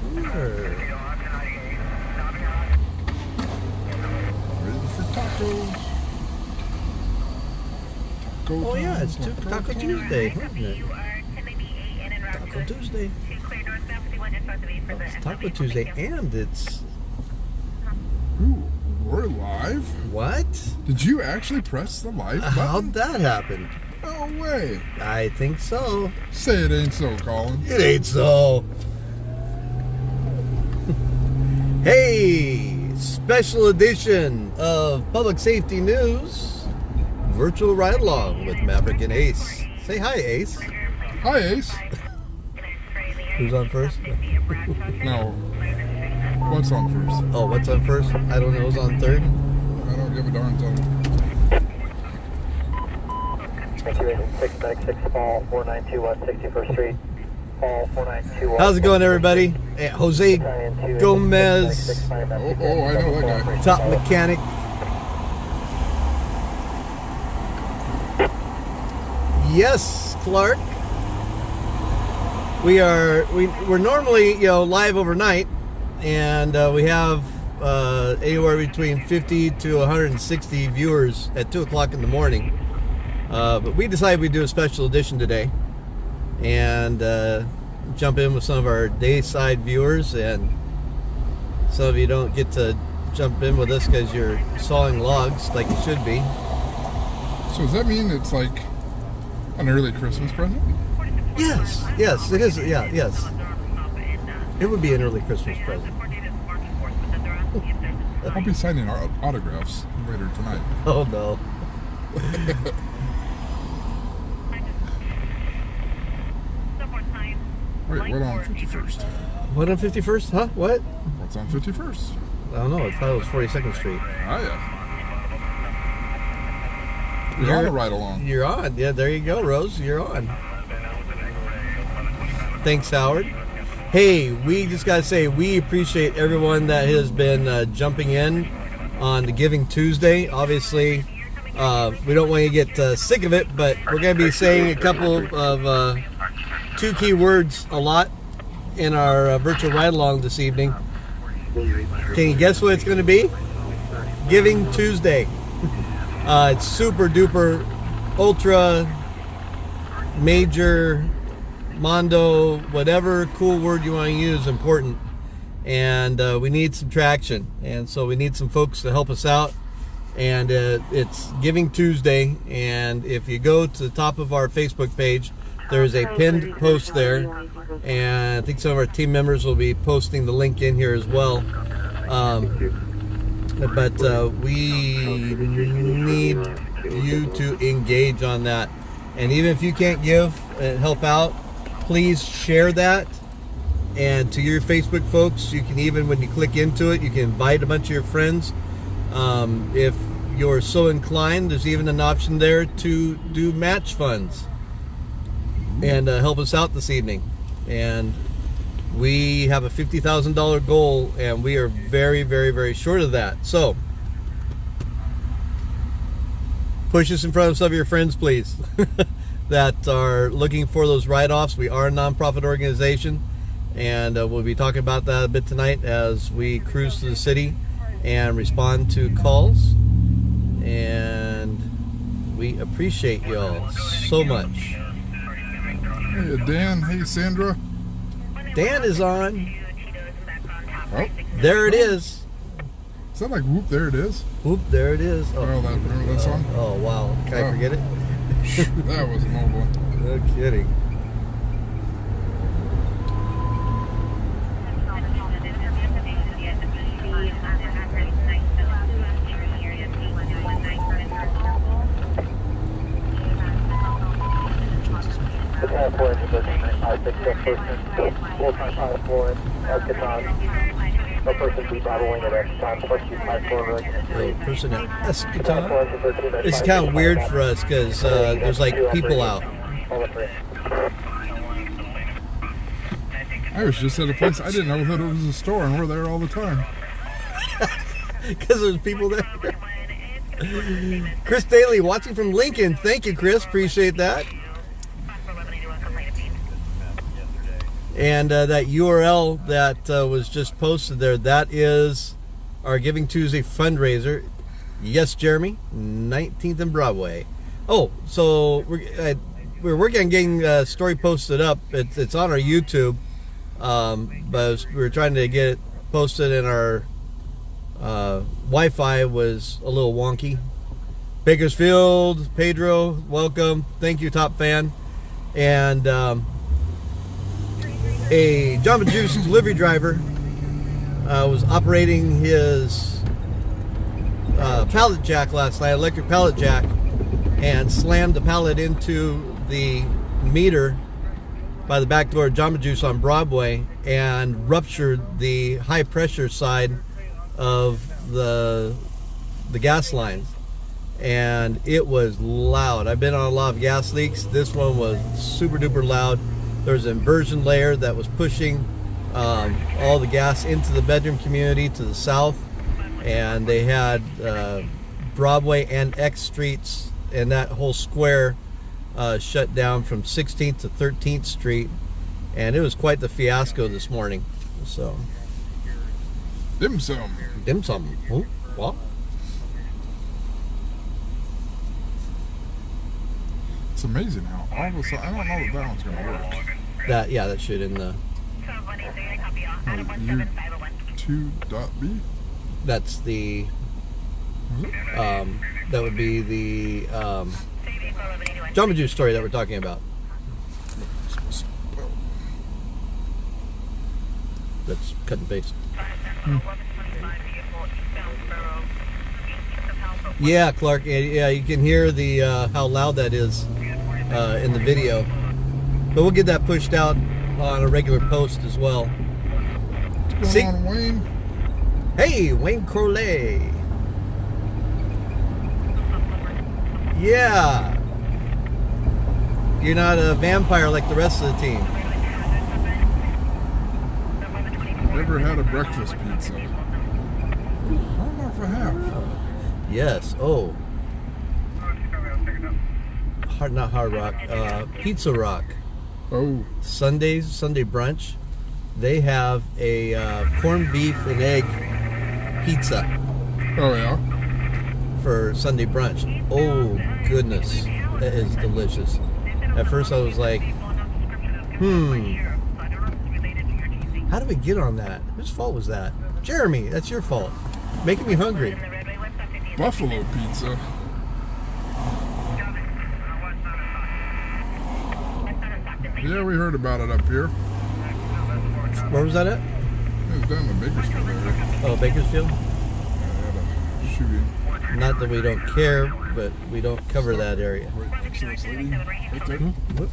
Sure. Ready for tacos. Taco Oh yeah, it's time, Taco Tuesday, isn't it? Taco Tuesday. Oh, it's Taco Tuesday, and it's... Ooh, we're live? What? Did you actually press the live button? How'd that happen? No way. I think so. Say it ain't so, Colin. It ain't so. Hey, special edition of Public Safety News, virtual ride along with Maverick and Ace. Say hi, Ace. Hi, Ace. Who's on first? No. What's on first? Oh, what's on first? I don't know. Who's on third? I don't give a darn thing. 696 Fall 4921 61st Street. Fall 4921. How's it going, everybody? Hey, Jose Gomez, Oh, I know that guy. top mechanic. Yes, Clark. We're normally live overnight, and we have anywhere between 50 to 160 viewers at 2 o'clock in the morning. But we decided we'd do a special edition today and jump in with some of our dayside viewers, and some of you don't get to jump in with us because you're sawing logs like you should be. So does that mean it's like an early Christmas present? Yes, it is. Yeah, yes. It would be an early Christmas present. I'll be signing autographs later tonight. Oh no. Wait, what on 51st? What on 51st? Huh? What? What's on 51st? I don't know. I thought it was 42nd Street. Oh, yeah. You're on the ride along. You're on. Yeah, there you go, Rose. You're on. Thanks, Howard. Hey, we just got to say we appreciate everyone that has been jumping in on the Giving Tuesday. Obviously, we don't want you to get sick of it, but we're going to be saying a couple of two key words a lot in our virtual ride-along this evening. Can you guess what it's going to be? Giving Tuesday. It's super duper, ultra, major, mondo, whatever cool word you want to use, important. And we need some traction. And so we need some folks to help us out. And it's Giving Tuesday. And if you go to the top of our Facebook page, there's a pinned post there. And I think some of our team members will be posting the link in here as well. But we need you to engage on that. And even if you can't give and help out, please share that. And to your Facebook folks, you can even, when you click into it, you can invite a bunch of your friends. If you're so inclined, there's even an option there to do match funds and help us out this evening. And we have a $50,000 goal, and we are very, very, very short of that. So push us in front of some of your friends, please, that are looking for those write-offs. We are a nonprofit organization, and we'll be talking about that a bit tonight as we cruise through the city and respond to calls. And we appreciate y'all so much. Hey, Dan. Hey, Sandra. Dan is on. Oh, There it is. is that like whoop? There it is. Whoop, there it is. Oh, remember that song? Oh, wow. Can I forget it? That was an old one. No kidding. The call for full-time 5-4 Eschaton. No person be battling at Eschaton, +254 The person at Eschaton. It's kind of weird for us because there's like people out. I was just at a place I didn't know that it was a store, and we're there all the time. Because there's people there. Chris Daly watching from Lincoln. Thank you, Chris. Appreciate that. And that URL that was just posted there, that is our Giving Tuesday fundraiser. Yes, Jeremy, 19th and Broadway. Oh, so we're working on getting the story posted up. It's on our YouTube, but we're trying to get it posted, and our Wi-Fi was a little wonky. Bakersfield, Pedro, welcome. Thank you, top fan. And a Jamba Juice delivery driver was operating his pallet jack last night, electric pallet jack, and slammed the pallet into the meter by the back door of Jamba Juice on Broadway and ruptured the high pressure side of the gas lines. And it was loud. I've been on a lot of gas leaks. This one was super duper loud. There was an inversion layer that was pushing all the gas into the bedroom community to the south, and they had Broadway and X streets and that whole square shut down from 16th to 13th Street, and it was quite the fiasco this morning. So Dim sum. Oh, well. It's amazing how all of a sudden, I don't know that one's going to work. That should in the. U2.B? That's the. That would be the Jamba Juice story that we're talking about. That's cut and paste. Yeah, Clark. Yeah, you can hear the how loud that is in the video. But we'll get that pushed out on a regular post as well. What's going on, Wayne? Hey, Wayne Crowley. Yeah. You're not a vampire like the rest of the team. Never had a breakfast pizza. I don't know if I have. Yes. Oh. Not Hard Rock. Pizza Rock. Oh. Sunday brunch. They have a corned beef and egg pizza. Oh, yeah? For Sunday brunch. Oh, goodness. That is delicious. At first I was like, how did we get on that? Whose fault was that? Jeremy, that's your fault. Making me hungry. Buffalo pizza. Yeah, we heard about it up here. Where was that at? It was down in Bakersfield area. Oh, Bakersfield? Yeah, they had a shooting. Not that we don't care, but we don't cover that area. Right next to this lady. Right there. Whoop.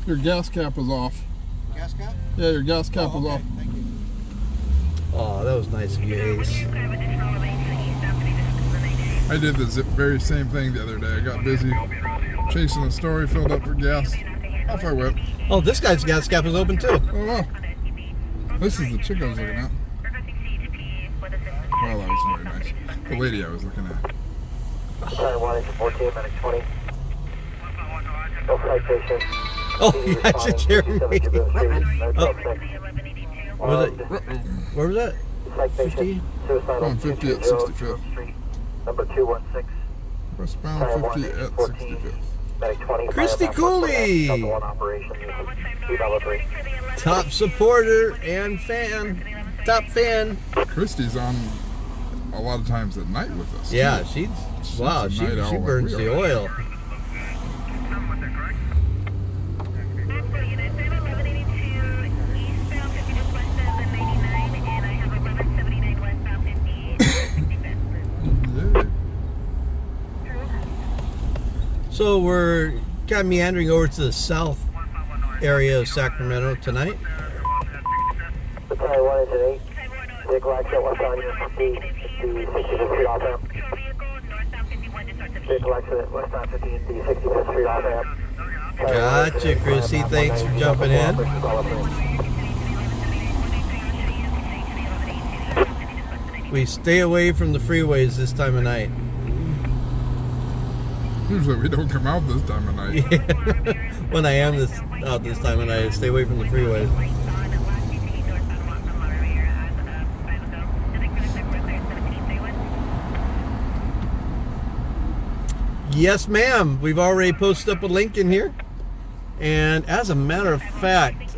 Your gas cap was off. Gas cap? Yeah, your gas cap was off. Thank you. Oh, that was nice of you, Ace. I did the very same thing the other day. I got busy chasing a story, filled up for gas. Off I went. Oh, this guy's gas cap is open too. Oh, wow. This is the chick I was looking at. Well, that was very nice. The lady I was looking at. Time 1 is 14 minutes 20. No citation. Oh, gotcha, Jeremy. Oh. Was it, where was that? 50? On 50 at 65th. Number 216. Westbound 50 at 65th. Christy Cooley! Top supporter and fan. Top fan. Christy's on a lot of times at night with us. Yeah, too. she night owl like burns we the are. oil. So we're kind of meandering over to the south area of Sacramento tonight. The Thai 1 is at 8. Vehicle exit west on your 50 to 65th Street off ramp. Vehicle exit west on 50 to 65th Street off ramp. Gotcha, Chrissy. Thanks for jumping in. We stay away from the freeways this time of night. Usually we don't come out this time of night. Yeah. When I am out this time, and I stay away from the freeways. Yes, ma'am. We've already posted up a link in here. And as a matter of fact,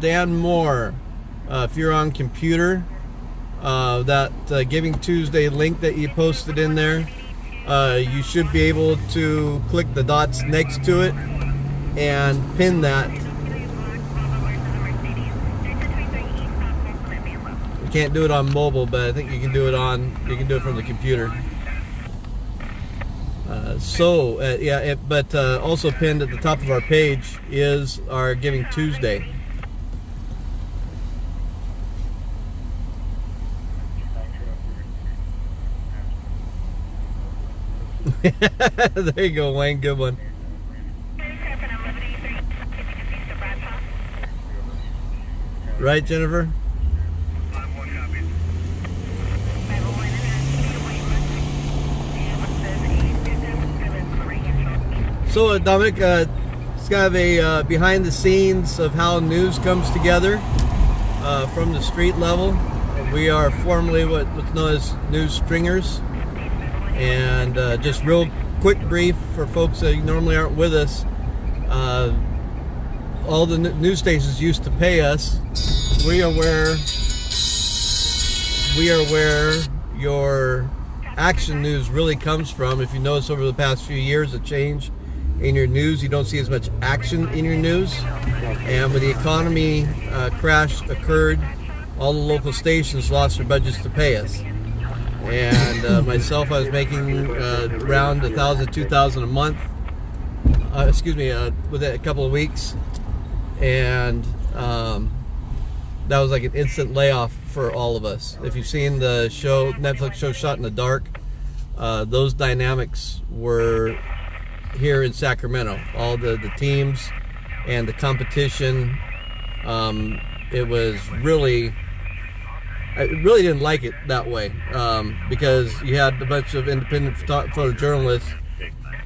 Dan Moore, if you're on computer, that Giving Tuesday link that you posted in there, you should be able to click the dots next to it and pin that. You can't do it on mobile, but I think you can do it from the computer. But also pinned at the top of our page is our Giving Tuesday. There you go, Wayne. Good one. Right, Jennifer? So, Dominic, it's kind of a behind the scenes of how news comes together from the street level. We are formerly what's known as news stringers. And just real quick brief for folks that normally aren't with us. All the news stations used to pay us. We are where your action news really comes from. If you notice over the past few years, a change in your news, you don't see as much action in your news. And when the economy crash occurred, all the local stations lost their budgets to pay us. And myself, I was making around $1,000 to $2,000 a month. Within a couple of weeks, and that was like an instant layoff for all of us. If you've seen the Netflix show Shot in the Dark, those dynamics were here in Sacramento. All the teams and the competition. It was really. I really didn't like it that way because you had a bunch of independent photojournalists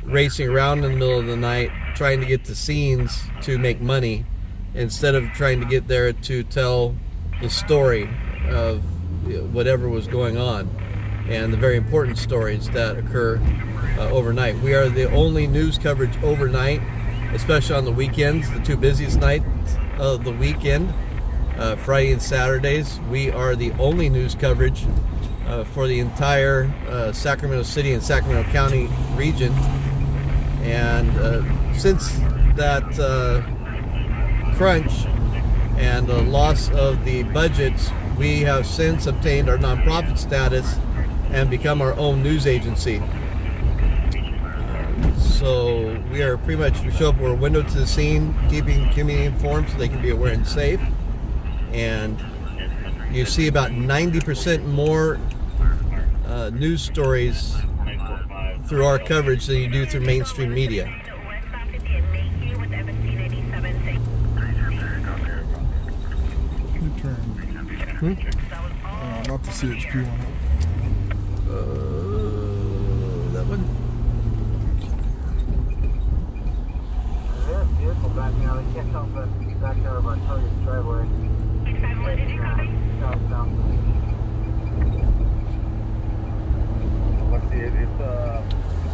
racing around in the middle of the night trying to get to scenes to make money instead of trying to get there to tell the story of whatever was going on and the very important stories that occur overnight. We are the only news coverage overnight, especially on the weekends, the two busiest nights of the weekend. Friday and Saturdays, we are the only news coverage for the entire Sacramento City and Sacramento County region. And since that crunch and the loss of the budgets, we have since obtained our nonprofit status and become our own news agency. So we are pretty much, we show up, we're a window to the scene, keeping community informed so they can be aware and safe. And you see about 90% more news stories through our coverage than you do through mainstream media. You turn. Not the CHP one. That one? Vehicle back now, they can't help but back out of our target driveway.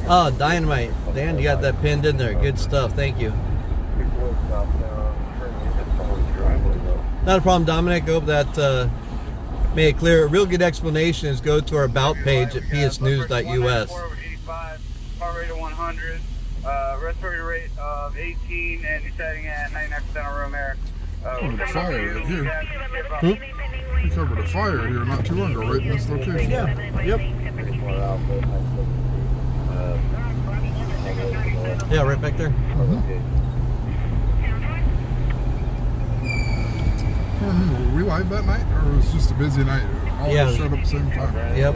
Oh, dynamite. Dan, you got that pinned in there. Good stuff. Thank you. Not a problem, Dominic. I hope that made it clear. A real good explanation is go to our About page at psnews.us. Heart rate of 100, respiratory rate of 18, and you're setting at 99% of room air. Covered a fire right here. We covered a fire here not too long ago, right in this location. Yeah. Yep. Yeah, right back there. I don't remember, were we live that night, or was it just a busy night? All of us showed up at the same time. Yep.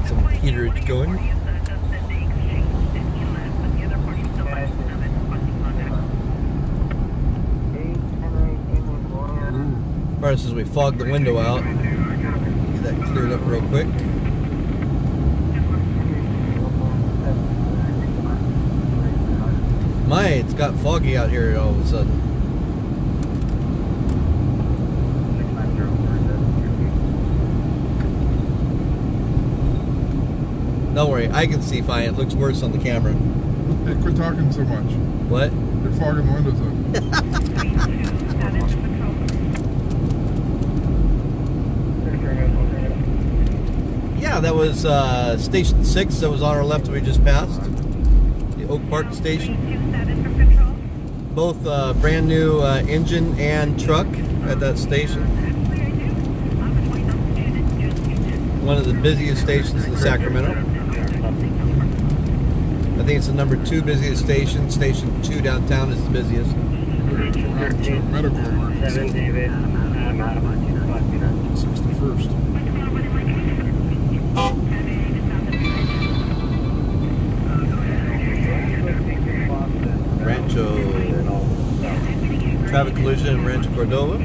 Some heaterage going. As we fog the window out, get that clear it up real quick. It's got foggy out here all of a sudden. Don't worry, I can see fine. It looks worse on the camera. Hey, quit talking so much. What? You're fogging the windows up. Yeah, that was Station 6 that was on our left that we just passed. The Oak Park Station. Both brand new engine and truck at that station. One of the busiest stations in Sacramento. I think it's the number 2 busiest station. Station 2 downtown is the busiest. Medical emergency. 61st. Rancho traffic collision in Rancho Cordova.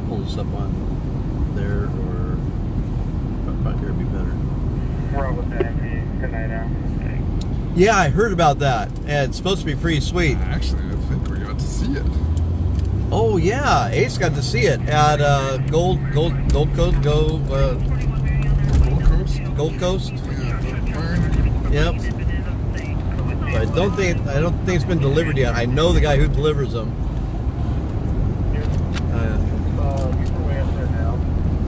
Pull this up on there or about here would be better. Yeah, I heard about that, and it's supposed to be pretty sweet. Actually, I think we got to see it. Oh yeah, Ace got to see it at Gold Coast, Gold Coast. Yep. But I don't think it's been delivered yet. I know the guy who delivers them.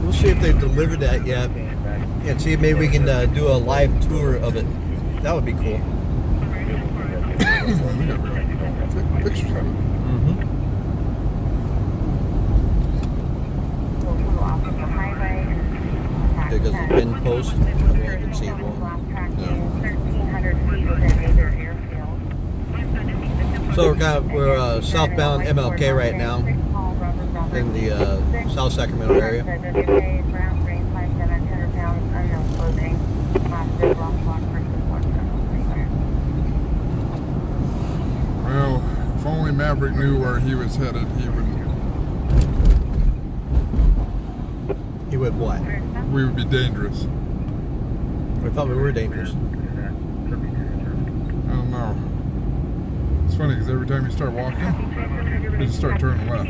We'll see if they've delivered that yet, and see if maybe we can do a live tour of it. That would be cool. Pictures of it. Because it's been post, I can see it well. So we're southbound MLK right now in the South Sacramento area. Well, if only Maverick knew where he was headed, he would. He would what? We would be dangerous. I thought we were dangerous. I don't know. It's funny because every time you start walking, you just start turning left.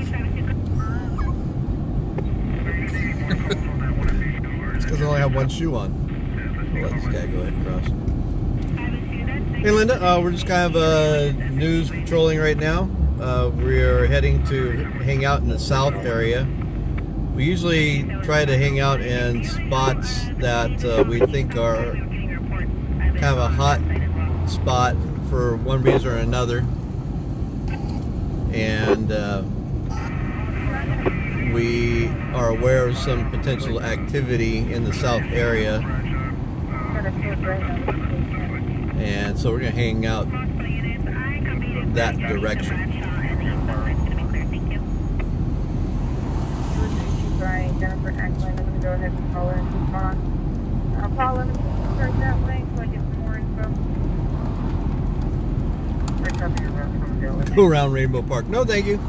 It's because I only have one shoe on. I'll let this guy go ahead and cross. Hey Linda, we're just kind of news patrolling right now. We're heading to hang out in the south area. We usually try to hang out in spots that we think are kind of a hot spot for one reason or another. And we are aware of some potential activity in the south area. And so we're going to hang out that direction. Jennifer Eklund, I'm going to go ahead and call her and keep on. Paul, let me start that way so I get some more info. Go around Rainbow Park. No, thank you.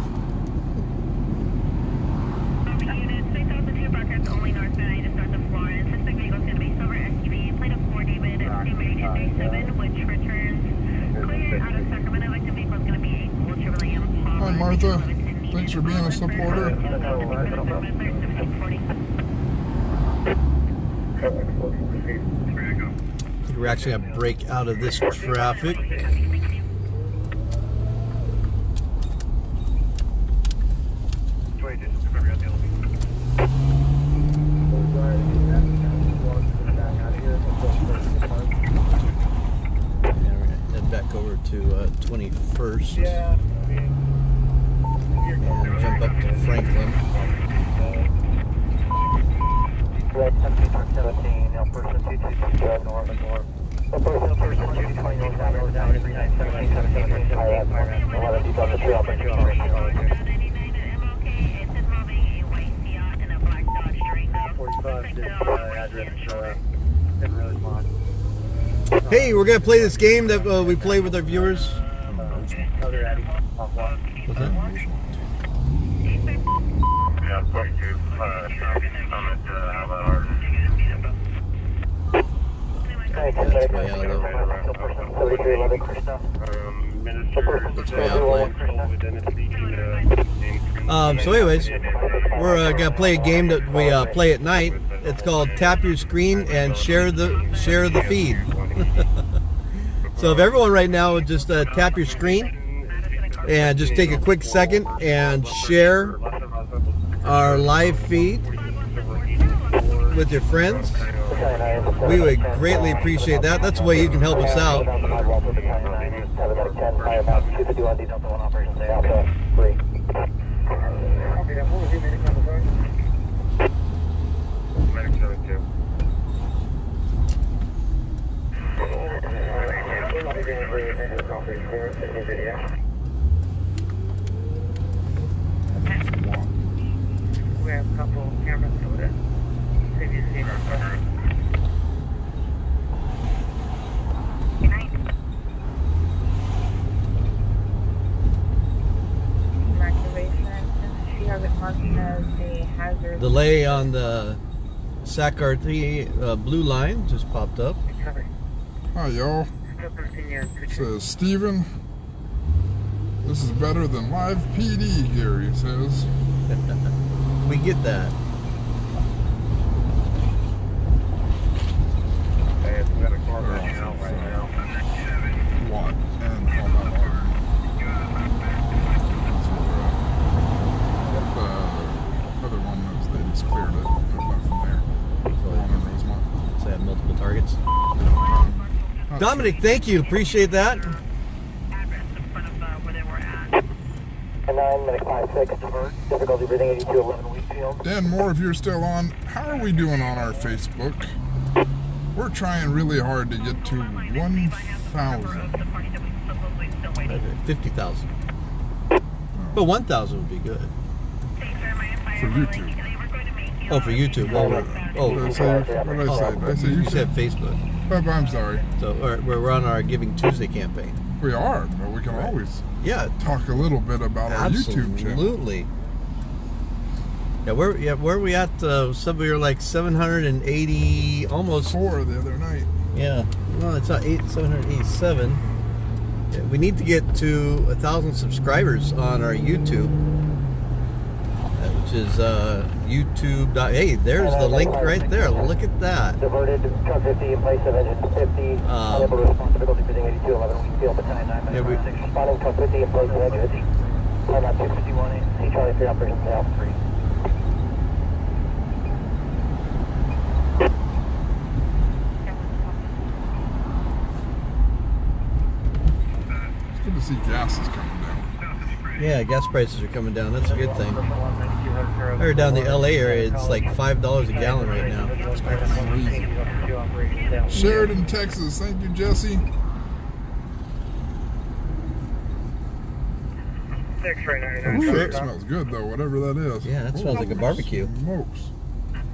Hi, Martha. Thanks for being a supporter. We're actually going to break out of this traffic. Back over to 21st and jump up to Franklin. Red 17, now person 222 north. Person 220 north, 3917, 11 deep on the Hey, we're gonna play this game that we play with our viewers. What's that? That's way out of so anyways, we're gonna play a game that we play at night. It's called Tap Your Screen and Share the Feed. So if everyone right now would just tap your screen and just take a quick second and share our live feed with your friends, we would greatly appreciate that. That's the way you can help us out. We have a couple cameras over there. See if you see that. She has it marked as a hazard. Delay on the Sacramento blue line just popped up. Hi, y'all. Says Steven. This is better than live PD here, he says. We get that. What? And all that the other one was they just cleared it. Went from there. So I have multiple targets. Dominic, thank you. Appreciate that. 9 minute 5-6 divert. Difficulty breathing 8211 Wheatfield. Dan Moore, if you're still on, how are we doing on our Facebook? We're trying really hard to get to 1,000. 50,000. But 1,000 would be good. For YouTube. Oh, for YouTube. Well, What did I say? What did I say? Did I say you YouTube? said Facebook. Oh, I'm sorry. So we're on our Giving Tuesday campaign. We are, but we can always Yeah, talk a little bit about our YouTube channel. absolutely. Yeah, where are we at? We were like 780, almost 4 the other night. Yeah, no, it's not 787. Yeah, we need to get to 1,000 subscribers on our YouTube, which is YouTube. Hey, there's the link right there. Look at that. Diverted truck 50 in place of engine 50. Unable to respond to difficulty breathing 8211 Wheatfield, battalion 9 minute 6. Responding truck 50 in place of engine. Time out 251. C Charlie 3 operations to Alpha 3. It's good to see gas is coming down. Yeah, gas prices are coming down. That's a good thing. I heard down the LA area, it's like $5 a gallon right now. It's crazy. Sheridan, Texas. Thank you, Jesse. 6 right now. Ooh, that smells good, though, whatever that is. Yeah, that smells like a barbecue. Smokes.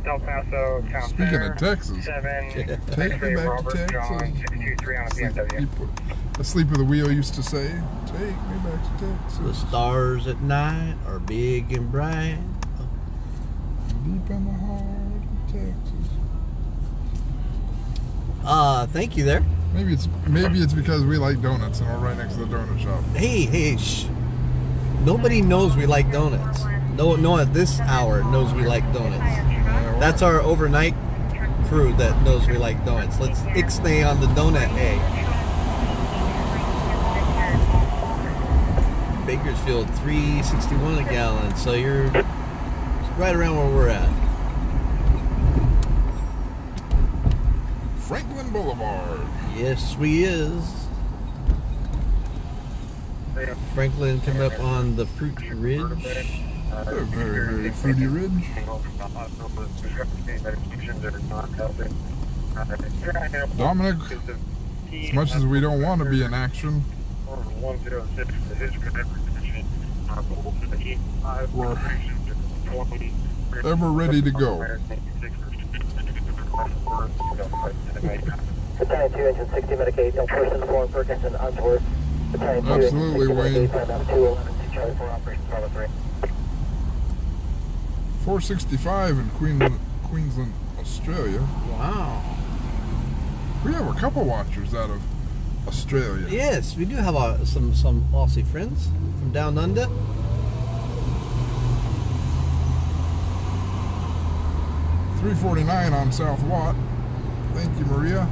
Del Paso, Town Speaking Fair, of Texas, 7, take me X-ray back Robert to Texas. John, 623 on a BMW. Asleep at the wheel used to say, take me back to Texas. The stars at night are big and bright. Deep in the heart of Texas. Thank you there. Maybe it's because we like donuts and we're right next to the donut shop. Hey, shh. Nobody knows we like donuts. No one at this hour knows we like donuts. That's our overnight crew that knows we like donuts. Let's ixnay on the donut A. Bakersfield, $3.61 a gallon. So you're right around where we're at. Franklin Boulevard. Yes, we is. Franklin coming up on the Fruit Ridge. A very, very fruity ridge. Dominic, as much as we don't want to be in action, we're ever ready to go. Battalion 2, engine 60, Medicaid, no person, Foreign Perkinson, Unsworth. Battalion 2, Absolutely, engine 60, Wayne. Medicaid, time 211, C Charlie 4, Operation Bravo 3. 465 in Queensland, Australia. Wow. We have a couple watchers out of Australia. Yes, we do have some Aussie friends from down under. .349 on South Watt. Thank you, Maria.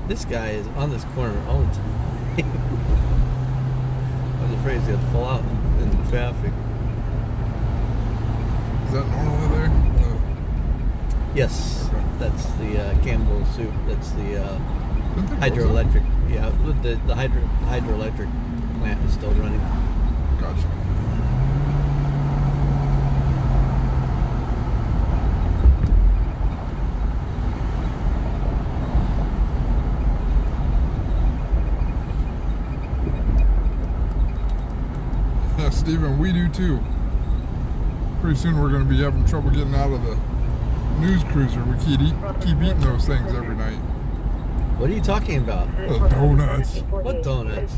This guy is on this corner all the time. I was afraid he's gonna fall out in the traffic. Is that normally there? Yes, that's the Campbell soup. That's the Didn't they close hydroelectric. Yeah, the hydroelectric plant is still running. it? Gotcha. Yeah, Stephen, we do too. Pretty soon we're going to be having trouble getting out of the news cruiser. We keep eating those things every night. What are you talking about? The donuts. What donuts?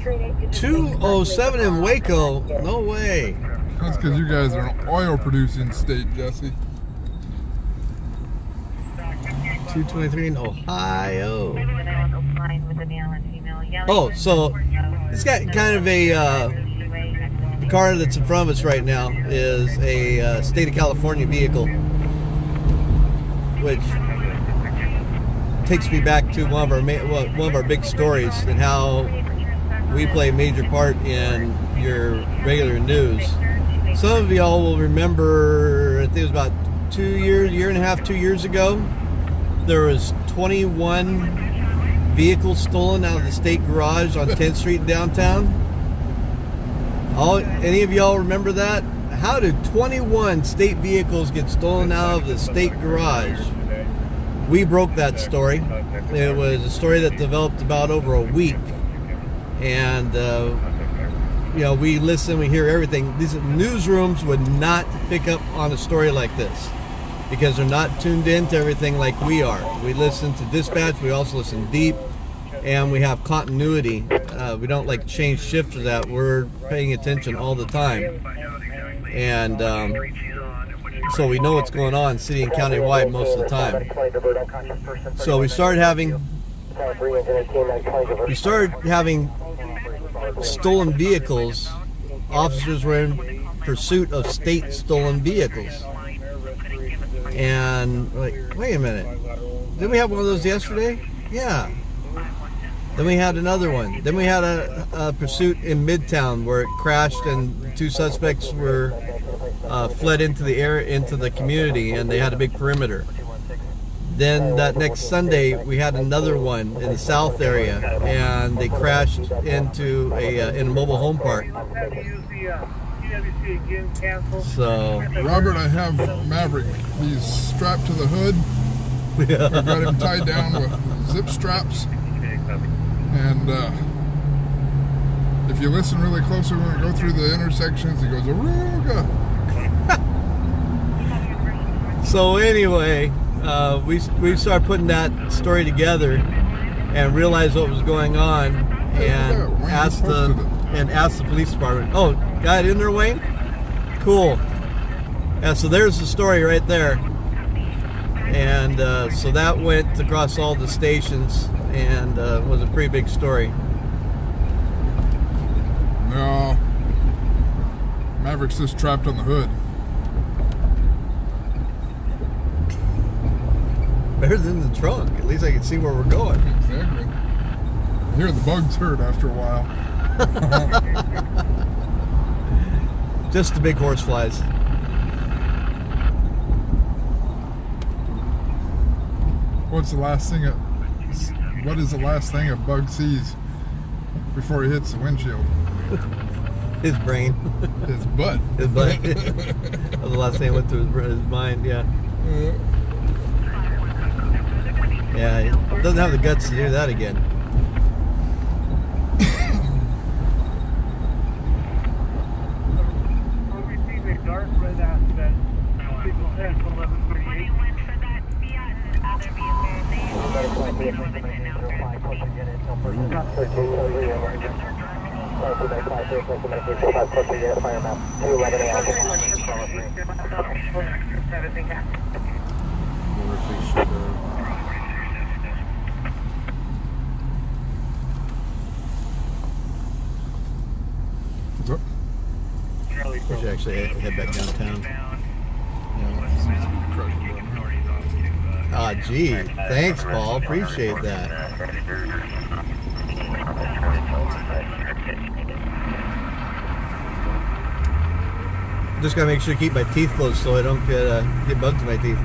207 in Waco? No way. That's because you guys are an oil producing state, Jesse. 223 in Ohio. Oh, so it's got kind of a car that's in front of us right now is a state of California vehicle, which takes me back to one of our big stories and how we play a major part in your regular news. Some of y'all will remember, I think it was about 2 years ago, there was 21 vehicles stolen out of the state garage on 10th Street downtown. Any of y'all remember that? How did 21 state vehicles get stolen out of the state garage? We broke that story. It was a story that developed about over a week. And, we listen, we hear everything. These newsrooms would not pick up on a story like this because they're not tuned in to everything like we are. We listen to dispatch, we also listen deep, and we have continuity. We don't like change shifts or that. We're paying attention all the time. And so we know what's going on city and county-wide most of the time. So we started having stolen vehicles. Officers were in pursuit of state stolen vehicles. And like, wait a minute, didn't we have one of those yesterday? Yeah. Then we had another one. Then we had a pursuit in Midtown where it crashed and 2 suspects were fled into the community, and they had a big perimeter. Then that next Sunday we had another one in the south area, and they crashed into in a mobile home park. So Robert, I have Maverick. He's strapped to the hood. I've got him tied down with zip straps. And if you listen really closely when we go through the intersections, he goes, Aruga! So anyway, we started putting that story together and realized what was going on, and asked the police department. Oh, got it in there, Wayne? Cool. Yeah, so there's the story right there. And so that went across all the stations and was a pretty big story. No. Maverick's just trapped on the hood. Better than the trunk. At least I can see where we're going. Exactly. I hear the bugs hurt after a while. Just the big horse flies. What is the last thing a bug sees before he hits the windshield? His brain. His butt. His butt. That was the last thing that went through his mind, yeah. Yeah, he doesn't have the guts to do that again. What's up? We should actually head back downtown. Ah, gee. Thanks, Paul. Appreciate that. Just gotta make sure to keep my teeth closed so I don't get bugs in my teeth.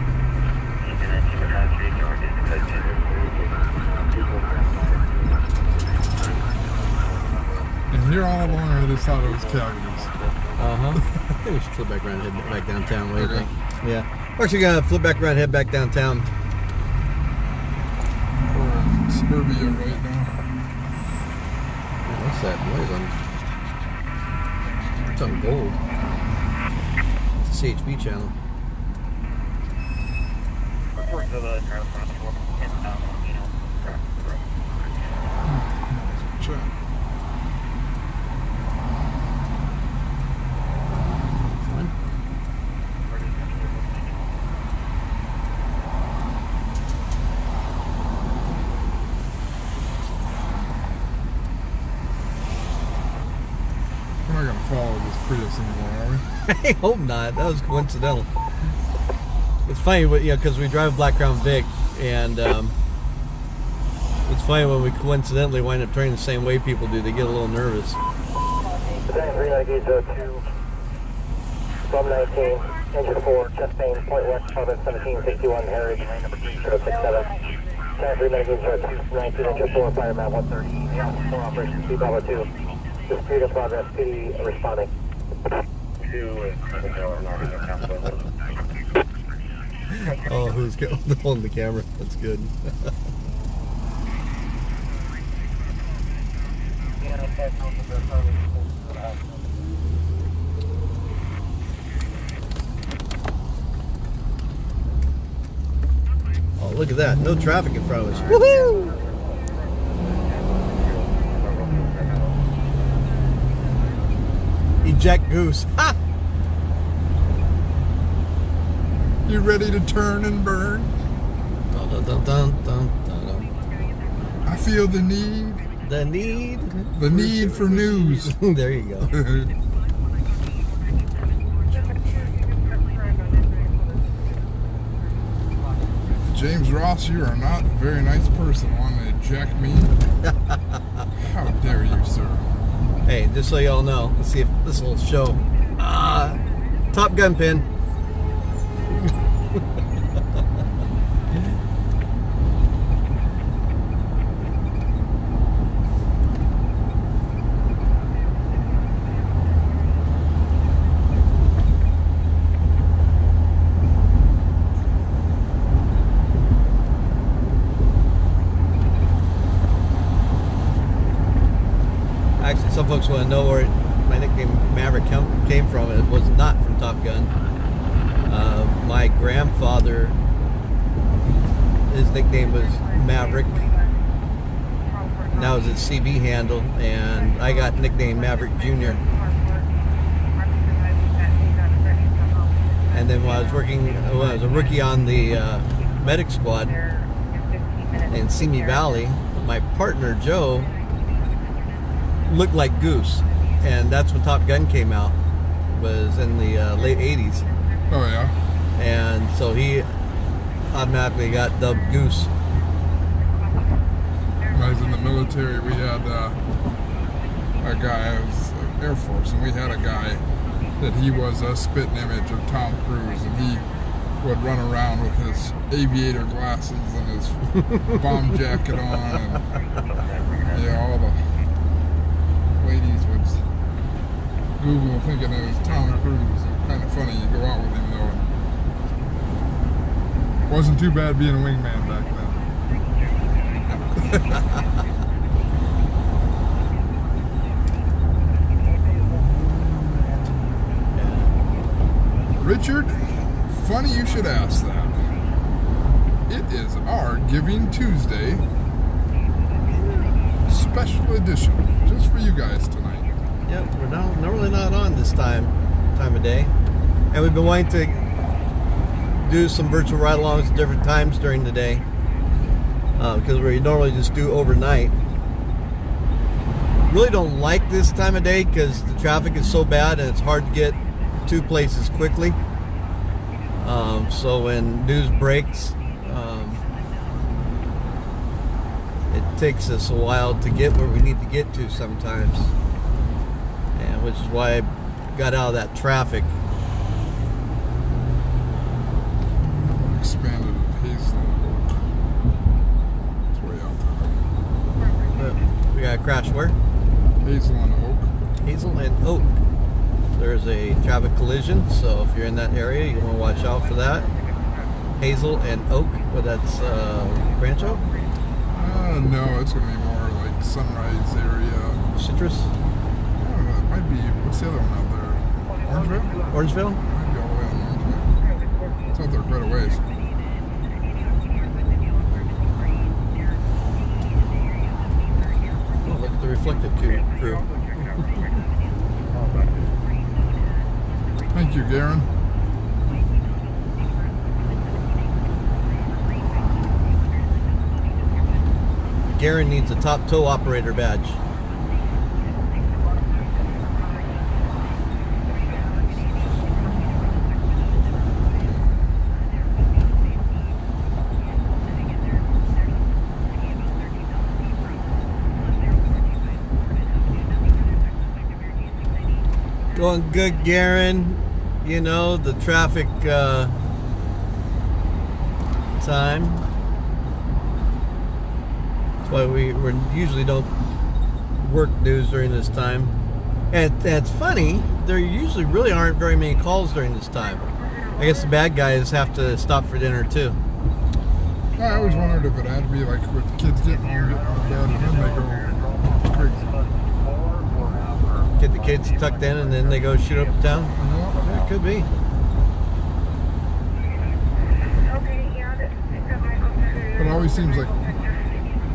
And here all along I just thought it was cavities. I think we should flip back around and head back downtown. What do you Okay. think? Yeah. We're actually gonna flip back around and head back downtown. We're in suburbia right now. What's that noise on? It's on gold. It's a CHP channel. Check. Fine. We're not gonna follow this Prius anymore, are we? I hope not. That was coincidental. It's funny, because we drive a Black Crown Vic, and it's funny when we coincidentally wind up turning the same way people do. They get a little nervous. From 19, engine 4, chest pain, point west, 1761, Heritage, lane number 067. 3 medications, 19, engine 4, fire map 130, the 4 operation, speed level 2. Dispute in progress, PD responding. Oh, who's holding the camera? That's good. Oh, look at that. No traffic in front of us. Woohoo! Eject goose. Ha! You ready to turn and burn? Dun, dun, dun, dun, dun, dun. I feel the need. The need. The need for news. There you go. James Ross, you are not a very nice person wanting to eject me. How dare you, sir? Hey, just so y'all know, let's see if this will show. Top Gun pin. Actually, some folks want to know where my nickname Maverick came from. It was not from Top Gun. My grandfather, his nickname was Maverick. That was his CB handle, and I got nicknamed Maverick Jr. And then when I was a rookie on the medic squad in Simi Valley, my partner Joe looked like Goose, and that's when Top Gun came out. Was in the late 80s, Oh, yeah? and so he automatically got dubbed Goose. When I was in the military, we had a guy, I was Air Force, and we had a guy that he was a spitting image of Tom Cruise, and he would run around with his aviator glasses and his bomb jacket on, and yeah, all the ladies would Google thinking it was Tom Cruise. Kind of funny, you go out with him though. It wasn't too bad being a wingman back then. Richard funny you should ask that. It is our Giving Tuesday special edition, just for you guys tonight. Yep, we're normally not on this time of day. And we've been wanting to do some virtual ride-alongs at different times during the day. Because we normally just do overnight. Really don't like this time of day because the traffic is so bad and it's hard to get to places quickly. So when news breaks, it takes us a while to get where we need to get to sometimes, and which is why I got out of that traffic. Expanded at Hazel Oak. It's way out there. We got a crash where? Hazel and Oak. Hazel and Oak. There's a traffic collision, so if you're in that area, you want to watch out for that. Hazel and Oak, but that's Rancho? No, it's going to be more like Sunrise area. Citrus? I don't know, it might be, what's the other one out there? Orangeville? Orangeville? It might be all the way on Orangeville. It's out there quite a ways. Oh, look at the reflective crew. Thank you, Garen. Garen needs a top tow operator badge. Going good, Garen. You know, the traffic time. That's why we usually don't work news during this time. And it's funny, there usually really aren't very many calls during this time. I guess the bad guys have to stop for dinner too. I always wondered if it had to be like with the kids getting home to bed and then they go crazy. Get the kids tucked in and then they go shoot up town? Yeah, it could be. But it always seems like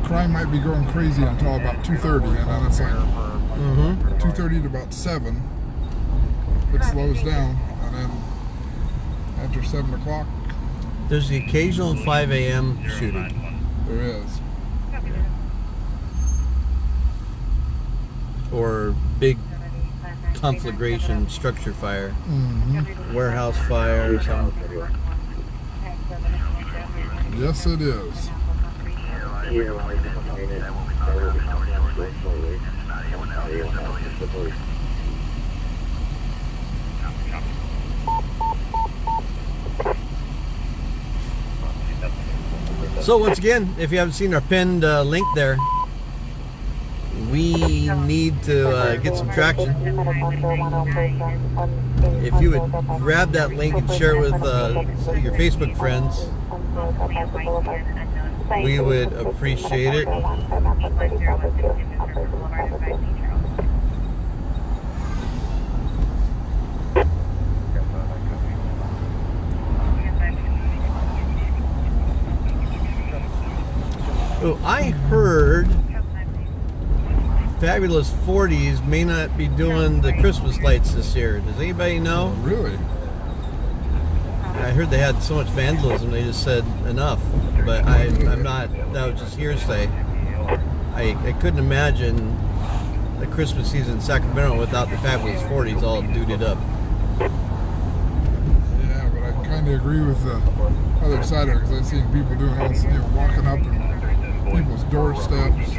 crime might be going crazy until about 2:30, and then it's like 2:30 to about 7. It slows down, and then after 7 o'clock, There's the occasional 5 a.m. shooting. there is. Or big conflagration structure fire. Warehouse fire or something. Yes, it is. So once again, if you haven't seen our pinned link there, we need to get some traction. If you would grab that link and share it with your Facebook friends, we would appreciate it. Oh, I heard Fabulous 40s may not be doing the Christmas lights this year. Does anybody know? Really? I heard they had so much vandalism they just said enough. But I'm not, that was just hearsay. I couldn't imagine the Christmas season in Sacramento without the Fabulous 40s all duded up. Yeah, but I kind of agree with the other side of it, because I've seen people doing all this, walking up in people's doorsteps.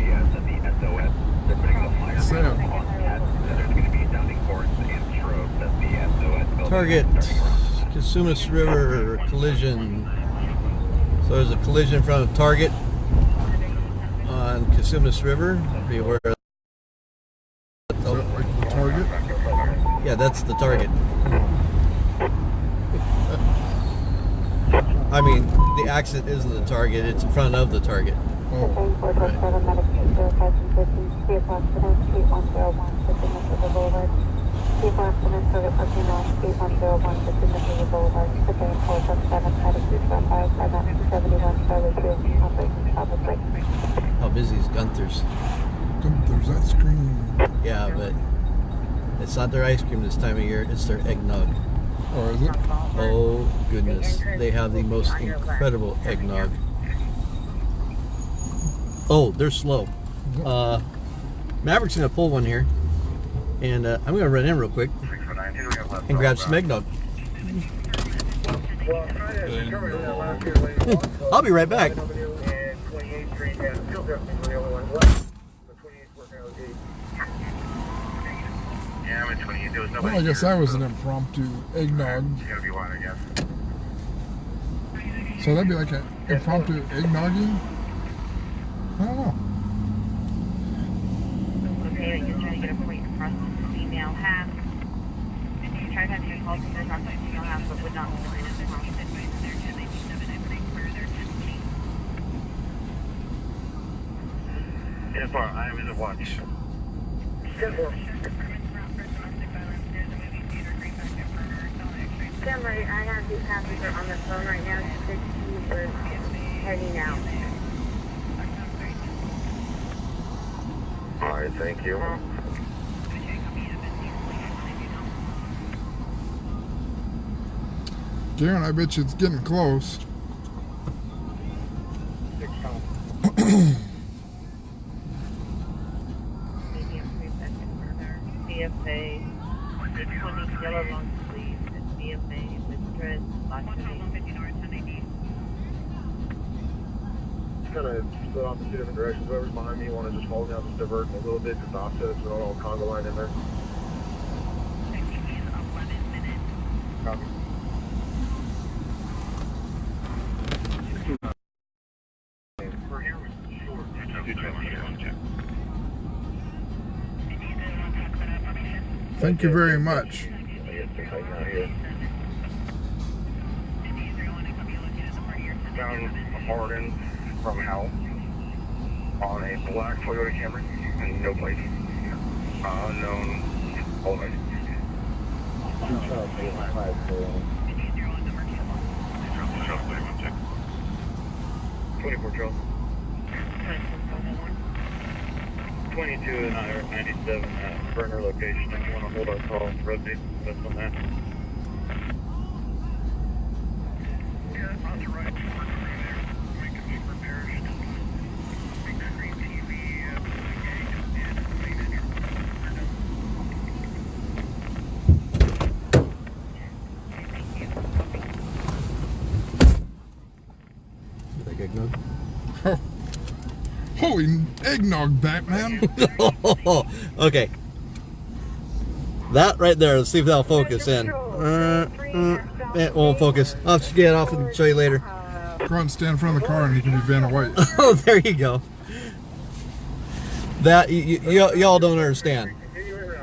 Sad. Target, Casumas River collision. So there's a collision in front of Target on Casumas River. Beware. Is that like the Target? Yeah, that's the Target. I mean, the accident isn't the Target, it's in front of the Target. Oh. busy as Gunther's. There's ice cream. Yeah, but it's not their ice cream this time of year. It's their eggnog. Or is it? Oh goodness, they have the most incredible eggnog. Oh, they're slow. Maverick's gonna pull one here, and I'm gonna run in real quick and grab some eggnog. I'll be right back. Well, I guess that was an impromptu eggnog. So that'd be like an impromptu eggnogging? I don't know. Okay, you're trying to get a point across the female half. Try to have your call across the female half, but would not. Yes, sir. I am in the watch. Somebody, I have the passenger on the phone right now. She said she was heading out. All right, thank you. Darren, I bet you it's getting close. BFA, 20 yellow long sleeves, and BFA with threads, black Kind of split off in two different directions. Whoever's behind me, want to just hold down, just divert a little bit, just offset, so all conga line in there. Copy. We're here with short. Thank you very much. Found a Harden from Howell on a black Toyota Camry and no plate. Unknown owner. 24 Charles. 22 and 97 at burner location. If you want to hold our call, rotate us on that. Yeah, on the right, we're over there. Making some repairs. Big screen TV, and Like eggnog? Holy eggnog, Batman. Okay. That right there, let's see if that'll focus in. It won't focus. I'll just get it off and show you later. Go on, stand in front of the car and you can be Vanna White. Oh, there you go. That, y'all don't understand.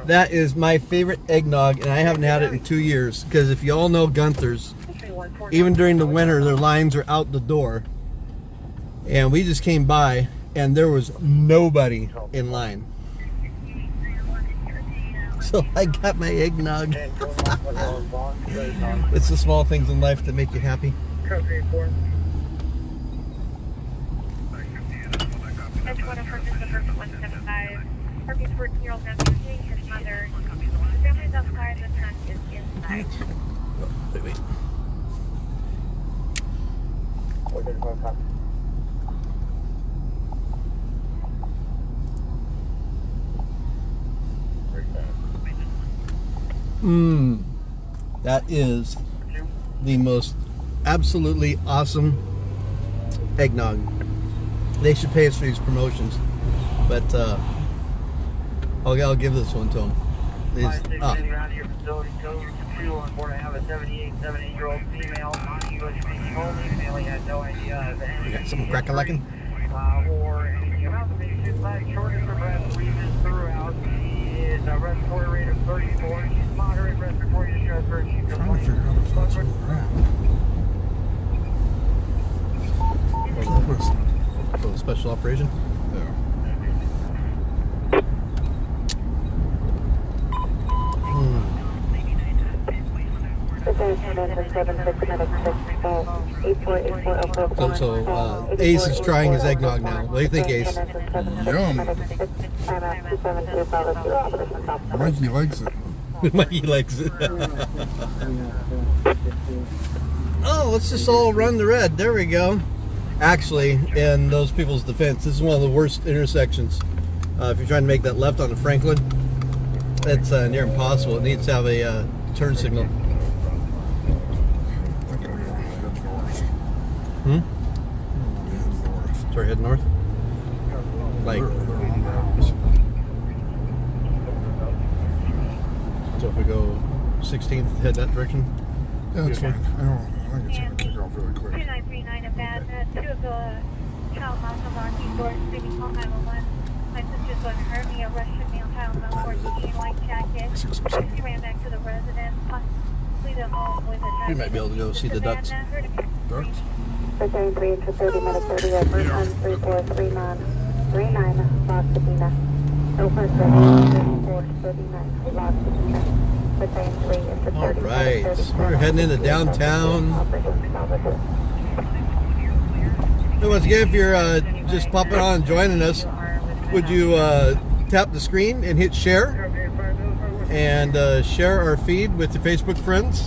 That is my favorite eggnog, and I haven't had it in 2 years. Because if you all know Gunther's, even during the winter, their lines are out the door. And we just came by, and there was nobody in line. So I got my eggnog. It's the small things in life that make you happy. Company 4. That's one of her, just the first 175. Herpes 14-year-old nephew, his mother. The family's outside, the son is inside. Wait. That is the most absolutely awesome eggnog. They should pay us for these promotions, but I'll give this one to them. Around your facility code 2 on board. I have a 78-year-old female, non-English speaking only. Family had no idea of any. You got something crack-a-lacking? Or anything about the patient. Shortness for breath, breathes throughout. She is a respiratory rate of 34. She's moderate respiratory distress. She's I'm trying to figure out if that's where they're at. For the special operation? Yeah. So Ace is trying his eggnog now. What do you think, Ace? Yum. Mikey likes it. Mikey likes it. Oh, let's just all run the red. There we go. Actually, in those people's defense, this is one of the worst intersections. If you're trying to make that left on the Franklin, it's near impossible. It needs to have a turn signal. I think we want to head north. Hmm? We want to head north. Sorry, head north? Like, They're on the house. so if we go 16th, head that direction? Yeah, that's Okay. fine. I think it's going to kick off really quick. 2939 of that. Two of the child mountain marking doors, city call 911. My sister's going to hurt me. A Russian male child on 14, white jacket. She ran back to the residence, possibly the home with a We might be able to go see the ducks. Ducks? Pursuing 3 into 30 minutes 30 over on 3439 Los Sabina. Over 3439 Los Sabina. Pursuing 3 into 30 All right, minutes 30 we're heading into downtown. So once again, if you're just popping on and joining us, would you tap the screen and hit share? And share our feed with your Facebook friends.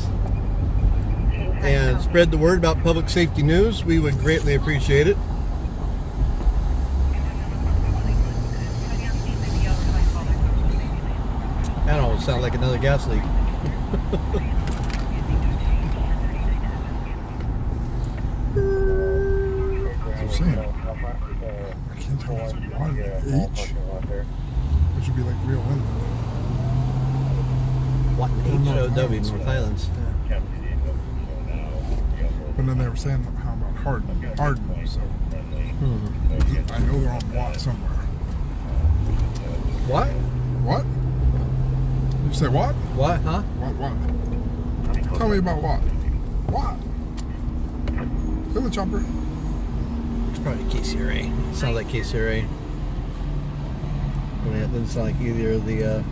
And spread the word about public safety news. We would greatly appreciate it. That almost sounds like another gas leak. I'm saying. I can't tell if it's one H. It should be like real window. What H-O-W, North Highlands. But then they were saying how about Hardin, so I know they're on Watt somewhere. What? What? You say what? What, huh? What? Tell me about what? What? Feel the chopper. It's probably KCRA. It sounds like KCRA. I mean, it doesn't sound like either of the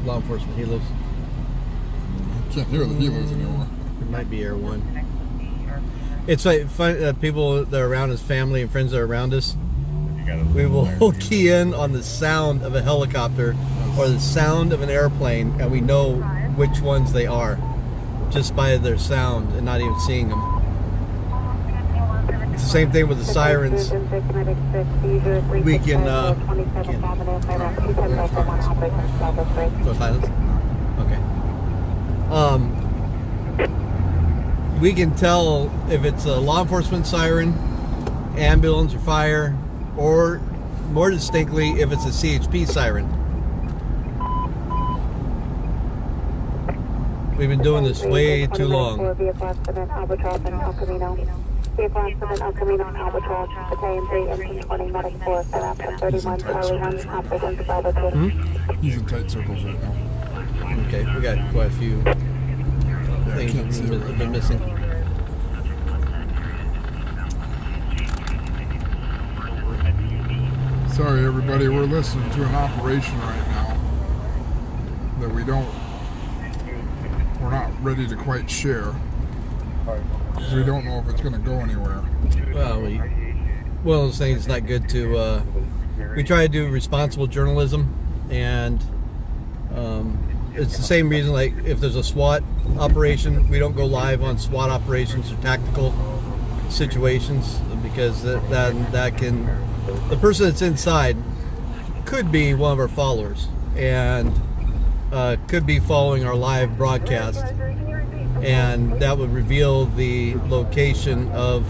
law enforcement helos. Can't hear the helos anymore. It might be Air One. It's like fun, people that are around us, family and friends that are around us. We will key in on the sound of a helicopter or the sound of an airplane, and we know which ones they are just by their sound and not even seeing them. It's the same thing with the sirens. We can North Highlands? Okay. We can tell if it's a law enforcement siren, ambulance or fire, or more distinctly if it's a CHP siren. We've been doing this way too long. He's in tight circles right now. Okay, we got quite a few things can't see it that right have been now. missing. Sorry everybody, we're listening to an operation right now that we're not ready to quite share. Because we don't know if it's going to go anywhere. Well, one of those things is not good to. We try to do responsible journalism, and it's the same reason. Like if there's a SWAT operation, we don't go live on SWAT operations or tactical situations because that can. The person that's inside could be one of our followers and could be following our live broadcast, and that would reveal the location of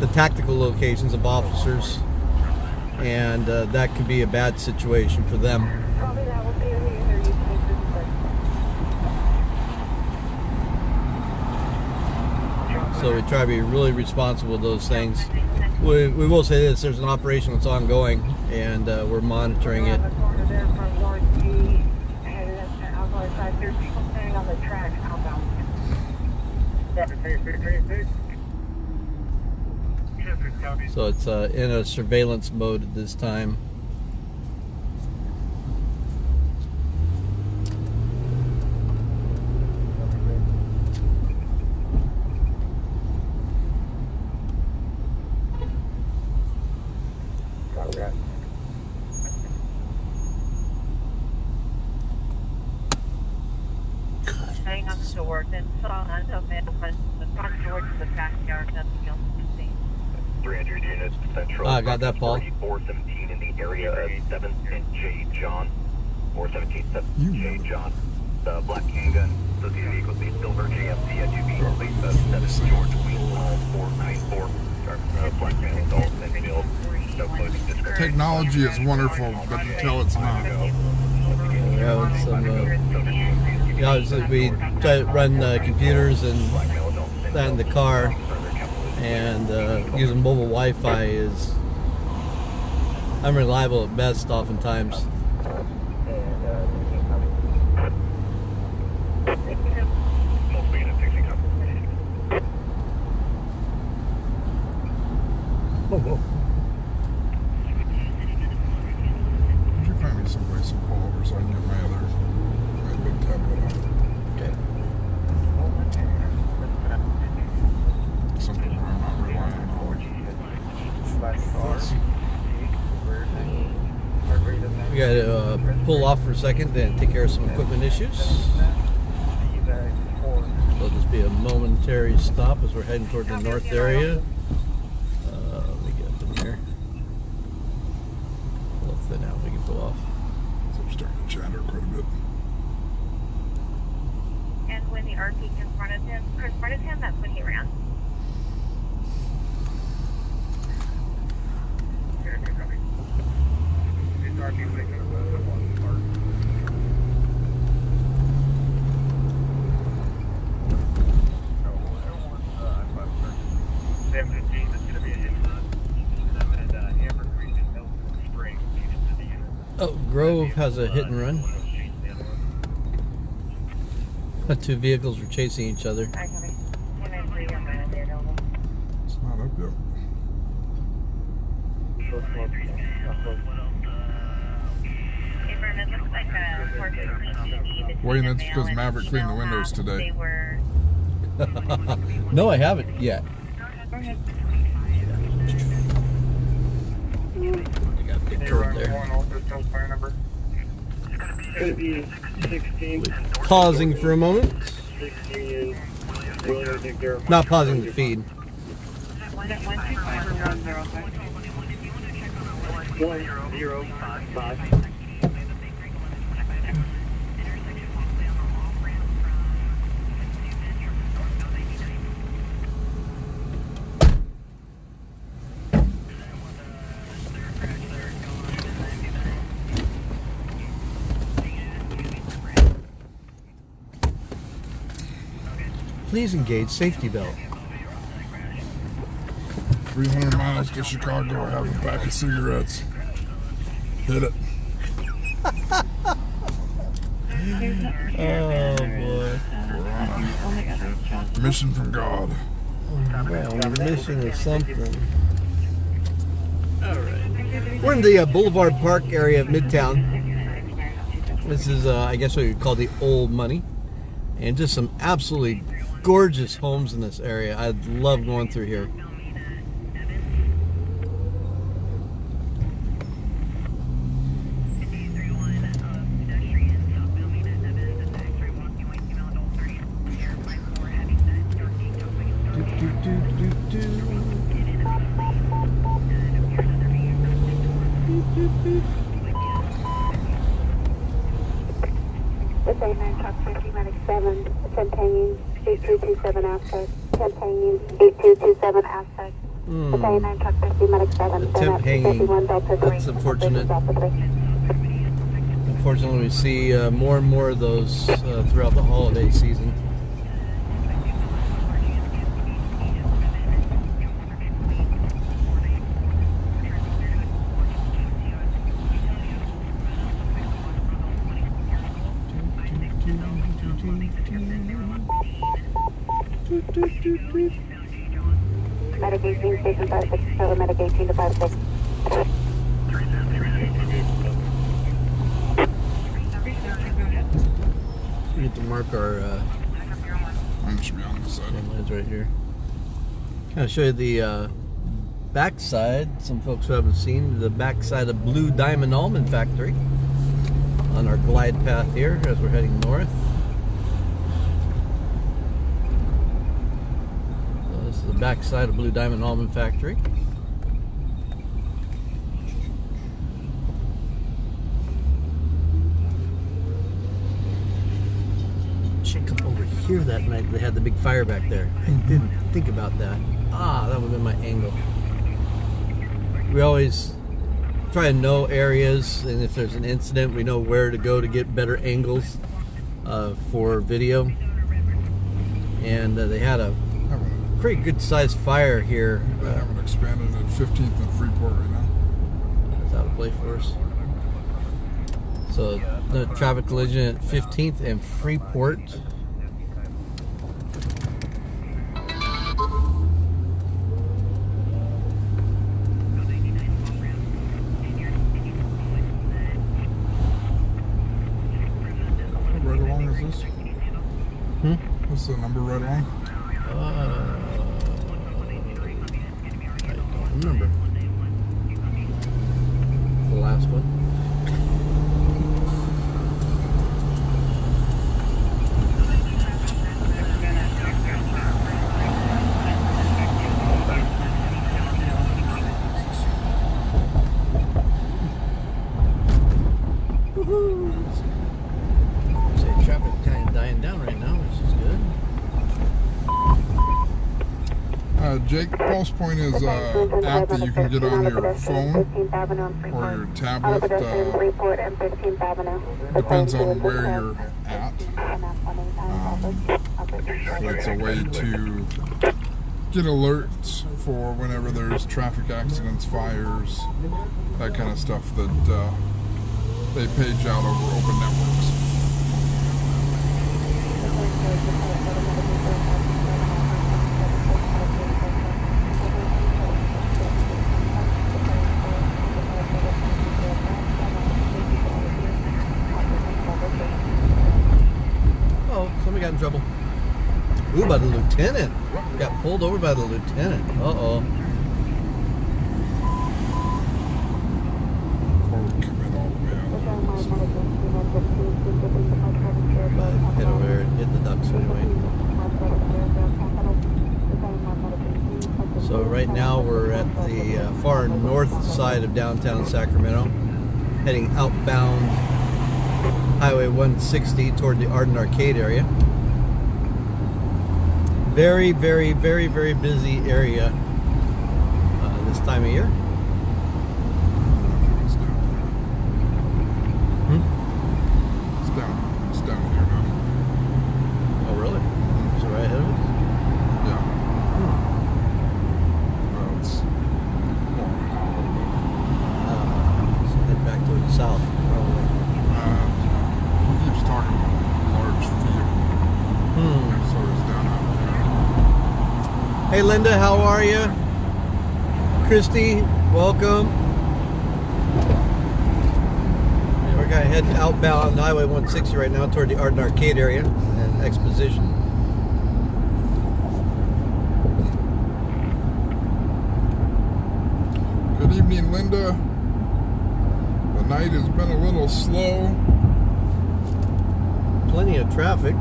the tactical locations of officers, and that could be a bad situation for them. So we try to be really responsible with those things. We will say this, there's an operation that's ongoing, and we're monitoring it. So it's in a surveillance mode at this time. saw until but the front door to the backyard, nothing else to see. 300 units central. I got that, Paul. 417 in the area of 7th and J. John. 417 7th J. John. The black handgun, associated vehicle, the silver GMC SUV, plate 7 George Wheat Hall 494. Black man adult Enfield. No closing description. Technology is wonderful, but until it's not. Obviously we try to run computers and that in the car, and using mobile Wi-Fi is unreliable at best oftentimes. Could you find me someplace to pull over so I can get my big tablet on? Okay. Something where I'm not relying on. We got to pull off for a second and take care of some equipment issues. There'll just be a momentary stop as we're heading toward the north area. Let me get up in here. A little thin out, we can pull off. So I'm starting to chatter quite a bit. And when the RP confronted him, that's when he ran. Oh, Grove has a hit and run. Two vehicles were chasing each other. It's not up yet. Wayne, that's because Maverick cleaned the windows today. No, I haven't yet. Go ahead. I got a big curve there. It's going to be 16. Pausing for a moment. 16 William Dick Darrell. Not pausing the feed. 1055. Please engage safety belt. 300 miles to Chicago, I have a pack of cigarettes. Hit it. Oh boy. Mission from God. Well, mission or something. Alright. We're in the Boulevard Park area of Midtown. This is, I guess what you'd call the old money. And just some absolutely gorgeous homes in this area. I love going through here. This 89 Truck 50 Medic 7, containing 8227 aspect, containing 8227 aspect. This 89 Truck 50 Medic 7, Temp hanging. That's unfortunate. Unfortunately, we see more and more of those throughout the holiday season. Medic 18, station 56, cover Medic 18 to 56. We get to mark our Mine should be on the side. lines right here. Kind of show you the backside. Some folks who haven't seen the backside of Blue Diamond Almond Factory on our glide path here as we're heading north. backside of Blue Diamond Almond Factory. Check up over here that night. They had the big fire back there. I didn't think about that. Ah, that would have been my angle. We always try to know areas, and if there's an incident, we know where to go to get better angles for video. And they had a pretty good sized fire here. They haven't expanded at 15th and Freeport right now. That's out of play for us. So the traffic collision at 15th and Freeport. Right along is this? What's the number right along? I don't remember. The last one. Say traffic kind of dying down right now, which is good. Jake, Pulse Point is an app that you can get on your phone or your tablet. Depends on where you're at. It's a way to get alerts for whenever there's traffic accidents, fires, that kind of stuff that they page out over open networks. Oh, somebody got in trouble. Ooh, by the lieutenant. Got pulled over by the lieutenant. Uh-oh. But head over there and hit the ducks anyway. So right now we're at the far north side of downtown Sacramento, heading outbound Highway 160 toward the Arden Arcade area. Very, very, very, very busy area this time of year. It's down here now. Oh, really? Is it right ahead of us? Yeah. Well, it's more. So head back to the south, probably. He keeps talking about a large field. So it's down out there. Hey, Linda, how are you? Christy, welcome. We're going to head outbound Highway 160 right now toward the Arden Arcade area and Exposition. Good evening, Linda. The night has been a little slow. Plenty of traffic.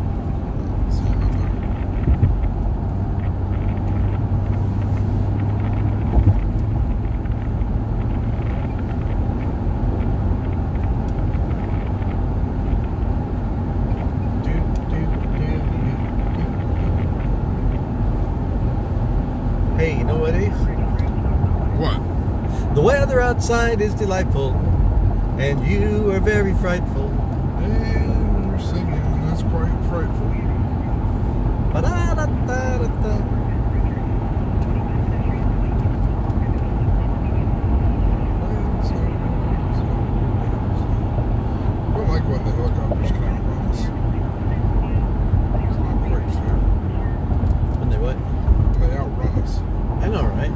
Hey, you know what, Ace? What? The weather outside is delightful, and you are very frightful. And you're singing, and that's quite frightful. Ba-da-da-da-da-da. I don't like when the helicopters come out on us. It's not quite fair. When they what? They outrun us. I know, right?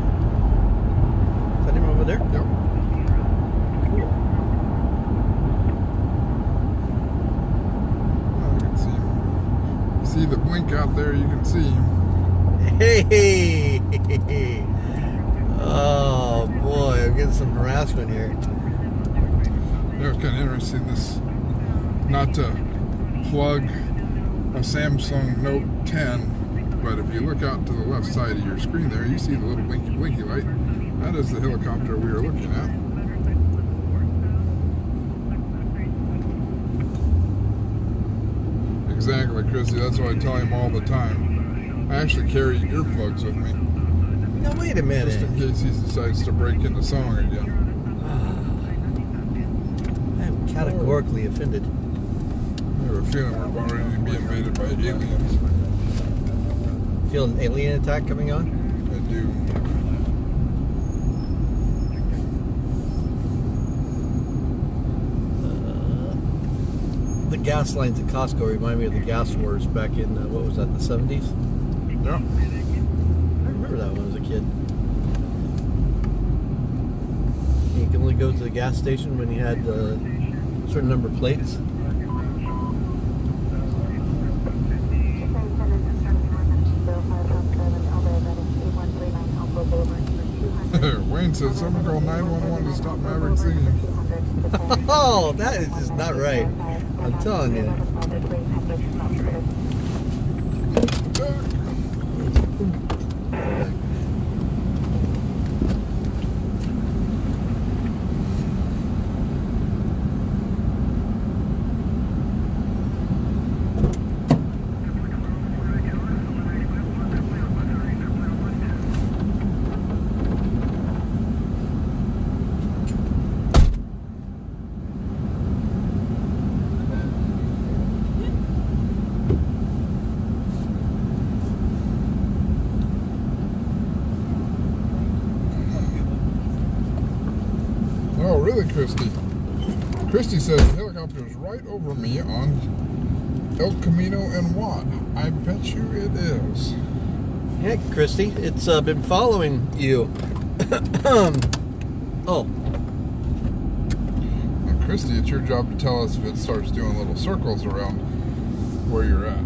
Is that him over there? Yep. Cool. I can see him. You see the blink out there, you can see him. Hey! Oh boy, I'm getting some harassment here. Yeah, it's kind of interesting. This, not to plug a Samsung Note 10, but if you look out to the left side of your screen there, you see the little blinky light. That is the helicopter we are looking at. Exactly, Christy. That's what I tell him all the time. I actually carry earplugs with me. Now wait a minute. Just in case he decides to break into song again. I'm categorically offended. I have a feeling we're about ready to be invaded by aliens. Feel an alien attack coming on? I do. The gas lines at Costco remind me of the gas wars back in, what was that, the 70s? Yeah. I remember that when I was a kid. You can only go to the gas station when you had a certain number of plates. Wayne says someone call 911 to stop Maverick singing. Oh, that is just not right. I'm telling you. Oh, really, Christy? Christy says the helicopter is right over me on El Camino and Watt. I bet you it is. Heck, Christy, it's been following you. Oh. And Christy, it's your job to tell us if it starts doing little circles around where you're at.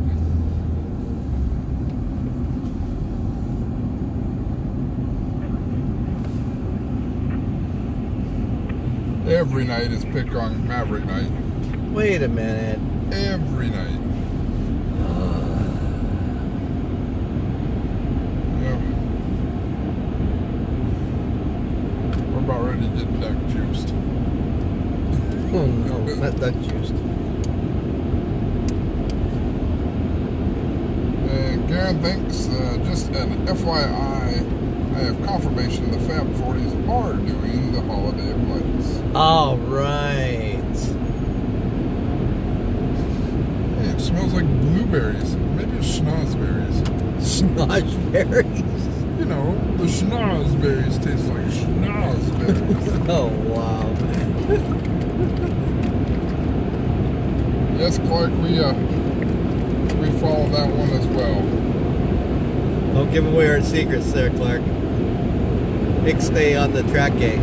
Every night is pick on Maverick night. Wait a minute. Every night. Yeah. We're about ready to get duck juiced. Oh no, not that juiced. And Garen thinks, just an FYI, I have confirmation the Fab 40s are doing the Holiday of Lights. All right. Hey, it smells like blueberries. Maybe it's schnozberries. Schnozberries. You know, the schnozberries taste like schnozberries. Oh wow. Yes, Clark, we follow that one as well. Don't give away our secrets there, Clark. Ixnay on the track gang.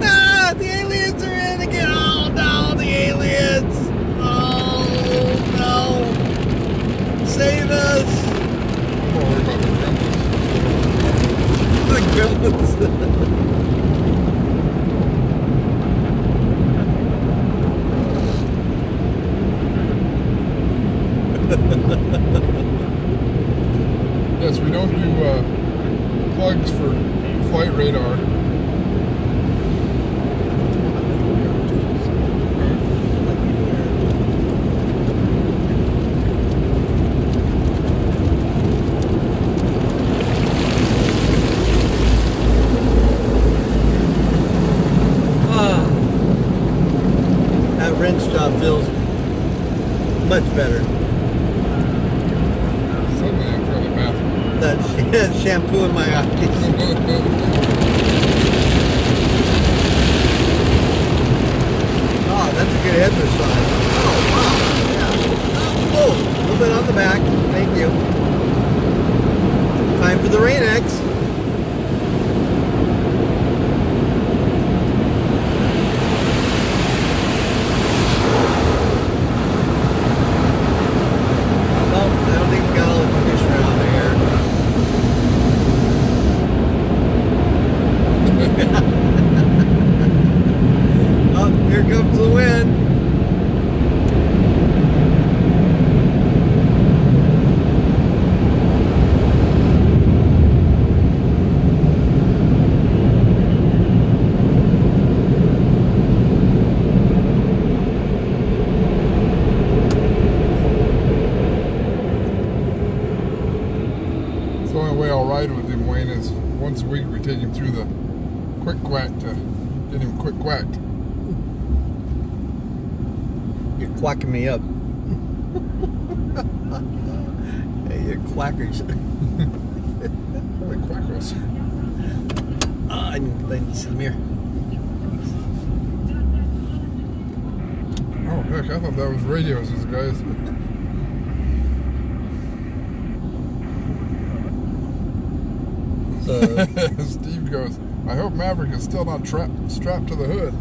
Ah, the aliens are in again. Oh no, the aliens. Oh no. Save us. I'm more worried about the gremlins. The gremlins. Yes, we don't do plugs for flight radar. That wrench job feels much better. Suddenly I feel the bathroom. That shampoo in my eyes. Oh, that's a good head massage. Oh, wow. Yeah. Oh, a little bit on the back. Thank you. Time for the Rain-X. I don't think we got all the conditioner out of here. Oh, here comes the wind. It's the only way I'll ride with him, Wayne, is once a week we take him through the quick quack to get him quick quacked. You're quacking me up. Hey, you're quackers. Holy quackers. I need to see the mirror. Oh, heck, I thought that was radios, these guys. Steve goes, I hope Maverick is still not strapped to the hood.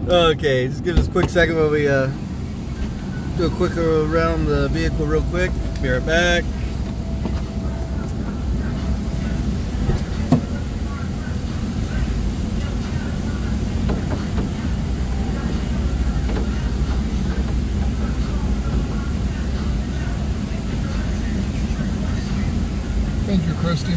Okay, just give us a quick second while we do a quick around the vehicle real quick. Be right back. Thank you, Christy.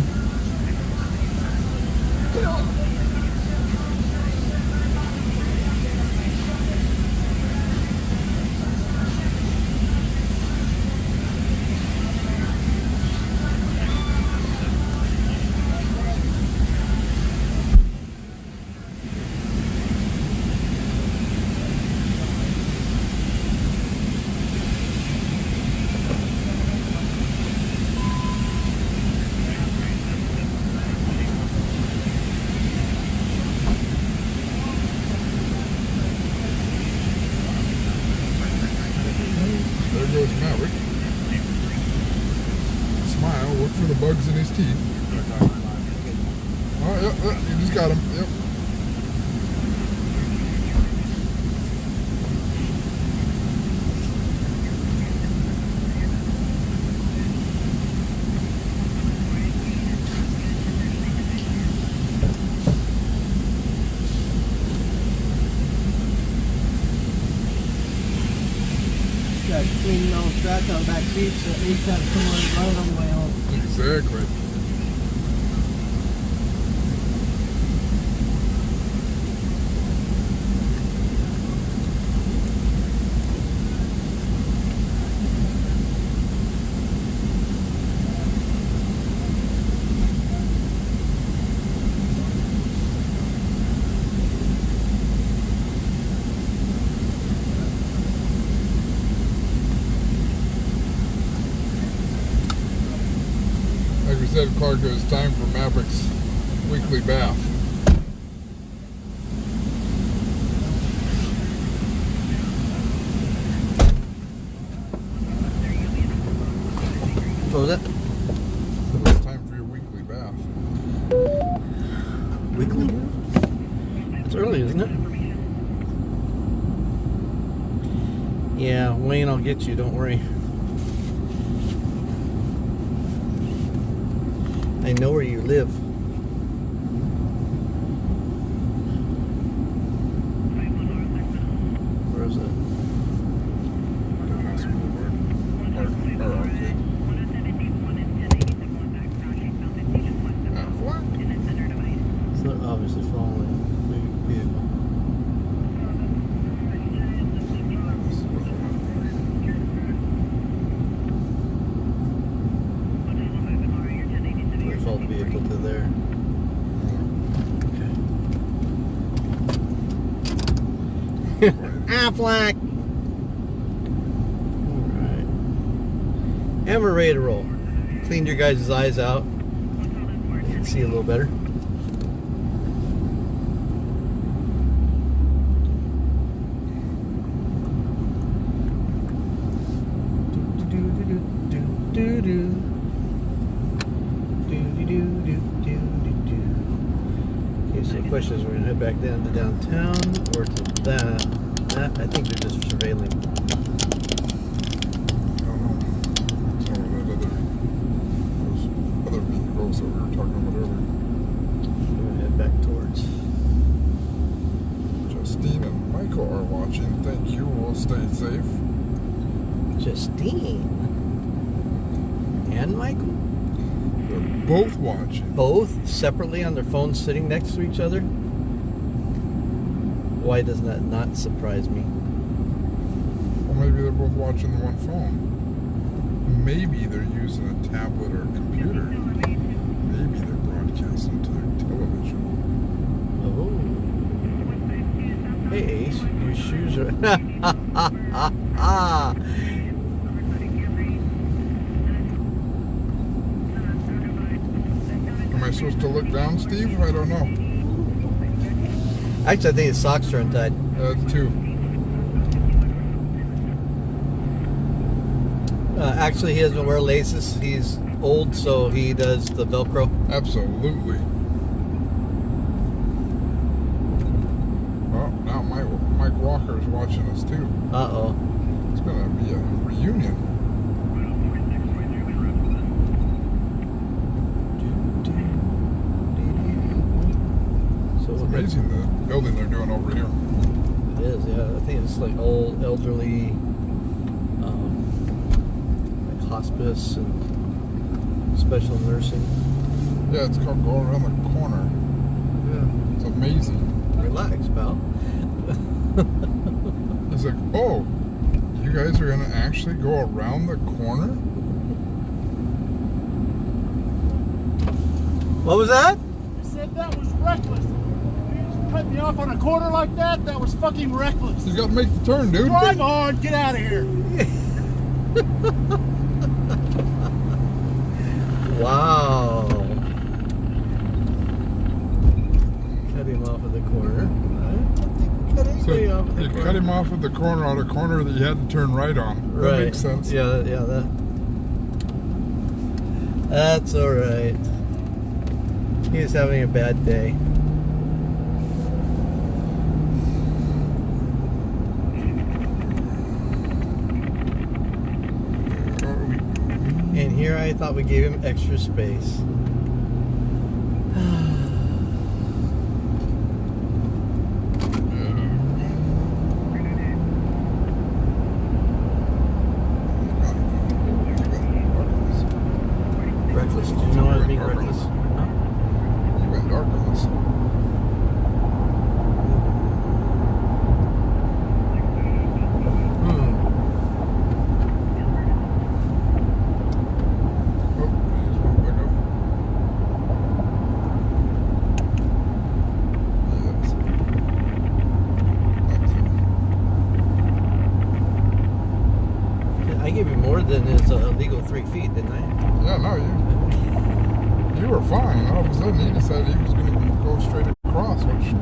There goes Maverick. Smile, look for the bugs in his teeth. Oh, yep, you just got him. Yep. Got clean all straps on the back seat, so anytime someone's right on the way home. Exactly. Like we said, Clark, it was time for Maverick's weekly bath. What was that? It's time for your weekly bath. Weekly? It's early, isn't it? Yeah, Wayne, I'll get you, don't worry. I know where you live. Where is it? Or arcade. What? It's not obviously following the vehicle. We follow the vehicle to there. Okay. Affleck! Alright. And we're ready to roll. Cleaned your guys' eyes out. You can see a little better. Okay, so the question is, we're gonna head back down to downtown or to that. That I think they're just surveilling. I don't know. It's all that those other vehicles that we were talking about earlier. We're gonna head back towards. Justine and Michael are watching. Thank you. We'll stay safe. Justine and Michael, They're both watching. both separately on their phones, sitting next to each other. Why does that not surprise me? Well, maybe they're both watching the one phone. Maybe they're using a tablet or a computer. Maybe they're broadcasting to their television. Oh. Hey, Ace, your shoes are. Am I supposed to look down, Steve? I don't know. Actually, I think his socks are untied. That's two. Actually, he doesn't wear laces. He's old, so he does the Velcro. Absolutely. Oh, now Mike Walker's watching us too. Uh-oh. It's gonna be a reunion. So It's amazing the building they're doing over here. It is, yeah. I think it's like old, elderly, like hospice and special nursing. Yeah, it's called Go Around the Corner. Yeah. It's amazing. Relax, pal. It's like, oh, you guys are gonna actually go around the corner? What was that? I said that was reckless. You cut me off on a corner like that? That was fucking reckless. You gotta make the turn, dude. Drive on, get out of here. Wow. Cut him off at the corner. I don't think we cut So anybody off at the you corner. cut him off at the corner on a corner that you had to turn right on. That Right. makes sense. Yeah, that's all right. He's having a bad day. And here I thought we gave him extra space. Reckless. Do you know what I mean, reckless? You went dark on this. Oh, he's going back up. Yes. That's I gave you more than his legal 3 feet, didn't I? Yeah, no, you were fine. All of a sudden, he decided he was going to go straight across, which he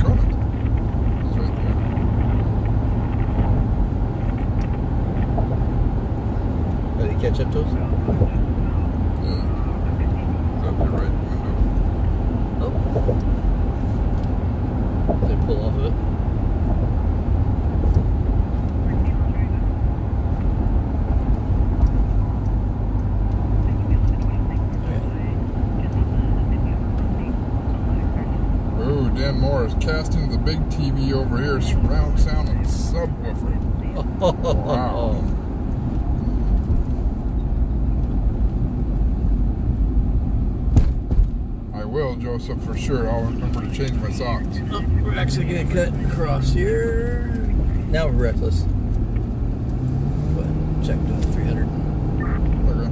couldn't. He's right there. Did he catch up to us? Yeah. Is that your right window? Oh. Did they pull off of it? Ooh, Dan Moore is casting the big TV over here, surround sound and subwoofer. Wow. I will, Joseph, for sure. I'll remember to change my socks. Oh, we're actually gonna cut across here. Now we're reckless. Go ahead and check to 300. Okay.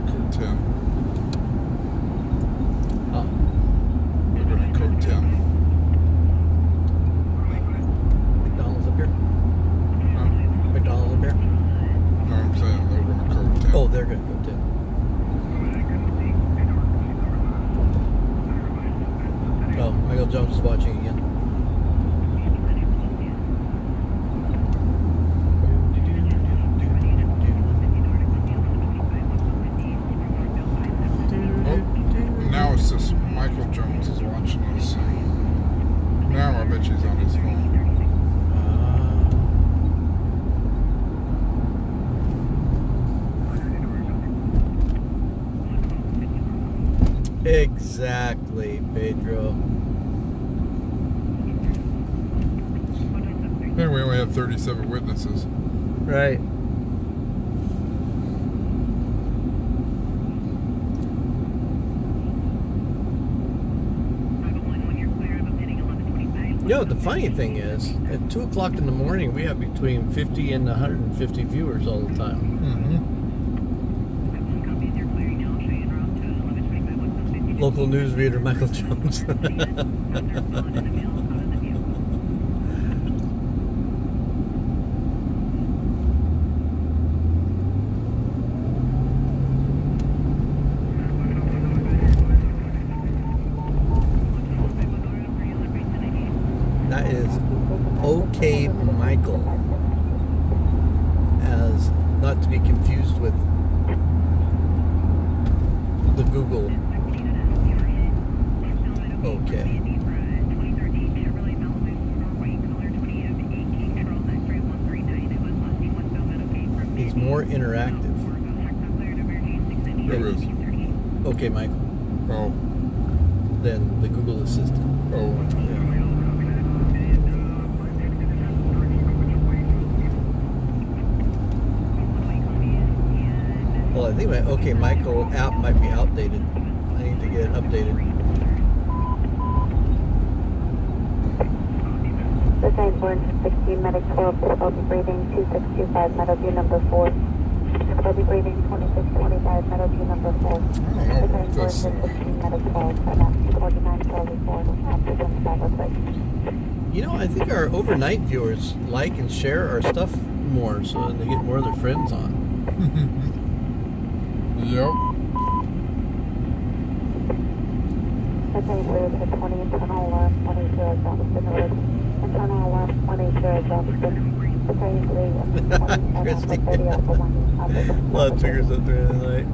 Code 10. Oh, We're going to code 10. McDonald's up here. Huh? McDonald's up here. No, I'm saying they're going to code 10. Oh, they're gonna go too. Oh, Michael Jones is watching again. Oh, now it's just Michael Jones is watching us. Now I bet she's on his phone. Exactly, Pedro. Anyway, we only have 37 witnesses. Right. You know, the funny thing is, at 2 o'clock in the morning, we have between 50 and 150 viewers all the time. Local news reader Michael Jones. That is OK Michael, as not to be confused with the Google OK. He's more interactive. Who is? OK Michael. Oh. Than the Google Assistant. Oh. Well, I think my OK Michael app might be outdated. I need to get it updated. The same 416 medic 12, difficulty breathing 2625, Meadowview number 4. Difficulty breathing 2625, Meadowview number 4. The same 416 medic 12, NF 49 Charlie 4, after 25 quick. You know, I think our overnight viewers like and share our stuff more, so they get more of their friends on. Yep. The same 420 internal alarm 180 Johnston Road. Internal alarm 180 Johnston. The same 3 Christy. 30 Alpha 1. A lot of triggers up there in the night.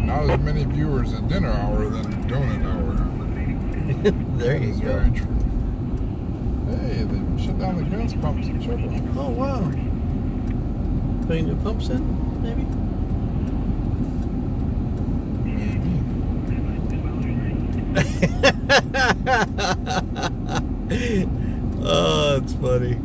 Not as many viewers at dinner hour than donut hour. There you That's go. very true. Hey, they shut down the gas pumps in Chevron. Oh, wow. Putting new pumps in, maybe? Oh, that's funny.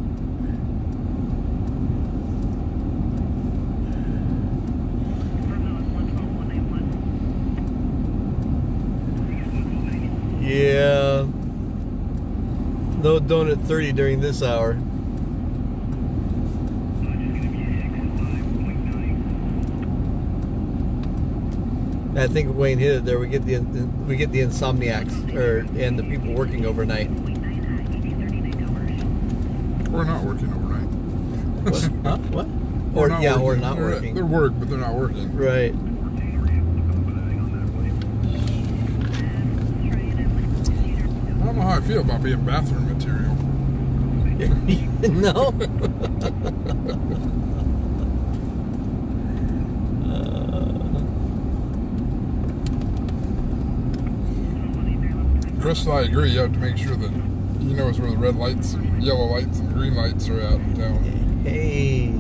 Yeah. No donut 30 during this hour. I think Wayne hit it there. We get the insomniacs and the people working overnight. We're not working overnight. What? Huh? What? Or not working. They're work, but they're not working. Right. I don't know how I feel about being bathroom material. No. Chris, I agree. You have to make sure that he knows where the red lights, and yellow lights, and green lights are out in town. Hey.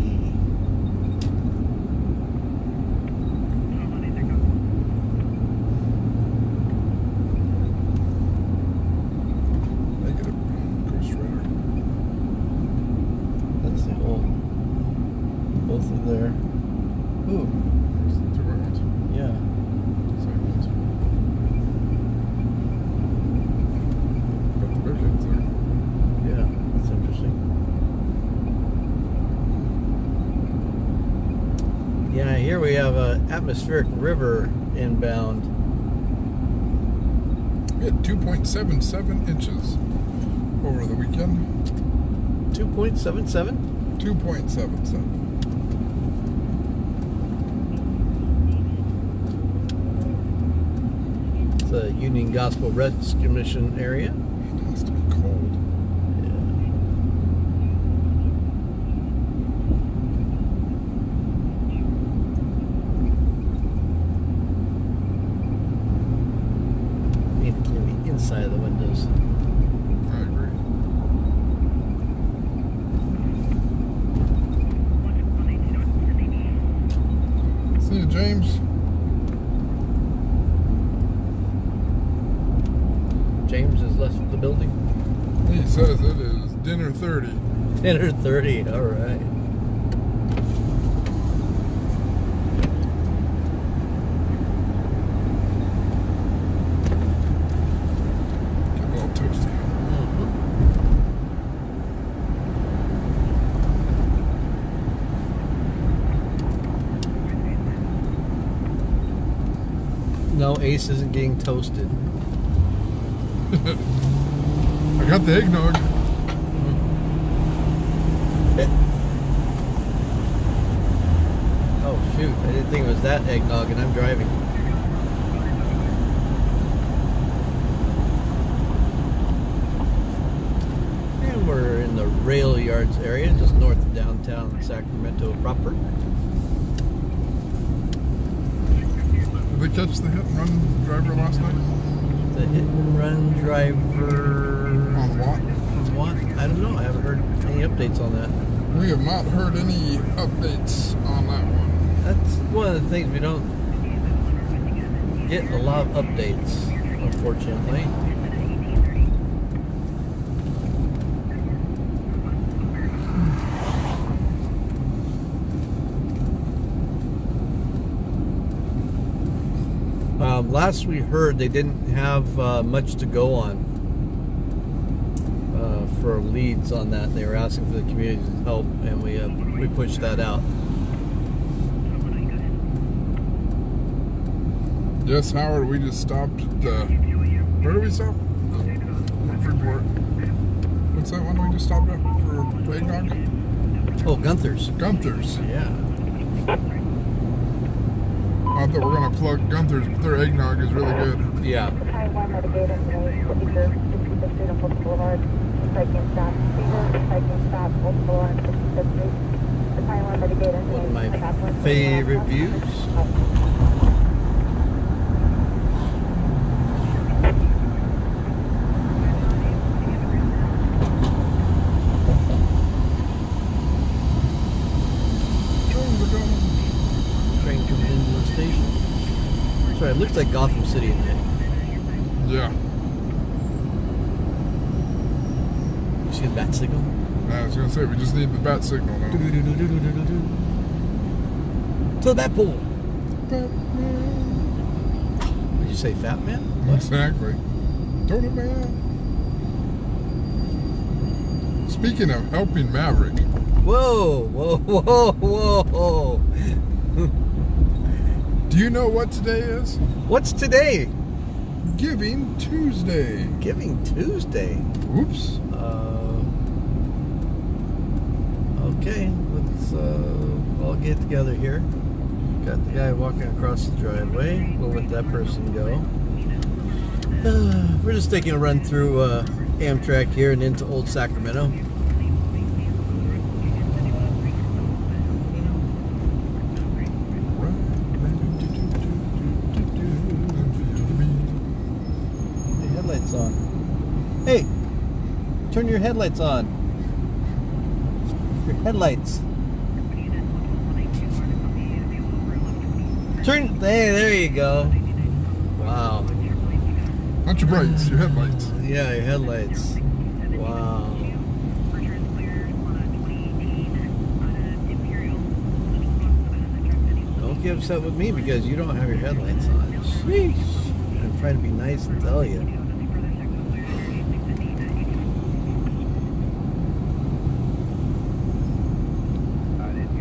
Negative. Ghost Rider. That's the whole. Both of there. Ooh. There's the two ones. Yeah. Same ones. Got the big heads there. Yeah. That's interesting. Yeah, here we have an atmospheric river inbound. We had 2.77 inches over the weekend. 2.77? 2.77. It's a Union Gospel Rescue Mission area. It has to be cold. It can be inside of the windows. I agree. See you, James. James has left the building. He says it is Dinner 30. Dinner 30. All right. Get a little toasty. No, Ace isn't getting toasted. I got the eggnog. Oh shoot, I didn't think it was that eggnog and I'm driving. And we're in the rail yards area, just north of downtown Sacramento proper. Did they catch the hit and run driver last night? The hit and run driver On what? on what? I don't know. I haven't heard any updates on that. We have not heard any updates on that one. That's one of the things we don't get a lot of updates, unfortunately. Last we heard, they didn't have much to go on for leads on that. They were asking for the community's help, and we pushed that out. Yes, Howard, we just stopped at where did we stop? Freeport. What's that one we just stopped at for eggnog? Oh, Gunther's. Gunther's. Yeah. I thought we were going to plug Gunther's, but their eggnog is really good. Yeah. Highway Medicaid and Cedar, 65th Street and Fulton Boulevard. Cycling stop, Cedar, cycling stop, Fulton Boulevard, 65th Street. The Highway Medicaid and One of my favorite views. Train coming into the station. Sorry, it looks like Gotham City in there. Yeah. You see the bat signal? I was going to say, we just need the bat signal now. To the bat pole. Did you say fat man? What? Exactly. Total man. Speaking of helping Maverick, Whoa, whoa, whoa, whoa. do you know what today is? What's today? Giving Tuesday. Giving Tuesday. Oops. Okay, let's all get together here. Got the guy walking across the driveway. We'll let that person go. We're just taking a run through Amtrak here and into Old Sacramento. The headlights on. Hey, turn your headlights on. Your headlights. Turn. Hey, there you go. Wow. Not your brights, your headlights. Yeah, your headlights. Wow. Don't get upset with me because you don't have your headlights on. Sheesh. I'm trying to be nice and tell you.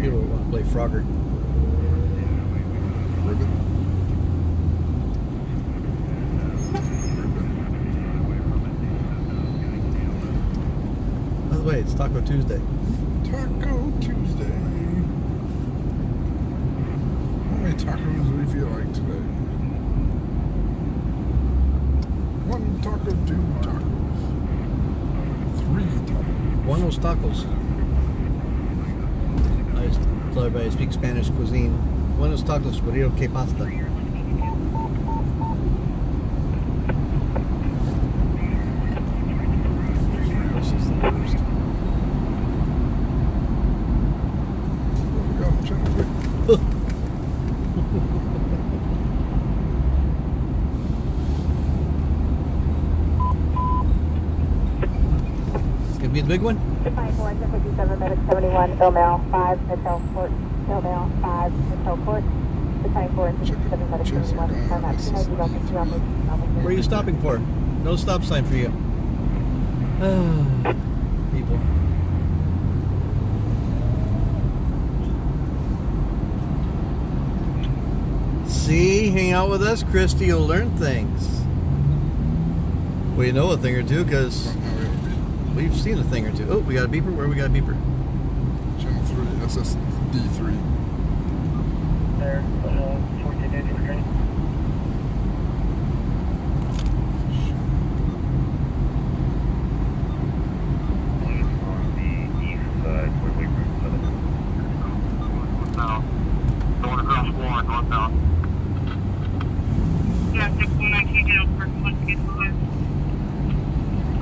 People want to play Frogger. Ribbon. By the way, it's Taco Tuesday. Taco Tuesday. How many tacos do we feel like today? One taco, two tacos. Three tacos. Buenos tacos. I just tell everybody I speak Spanish cuisine. Buenos tacos, burrito, que pasta. This is the worst. There we go. Channel quick. It's gonna be the big one? 5457 Medic 71, Illmail 5, Hotel Court, Illmail 5, Hotel Court, 5457 Medic 71, Paramount 290, Where are you stopping for? No stop sign for you. People. See, hang out with us, Christy. You'll learn things. We know a thing or two because we've seen a thing or two. Oh, we got a beeper. Where we got a beeper? Channel 3, SSD3. There, 1480 train. On the east side, where we group 7. Northbound. Going across Warren, northbound. Yeah, 619 down for 1 get clear.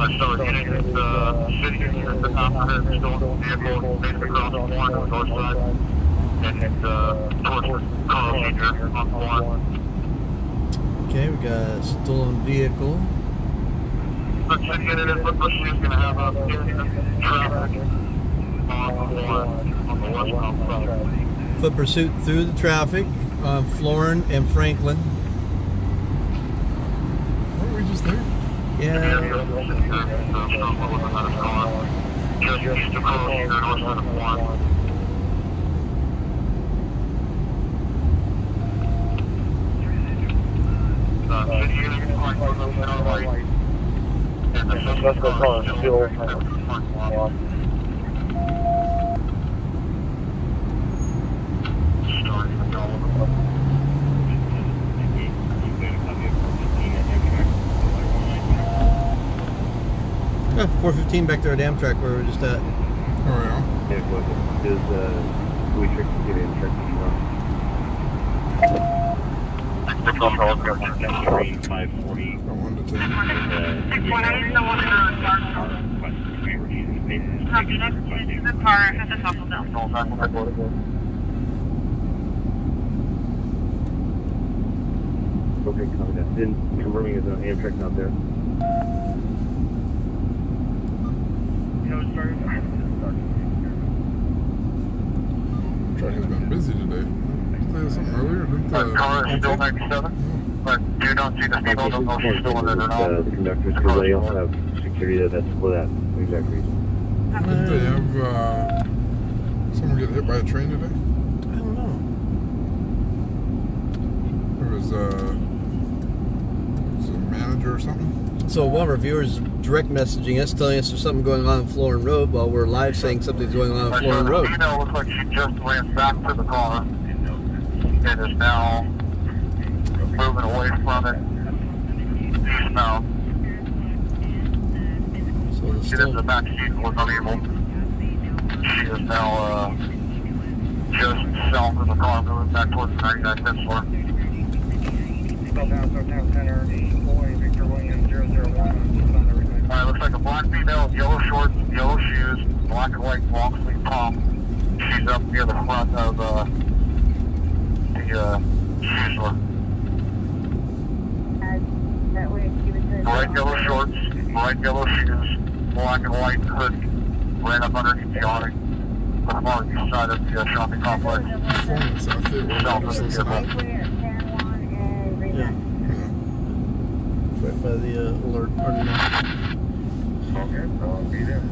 I started getting this city at the top of the stolen vehicle, basically across Warren on the north side. And it's towards Carl Senior on Warren. Okay, we got a stolen vehicle. Let's check in it. Looks like she's going to have traffic on Warren on the westbound side. Foot pursuit through the traffic on Florin and Franklin. Weren't we just there? Yeah. Just east of Carl Senior, north side of Warren. City unit parked on the center right. And the suspect car is still on. Starting to go. 415 back to our dam track where we were just at. Oh, yeah. It was his, we trick to get in, check to run. 540. Got 1 to 10. 618 the one in the dark. Copy, next to the car at the Taco Bell. Okay, copy that. Then confirming his Amtrak not there. Truck has been busy today. Did they have something earlier? Didn't Car is still 97. But do not see the people. Don't know if she's still in it or not. The conductors, because they also have security that's for that exact reason. Didn't they have someone get hit by a train today? I don't know. It was a manager or something? So one of our viewers direct messaging us, telling us there's something going on Florin Road while we're live saying something's going on Florin Road. The female looks like she just ran back to the car and is now moving away from it. Eastbound. So the She did the back seat and was unable. She is now just south of the car, moving back towards the 99 fifth floor. Alright, looks like a black female with yellow shorts, yellow shoes, black and white long sleeve top. She's up near the front of the shoe store. Bright yellow shorts, bright yellow shoes, black and white hoodie. Ran up underneath the awning. On the far east side of the shopping complex. Performance out there. South of the What's vehicle. Yeah. Right by the alert. Okay, I'll be there.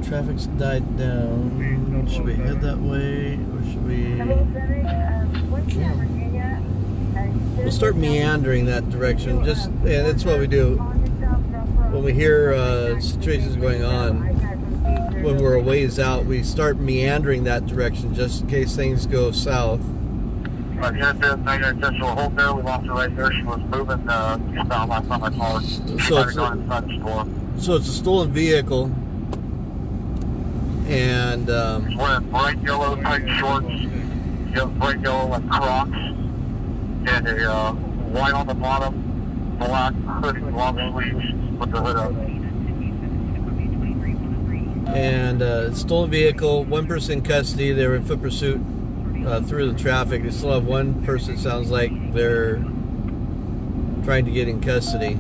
Traffic's died down. Should we head that way or should we? We'll start meandering that direction. Just, and that's what we do when we hear situations going on. When we're a ways out, we start meandering that direction just in case things go south. Right, here at the 99 Central hold there, we lost her right there. She was moving eastbound last time I saw her. She might have gone inside the store. So it's a stolen vehicle, and She's wearing bright yellow tight shorts, bright yellow like Crocs, and a white on the bottom, black hoodie, long sleeves with the hood up. And stolen vehicle, one person in custody. They were in foot pursuit through the traffic. They still have one person, it sounds like they're trying to get in custody.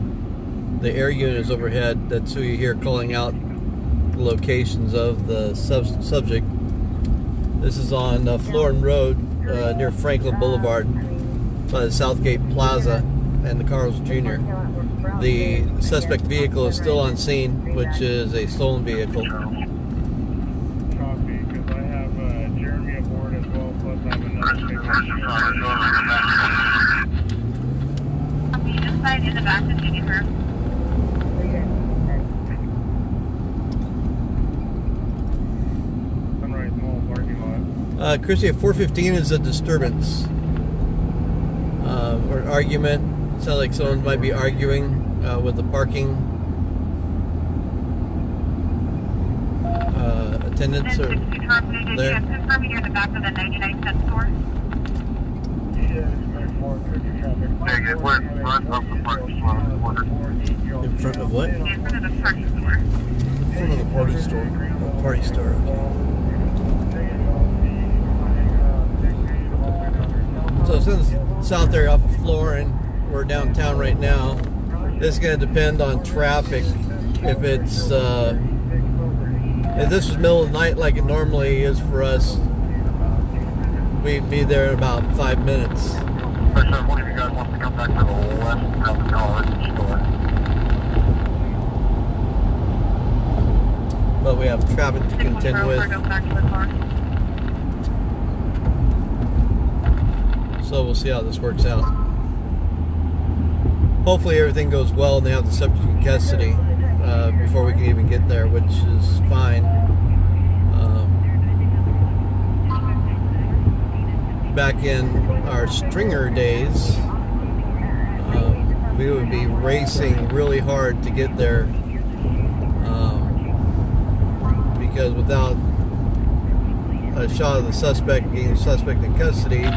The air unit is overhead. That's who you hear calling out the locations of the subject. This is on Florin Road near Franklin Boulevard by the Southgate Plaza and the Carl's Jr. The suspect vehicle is still on scene, which is a stolen vehicle. Copy, because I have Jeremy aboard as well, plus I have another Copy, inside in the back of the her. Sunrise Mall parking lot. Chrissy, at 415 is a disturbance or argument. Sounds like someone might be arguing with the parking attendants or there. Confirming you're in the back of the 99-cent store. In front of what? In front of the parking store. In front of the party store. Oh, party store, okay. So since it's out there off the floor and we're downtown right now, this is going to depend on traffic. If it's if this was middle of the night like it normally is for us, we'd be there in about 5 minutes. But we have traffic to contend with. So we'll see how this works out. Hopefully everything goes well and they have the subject in custody before we can even get there, which is fine. Back in our stringer days, we would be racing really hard to get there because without a shot of the suspect, getting the suspect in custody,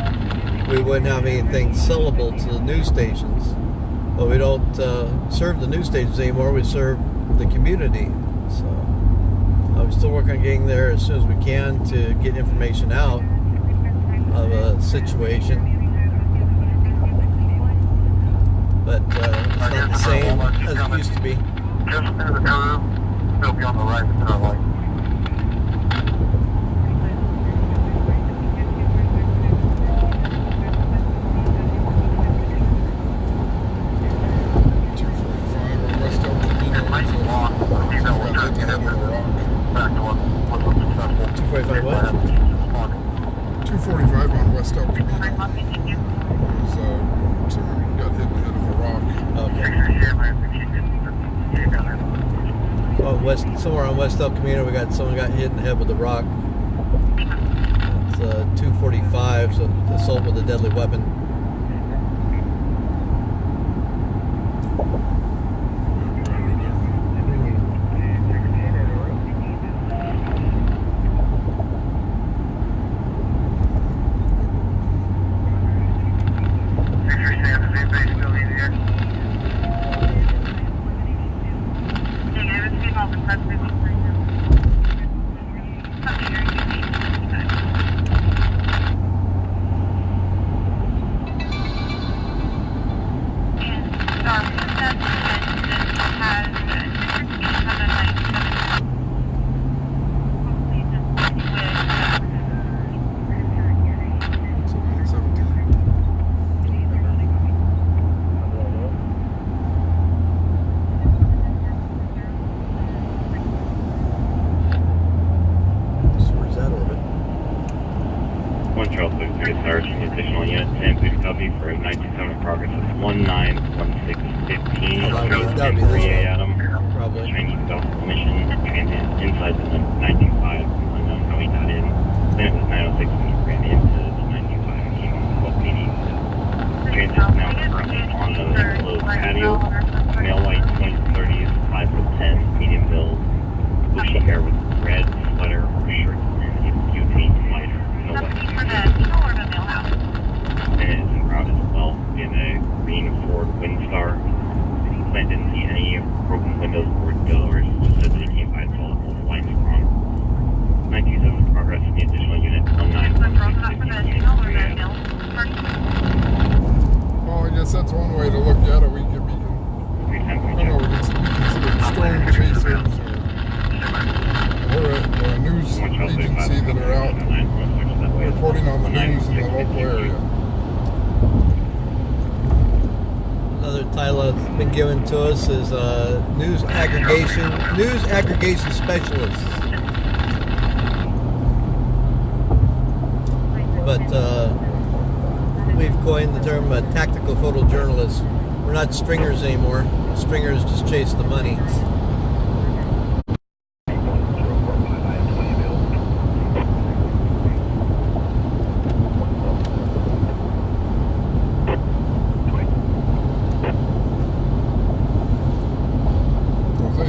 we wouldn't have anything sellable to the news stations. But we don't serve the news stations anymore. We serve the community. So I'm still working on getting there as soon as we can to get information out of a situation. But it's not the same as it used to be. Just through the curve, still be on the right turn lane. Somewhere on West El Camino, we got someone got hit in the head with a rock. It's 245, so assault with a deadly weapon. Additional unit 10, please copy for 927 progress. It's 191615. That'd be 3A Adam. Probably. Chinese South mission transit inside the 925. Unknown how he got in. Then it was 906 when he ran into the 925 and came on the 1280. Transit is now currently on the enclosed patio. Male white 2030s, 5'10", medium build, bushy hair with red sweater or shirt and a butane lighter. No weapons. And it is in route as well in a green Ford Windstar. Plant didn't see any broken windows or doors. Just said that he came by and saw that all the lights were on. 927 progress in the additional unit 1916. Well, I guess that's one way to look at it. We could be I don't know, we consider storm chasers or a news agency that are out reporting on the news in the local area. Another title that's been given to us is news aggregation specialist. But we've coined the term tactical photojournalist. We're not stringers anymore. Stringers just chase the money.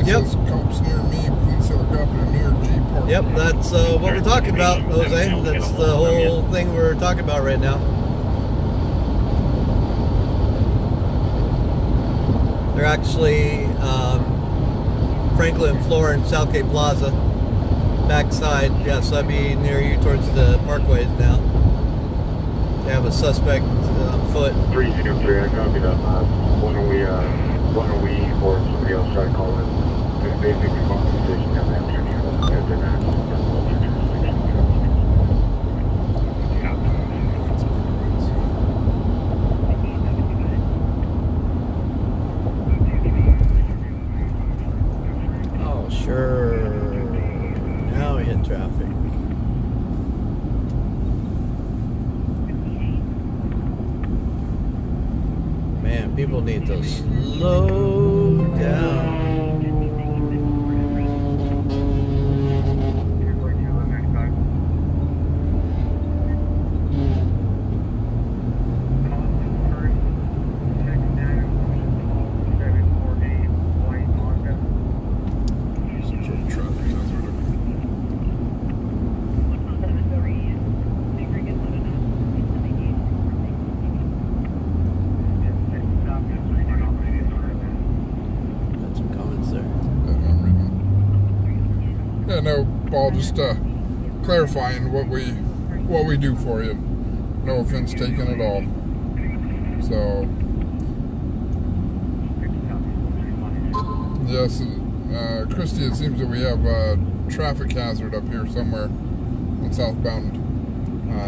Yep. Cops near me, police helicopter near G Park. Yep, that's what we're talking about, Jose. That's the whole thing we're talking about right now. They're actually Franklin and Florence, Southgate Plaza, backside. Yeah, so that'd be near you towards the parkways now. They have a suspect on foot. 303, I copy that. Why don't we or somebody else try to call in? Basically, conversation down there. Oh, sure. Now we hit traffic. Man, people need to slow down. No, Paul, just clarifying what we do for you. No offense taken at all. So, yes, Christy, it seems that we have a traffic hazard up here somewhere on southbound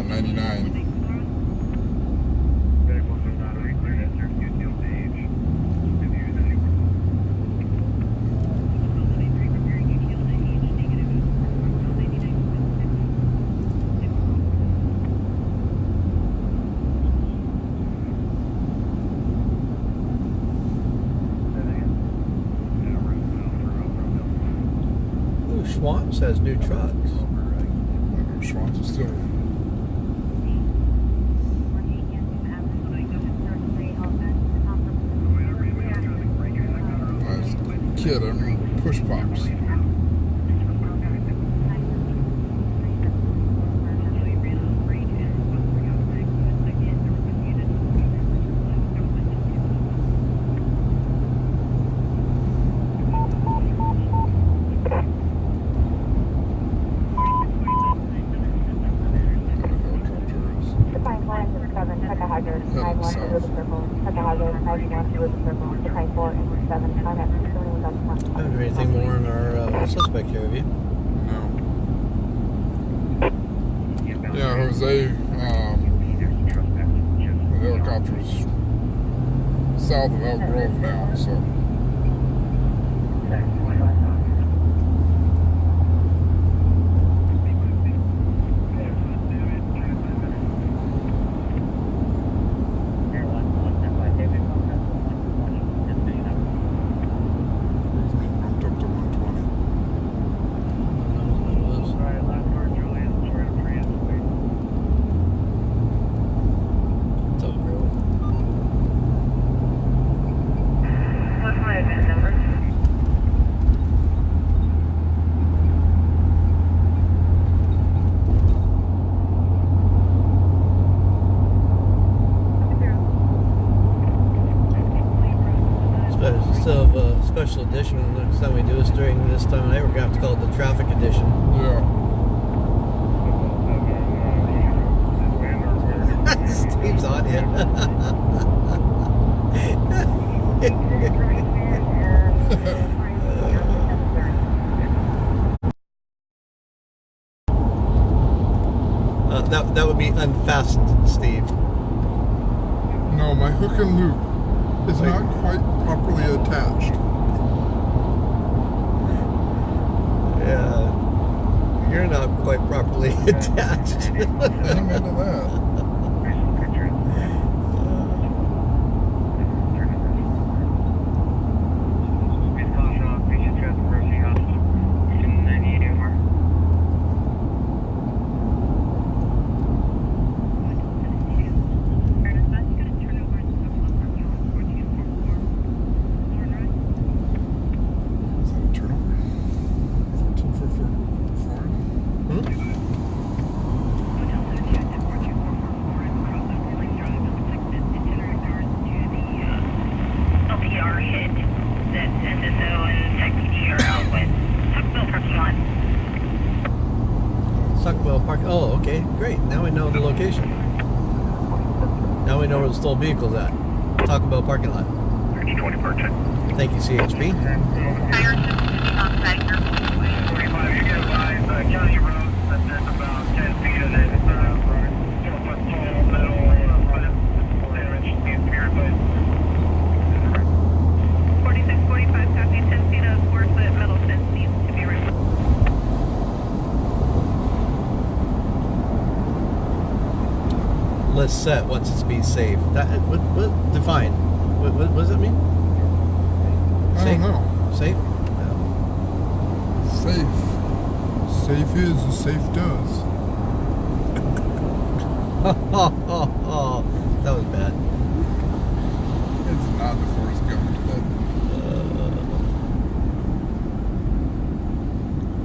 99. Schwantz has new trucks. Schwantz is still. Nice kid, I remember Push Pops. Haven't heard anything more on our suspect here, have you? No. Yeah, Jose, the helicopter's south of Elk Grove now, so. Special edition. Next time we do this during this time of night, we're gonna have to call it the traffic edition. Yeah. Steve's on you. That would be unfastened, Steve. No, my hook and loop is not quite properly attached. Yeah, you're not quite properly attached. Amen to that. Oh, okay, great. Now we know the location. Now we know where the stolen vehicle's at. Taco Bell parking lot. 20 per check. Thank you, CHP. Tire assistance on site. 45, you get by County Road, that's about 10 feet of it. 4-foot tall metal damage needs to be replaced. 4645, copy. 10 feet of 4-foot metal fence needs to be replaced. Lisette wants it to be safe. That what define? What does it mean? I don't know. Safe? Safe. Safe is as safe does. That was bad. It's not the Forrest Gump.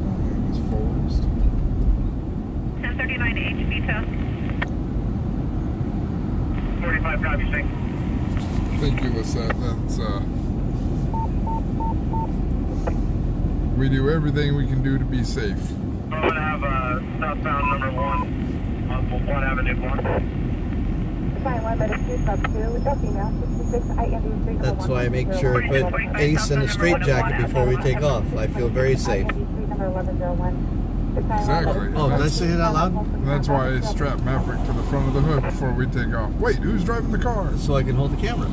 That was Forrest. 1039 HV test. 45, copy, safe. Thank you, Lisette. That's we do everything we can do to be safe. I'm going to have southbound number 1 on 1 Avenue 1. That's why I make sure I put Ace in a straitjacket before we take off. I feel very safe. Exactly. Oh, did I say it out loud? And that's why I strap Maverick to the front of the hood before we take off. Wait, who's driving the car? So I can hold the camera.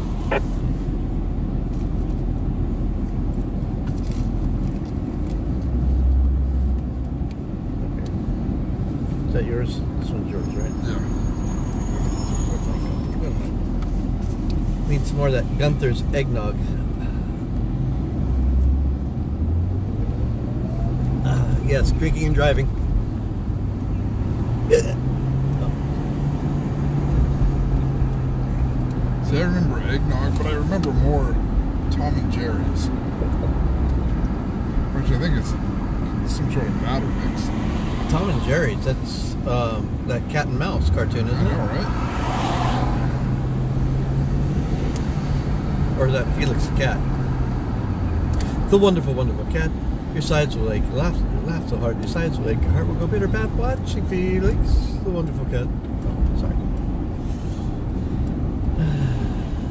Is that yours? This one's yours, right? Yeah. Need some more of that Gunther's eggnog. Yes, drinking and driving. See, I remember eggnog, but I remember more Tom and Jerry's, which I think is some sort of batter mix. Tom and Jerry's, that's that cat and mouse cartoon, isn't I know, right? it? Or is that Felix the cat? The wonderful, wonderful cat. Your sides will ache. Laugh so hard. Your sides will ache. Your heart will go bitter bad watching Felix, the wonderful cat. Oh, sorry.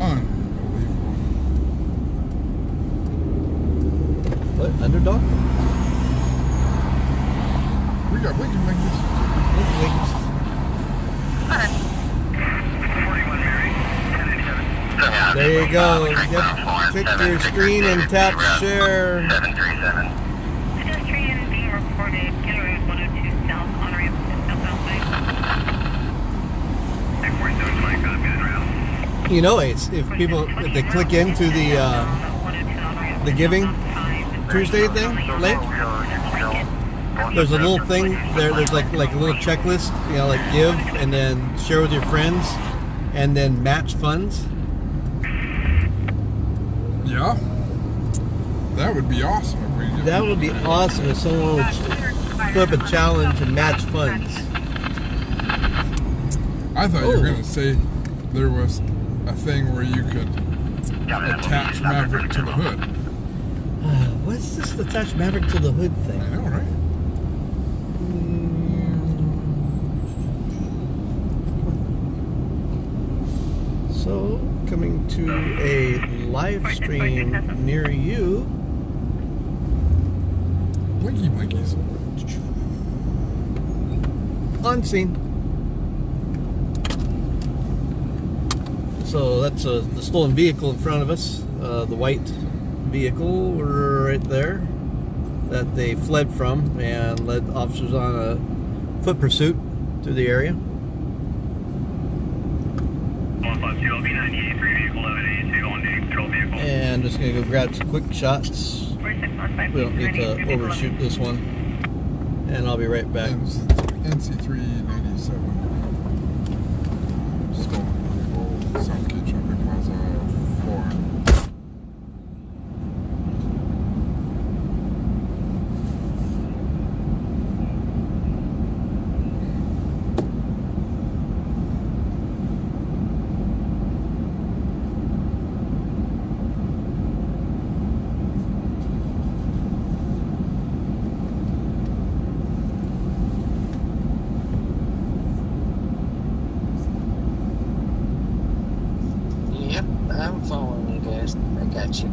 Unbelievable. What? Underdog? We got blinking fingers. There you go. Click your screen and tap share. 737. Pedestrian being reported. Get around 102 south on ramp to southbound side. 4720, copy, good route. You know, Ace, if they click into the Giving Tuesday thing, link, there's a little thing there. There's like a little checklist, you know, like give and then share with your friends, and then match funds. Yeah. That would be awesome if we could. That would be awesome if someone would put up a challenge and match funds. I thought you were going to say there was a thing where you could attach Maverick to the hood. What's this attach Maverick to the hood thing? I know, right? So, coming to a live stream near you. Blinky blinkies. Unseen. So that's the stolen vehicle in front of us, the white vehicle right there that they fled from and led officers on a foot pursuit through the area. 152 LB98, 3 vehicle 1182 on the patrol vehicle. And just gonna go grab some quick shots. We don't need to overshoot this one. And I'll be right back. NC397. Stolen vehicle, Southgate Shopping Plaza, 4. Yep, I'm following you guys. I got you.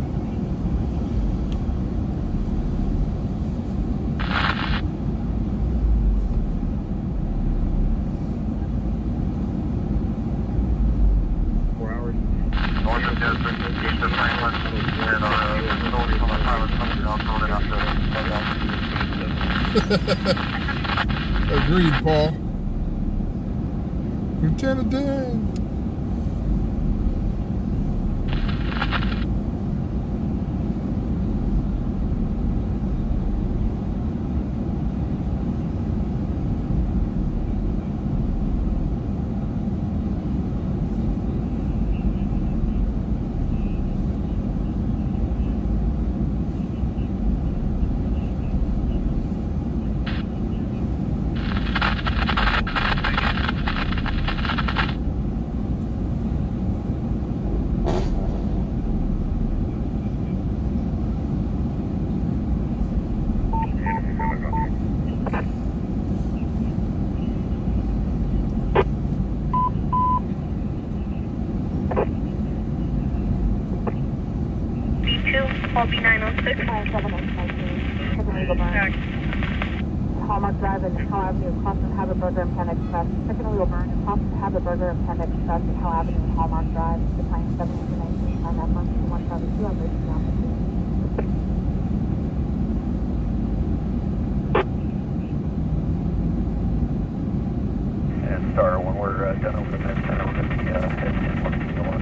Agreed, Paul. Lieutenant Dan. Hallmark Drive and Howell Avenue, across from Habit Burger and Penn Express. Second wheel burn, across from Habit Burger and Penn Express and Howell Avenue and Hallmark Drive. The time 7:19. I'm at 172. I'm reaching out to you. And Star, when we're done over the next time, we're going to be heading in 161.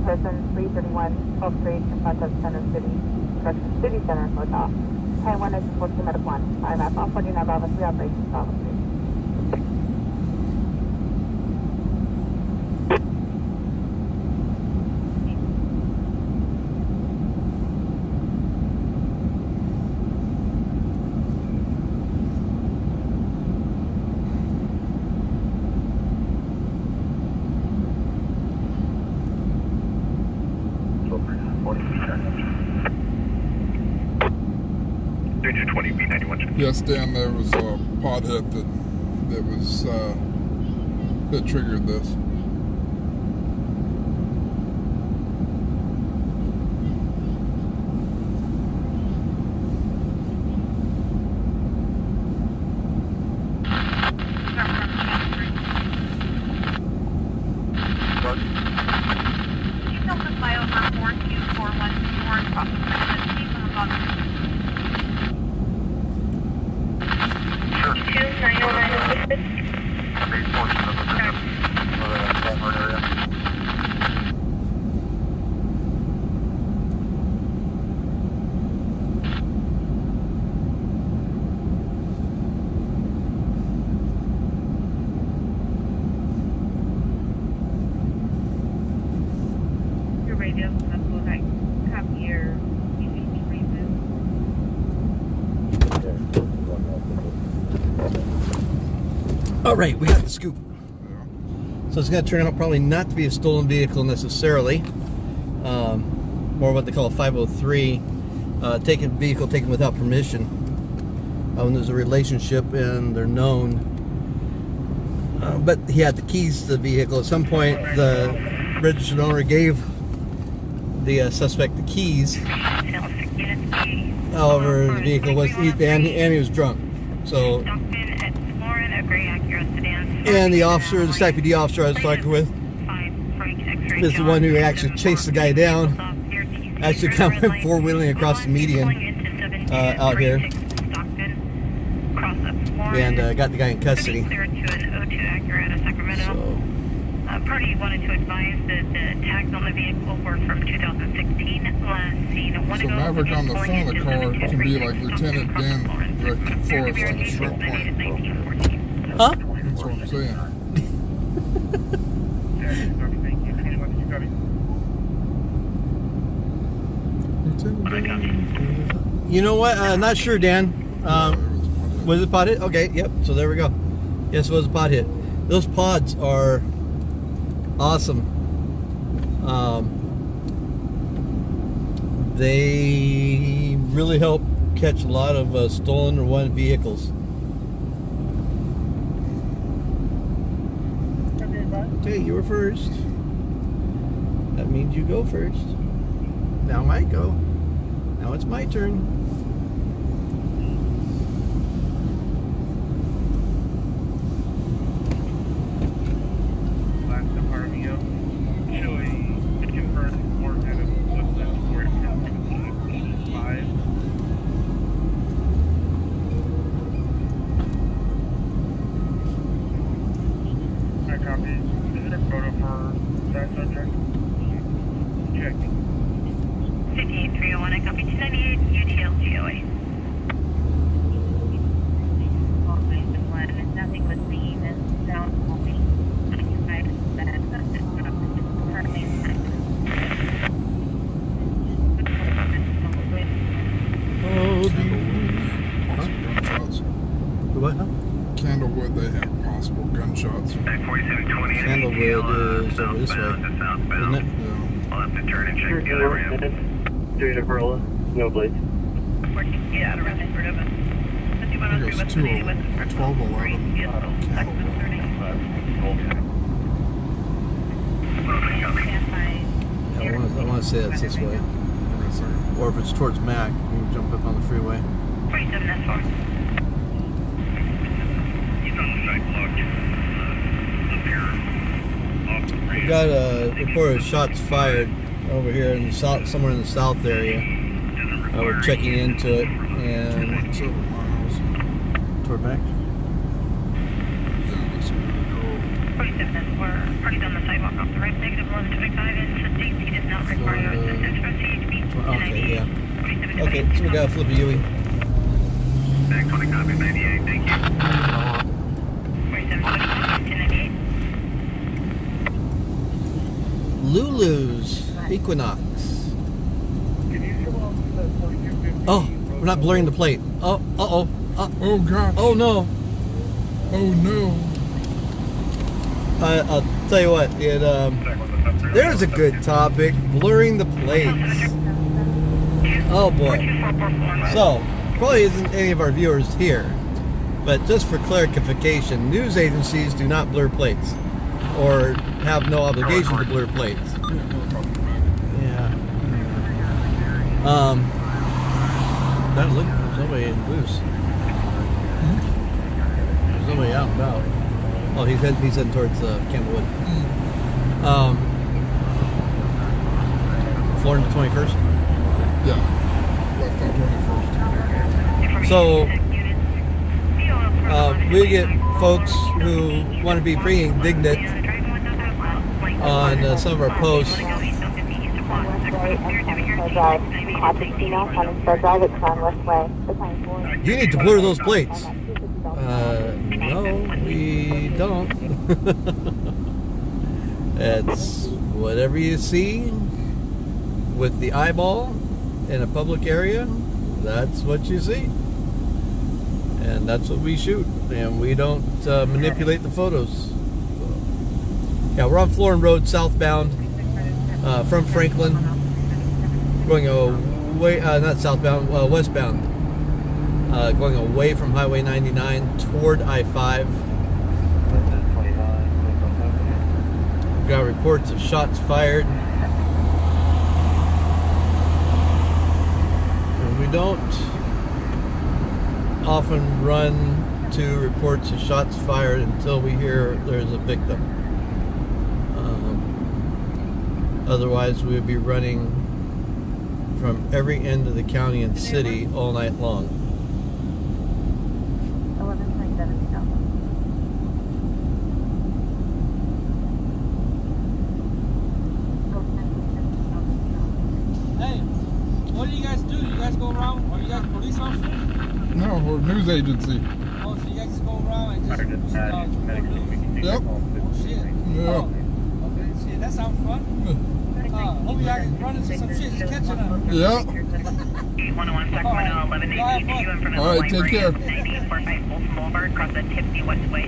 Person 331 12th Street in front of Center City, City Center Hotel. Time 1 is 14 Medic 1. I'm at 49 Bravo 3 operations Bravo 3. 320 B91. Yes, Dan, there was a pod hit that triggered this. All right, we got the scoop. So it's going to turn out probably not to be a stolen vehicle necessarily. More what they call a 503, vehicle taken without permission. When there's a relationship and they're known. But he had the keys to the vehicle. At some point, the registered owner gave the suspect the keys. However, the vehicle was, and he was drunk. So. And the officer, the CPD officer I was talking with, is the one who actually chased the guy down. Actually kind of went four-wheeling across the median out here. And got the guy in custody. So. Party wanted to advise that the tags on the vehicle were from 2016. Last seen a So Maverick on the front of the car can be like Lieutenant Dan directed Forrest on the shrimp plane. Huh? That's what I'm saying. You know what? Not sure, Dan. Was it pod hit? Okay, yep. So there we go. Yes, it was a pod hit. Those pods are awesome. They really help catch a lot of stolen or wanted vehicles. Okay, you were first. That means you go first. Now I go. Now it's my turn. Candlewood, they have possible gunshots. Candlewood is over this way, isn't it? Yeah. I'll have to turn and check the other ramp. Street of Corolla, no blades. Yeah, around the Cordova. I think it was 1211 I want to say it's this way. Or if it's towards Mac, you can jump up on the freeway. 47, that's far. We've got a report of shots fired over here in the south, somewhere in the south area. We're checking into it and 2.7 miles. toward Mac. Yeah, looks good to go. 47, that's far. Party's on the sidewalk off the right, negative more than 25 inches. Safety does not require your assistance. Proceed to be Okay, yeah. Okay, so we got to flip a Yui. Back 20 copy 98, thank you. 47, 1098. Lulu's Equinox. Oh, we're not blurring the plate. Oh, uh-oh. Oh, God. Oh, no. Oh, no. I'll tell you what, there's a good topic, blurring the plates. Oh boy. So, probably isn't any of our viewers here, but just for clarification, news agencies do not blur plates or have no obligation to blur plates. Yeah. That look, there's nobody loose. There's nobody out and about. Oh, he's heading towards Campbellwood. Florida 21st? Yeah. Left on 21st. So, we get folks who want to be pretty indignant on some of our posts. You need to blur those plates. No, we don't. It's whatever you see with the eyeball in a public area, that's what you see. And that's what we shoot. And we don't manipulate the photos. Yeah, we're on Florin Road southbound from Franklin. Going away, not southbound, westbound. Going away from Highway 99 toward I-5. We've got reports of shots fired. And we don't often run to reports of shots fired until we hear there's a victim. Otherwise, we would be running from every end of the county and city all night long. 1127 south. Hey, what do you guys do? You guys go around? Are you guys police officers? No, we're a news agency. Oh, so you guys just go around and just news? Yep. Oh, shit. Yeah. Oh, okay, shit, that sounds fun. Hope you guys run into some shit, just catching them. Yeah. 101 Sacramento, 1182 in front of All right, the take care. 9845 Folsom Boulevard, across the Tiffany Westway.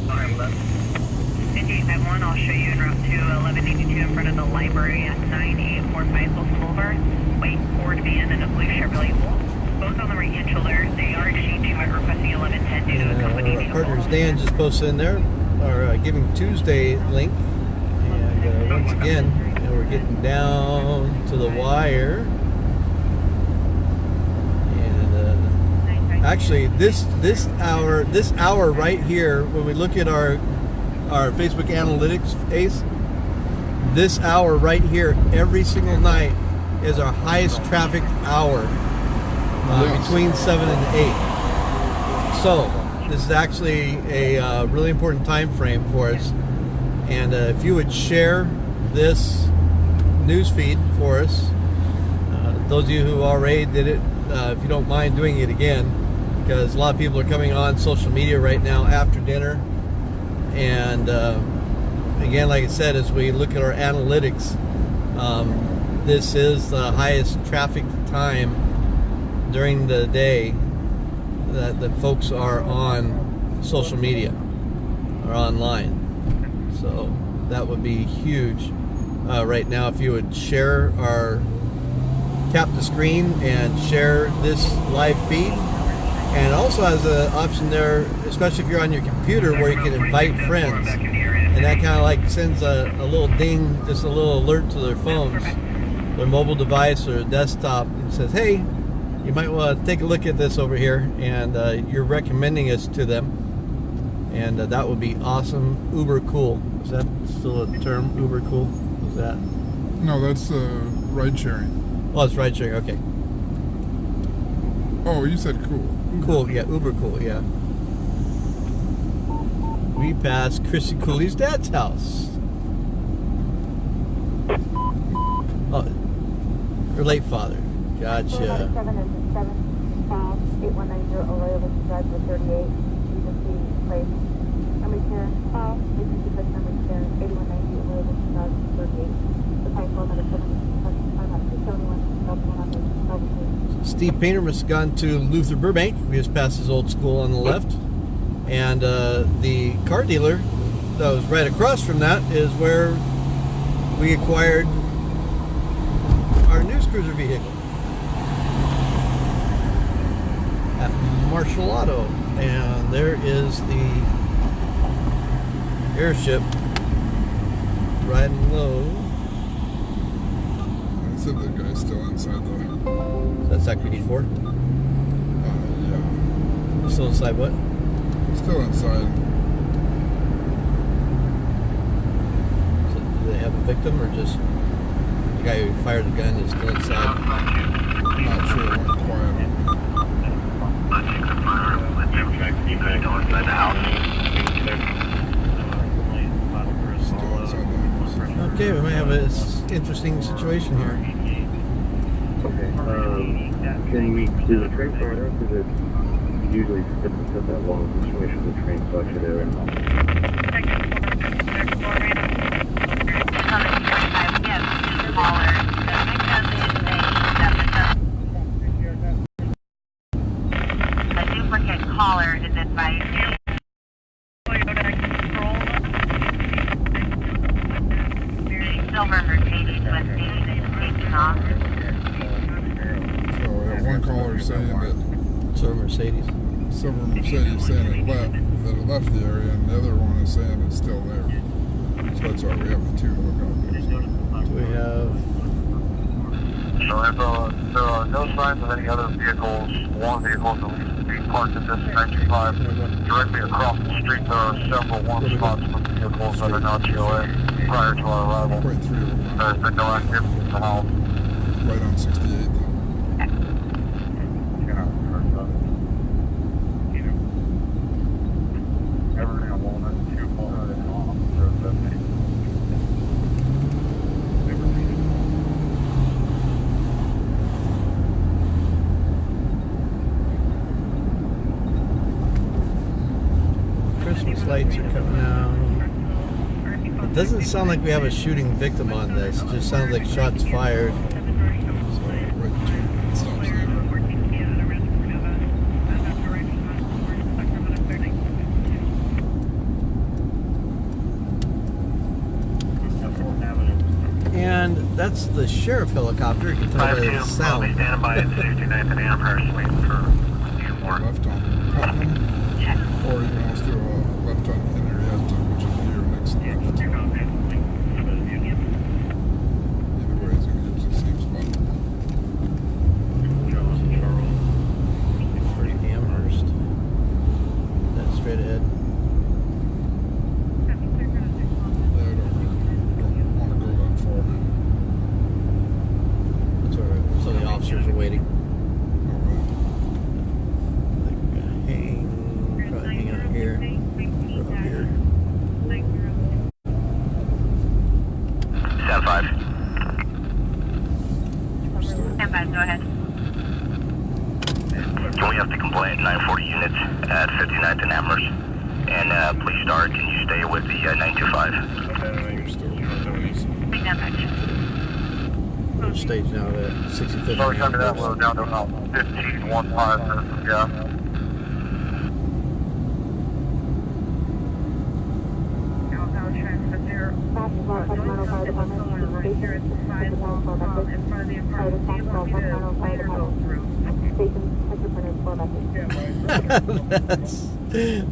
5851, I'll show you en route to 1182 in front of the library at 9845 Folsom Boulevard. White Ford van and a blue Chevrolet Volt. Both on the right hand shoulder. They are exchanging but requesting 1110 due to a company Our vehicle. partners Dan just posted in there our Giving Tuesday link, and once again, we're getting down to the wire. And actually, this hour right here, when we look at our Facebook analytics, Ace, this hour right here every single night is our highest traffic hour, between 7 and 8. So this is actually a really important time frame for us, and if you would share this news feed for us, those of you who already did it, if you don't mind doing it again, because a lot of people are coming on social media right now after dinner. And again, like I said, as we look at our analytics, this is the highest traffic time during the day that folks are on social media or online. So that would be huge right now if you would share tap the screen and share this live feed. And it also has an option there, especially if you're on your computer, where you can invite friends, and that kind of like sends a little ding, just a little alert to their phones, their mobile device or desktop, and says, hey, you might want to take a look at this over here, and you're recommending us to them, and that would be awesome. Uber cool. Is that still a term? Uber cool? Is that? No, that's ride sharing. Oh, it's ride sharing. Okay. Oh, you said cool. Cool. Yeah, Uber cool. Yeah. We passed Chrissy Cooley's dad's house. Oh, her late father. Gotcha. 7 and 7 south, 8190 Arroyo, which drives the 38. You can see place number here. This is the best number here. 8190 Arroyo, which drives the 38. The pipe number 7. Steve Painter must have gone to Luther Burbank. We just passed his old school on the left. And the car dealer that was right across from that is where we acquired our news cruiser vehicle at Marshall Auto, and there is the airship riding low. I said the guy's still inside the. That's Sacramento 4. Yeah. Still inside what? Still inside. So do they have a victim, or just the guy who fired the gun is still inside? Not sure. It went quiet. Still inside the house. Okay, we might have an interesting situation here. Okay. Can we do the train far enough? Because it usually doesn't set that long situation with the train suction there. A duplicate caller is advised you. Silver Mercedes with taking off. So we have one caller saying that So Mercedes. Silver Mercedes saying it left the area, and the other one is saying it's still there. So that's why we have the two helicopters. Do we have? So if there are no signs of any other vehicles, one vehicle is at least being parked at this 95. Directly across the street, there are several warm spots for vehicles that are not GOA prior to our arrival. Quite three of them. There has been no activity in the house. Right on 68th. Everything on Walnut, 2 Walnut, and off, 078. Christmas lights are coming out. It doesn't sound like we have a shooting victim on this. It just sounds like shots fired. So right two stops there. And that's the sheriff helicopter. You can tell by the sound. Standing by at 69th and Amherst, waiting for you more. Left on Putnam. Or you can also do a left on Henrietta, which is here next left. Either way, it's going to get to the same spot. Pretty Amherst. That's straight ahead. Yeah, I don't want to go that far. That's where some of the officers are waiting. Oh, well. Like we're gonna probably hang out here, or up here. 10-5. Stand by, go ahead. Can we have the complaint 940 units at 59th and Amherst? And please start, can you stay with the 925? Bring that back. We're staged now at 65th. Sorry, coming that low, down to about 15, 1-5 minutes of gas.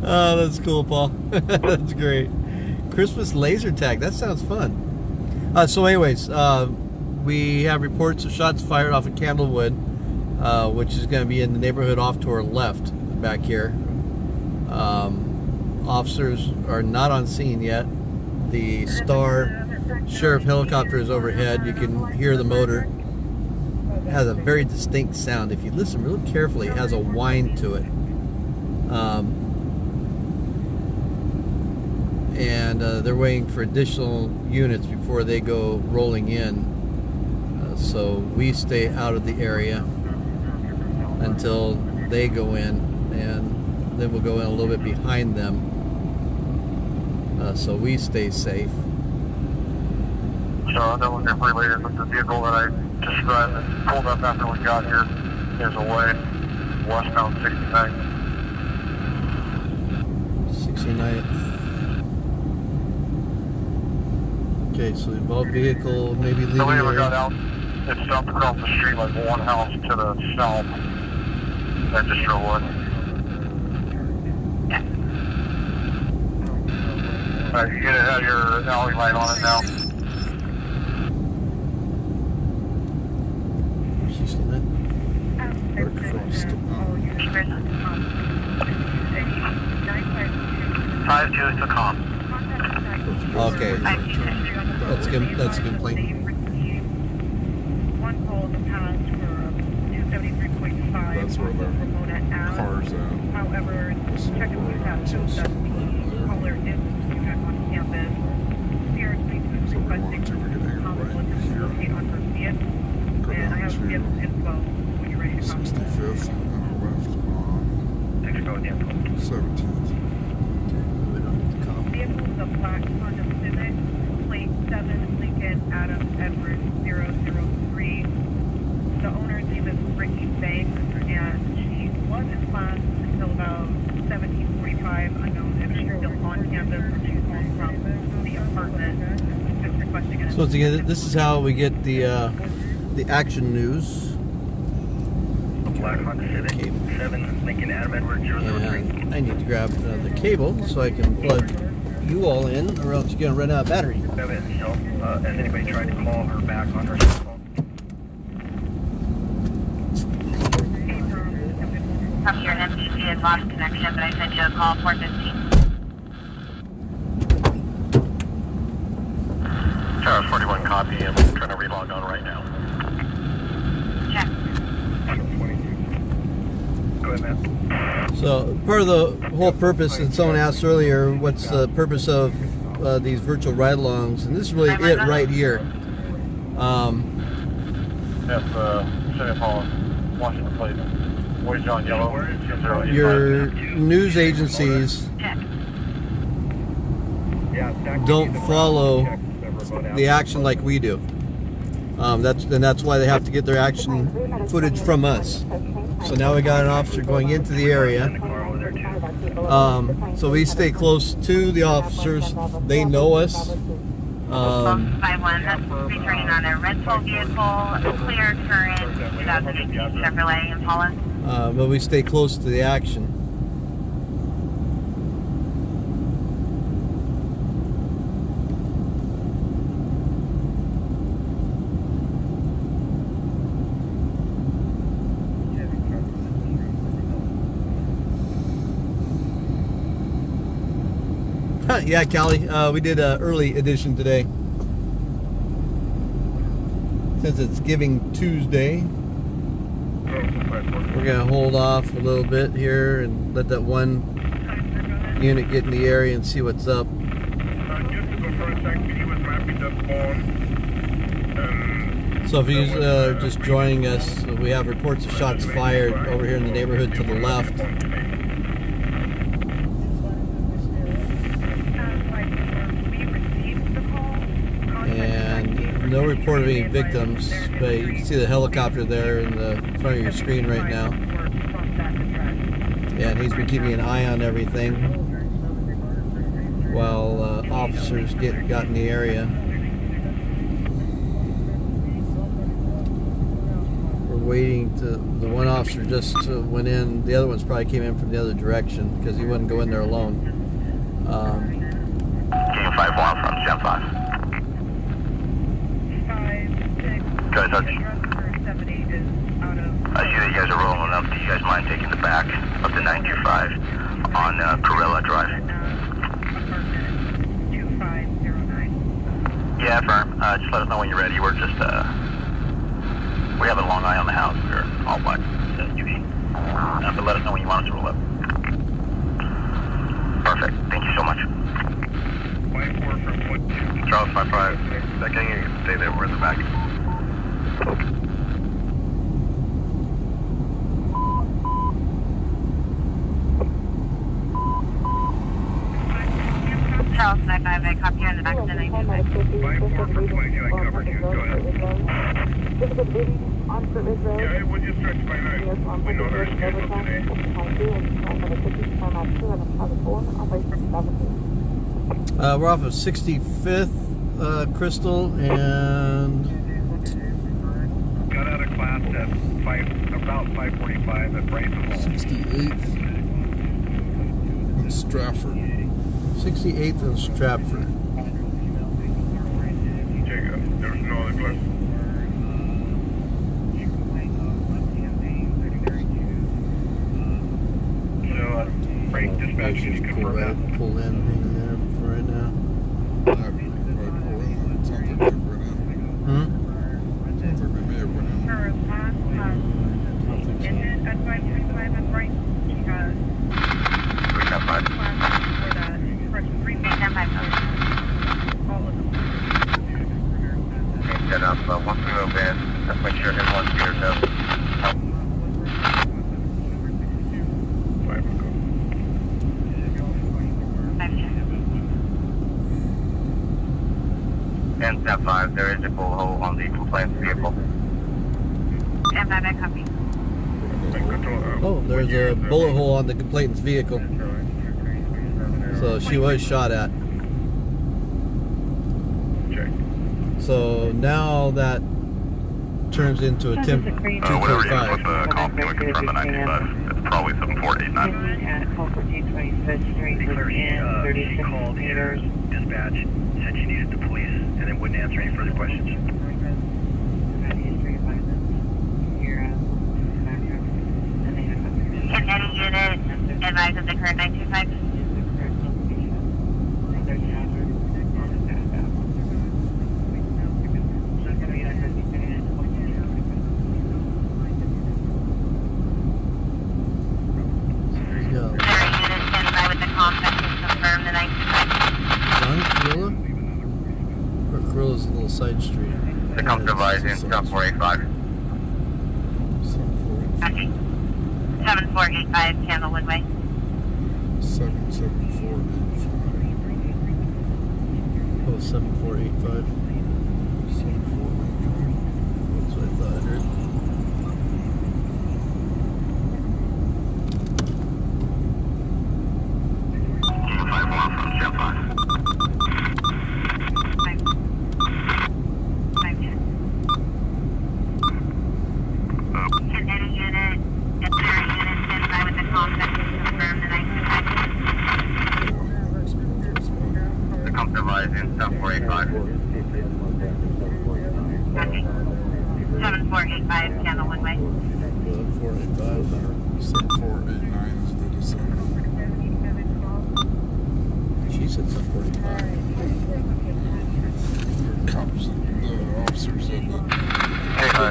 That's cool, Paul. That's great. Christmas laser tag. That sounds fun. So anyways, we have reports of shots fired off of Candlewood, which is going to be in the neighborhood off to our left back here. Officers are not on scene yet. The Star Sheriff helicopter is overhead. You can hear the motor. It has a very distinct sound. If you listen real carefully, it has a whine to it. And they're waiting for additional units before they go rolling in. So we stay out of the area until they go in, and then we'll go in a little bit behind them. So we stay safe. So I know we're going to later, but the vehicle that I described that pulled up after we got here is away, westbound 69th. 69th. Okay, so the involved vehicle maybe leaving. So we never the got out It stopped across the street like one house to the south. That just sure would. Alright, you gonna have your alley light on it now? She's still in. Or crossed. 5-2 to calm. Okay. That's good. That's a good plane. One call in the past for 273.5. That's where the car's at. However, check-in with that shows that the caller is student on campus. Seriously, So we wanted to, we could hang it right here. locate on her vehicle. Go And I down have to vehicle info when you're ready to come. 65th and a left on 17th. Vehicle is a black Honda Civic, plate 7 Lincoln Adam Edwards 003. The owner's name is Ricky Banks, and she was in class until about 17:45. Unknown if she's still on campus or she's home from the apartment. Just requesting an So once again, this is how we get the action news. Black Honda Civic, 7 Lincoln Adam Edwards 003. And I need to grab the cable so I can plug you all in, or else you're gonna run out of battery. Has anybody tried to call her back on her cell phone? Copy your MTC had lost connection, but I sent you a call 415. Charles 41 copy. I'm trying to relog on right now. Check. Go ahead, man. So part of the whole purpose, and someone asked earlier, what's the purpose of these virtual ride-alongs, and this is really it right here. That's City Hall, Washington Place. Boys on yellow. Your news agencies don't follow the action like we do. That's why they have to get their action footage from us. So now we got an officer going into the area. So we stay close to the officers. They know us. 51, that's returning on a rental vehicle, clear current, 2018 Chevrolet Impala. But we stay close to the action. Yeah, Callie, we did an early edition today. Since it's Giving Tuesday, we're going to hold off a little bit here and let that one unit get in the area and see what's up. So if you're just joining us, we have reports of shots fired over here in the neighborhood to the left. And no report of any victims, but you can see the helicopter there in the front of your screen right now. Yeah, and he's been keeping an eye on everything while officers got in the area. We're waiting to, the one officer just went in, the other ones probably came in from the other direction because he wouldn't go in there alone. King 5-1 from Gen 5. Guys, I see that you guys are rolling up. Do you guys mind taking the back of the 925 on Corella Drive? Yeah, firm. Just let us know when you're ready. We're just, we have a long eye on the house. We're all black UV. But let us know when you want us to roll up. Perfect. Thank you so much. Charles 55. That gang, you can stay there. We're in the back. Charles 95, I copy you in the back of the 925. 5-4-22, I covered you. Go ahead. Yeah, would you stretch by night? We know they're scheduled today. We're off of 65th, Crystal, and Shots at about 5:45 at Brighton Hall. 68th and Stratford. 68th and Stratford. Jacob, there's no other question. So, Frank, dispatch, can you confirm that? Pull in there for right now. Yeah, right, pull in. It sounds like they went in. Sounds like they may have went in. At 5:25 at Brighton, she has 3.5. all of them. Okay, set up 130 van. Let's make sure everyone's here. So. 5 o'clock. And step 5, there is a bullet hole on the compliance vehicle. And by that copy. Oh, there's a bullet hole on the complainant's vehicle. So she was shot at. Check. So now that turns into a temp Whatever you with 245. the call, can we confirm the 95? It's probably 7489. At 1425th Street, within 36 meters. Dispatch said she needed the police and then wouldn't answer any further questions. Can any unit advise of the current 925? Yeah. Current unit stand by with the complex and confirm the 925. On Corolla? Or Corolla's a little side street. The company advising stop 485. Copy. 7485 Candlewood Woodway. 77485. Oh, 7485. 7485. That's what I thought I heard. Can any unit, if there are units stand by with the complex and confirm the 925? The company advising stop 485. Copy. 7485 Candlewood Way. 485. 7489 is the descendant. She said 745. The cops, the officer said that. Hey, hi,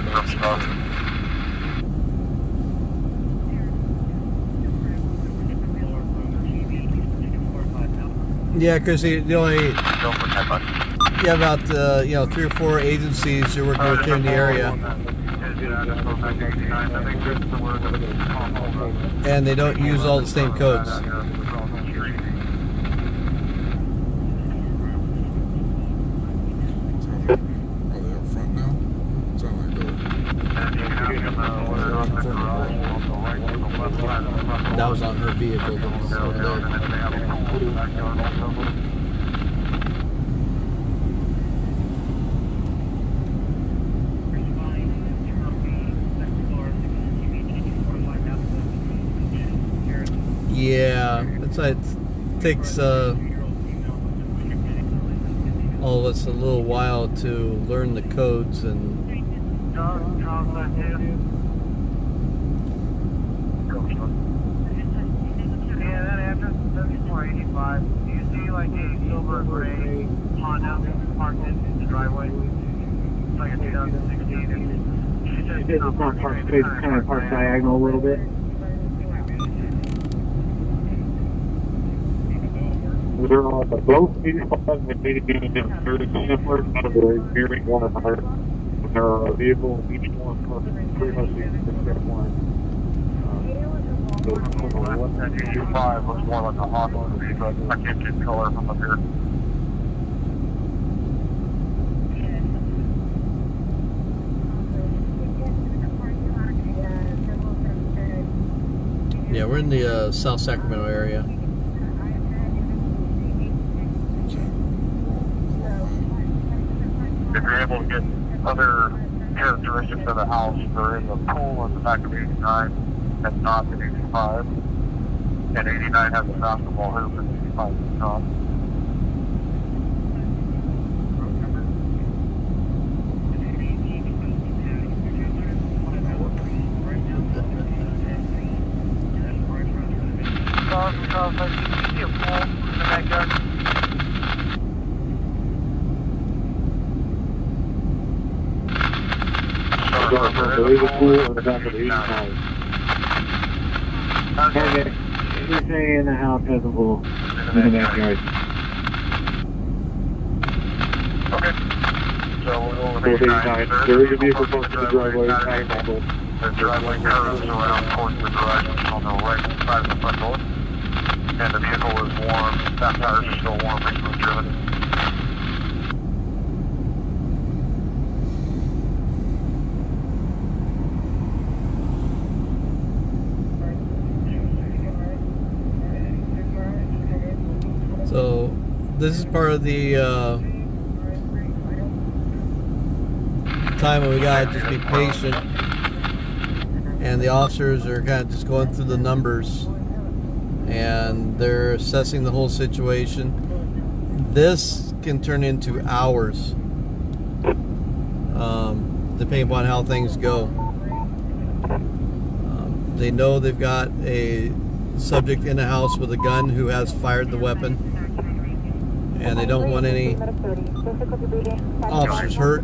Yeah, because the only about 3 or 4 agencies you're working with here in the area, and they don't use all the same codes. Are they up front now? Sound like That was on her vehicle. Over there. Yeah, it's like it takes all of us a little while to learn the codes and. Yeah, that address is 7485. Do you see like a silver gray Honda parked in the driveway? It's like a 2016. She said it's not parked straight, it's kind of parked diagonal a little bit. They're on the both 85 and 80 being very similar to the very one another. There are vehicles, each one pretty much the exact one. So that 85 was more like a Honda, but I can't get color from up here. Yeah, we're in the South Sacramento area. If you're able to get other characteristics of the house. There is a pool in the back of 89 and not in 85. And 89 has a basketball hoop and 85 is not. Because I see a pool in the backyard. There is a pool in the back of 85. Okay. Everything in the house has a pool in the backyard. Okay. So we'll over 89. There is a vehicle close to the driveway. The driveway curves around towards the garage on the right side of the front door. And the vehicle is warm. Back tires are still warm, recently driven. So this is part of the time when we gotta just be patient, and the officers are kind of just going through the numbers and they're assessing the whole situation. This can turn into hours, depending upon how things go. They know they've got a subject in the house with a gun who has fired the weapon, and they don't want any officers hurt,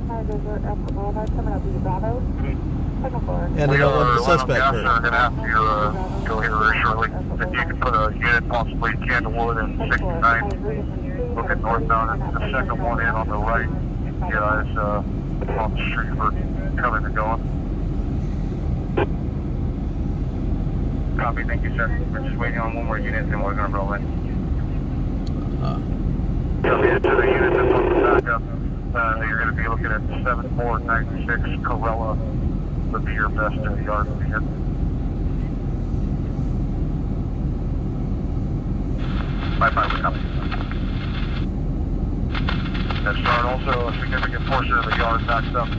and they don't want the suspect hurt. We're going to have to go here very shortly. If you can put a unit, possibly Candlewood and 69, looking northbound, and the second one in on the right. Yeah, it's on the street for coming and going. Copy, thank you, sir. We're just waiting on one more unit, and we're going to roll in. Copy it to the unit that's on the backup. You're going to be looking at 7496 Corella. Would be your best in the yard over here. Bye-bye, we copy. That's start. Also, a significant portion of the yard backs up to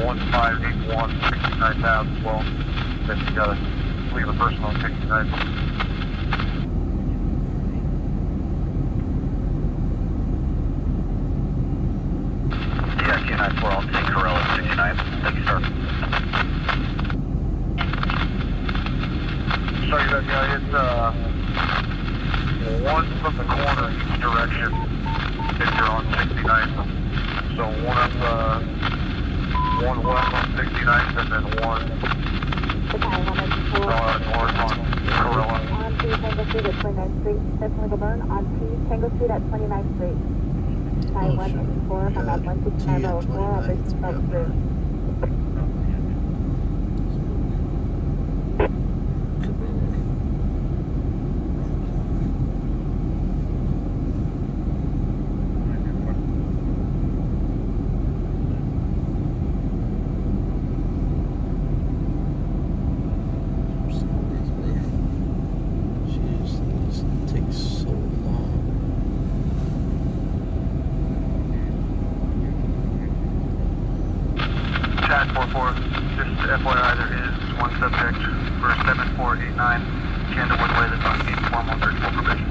1581 69th Ave as well. Then you got to leave a person on 69th. Yeah, K94, I'll take Corella 69. Thank you, sir. Sorry about that, it's one from the corner each direction if you're on 69th. So one up, one west on 69th and then one north on Corella. On T Tango Street at 29th Street, Central Laverne on T Tango Street at 29th Street. Time 164 from that 16904 on this street. Just FYI, there is one subject for 7489 Candlewood Way that's on gate 4134 probation.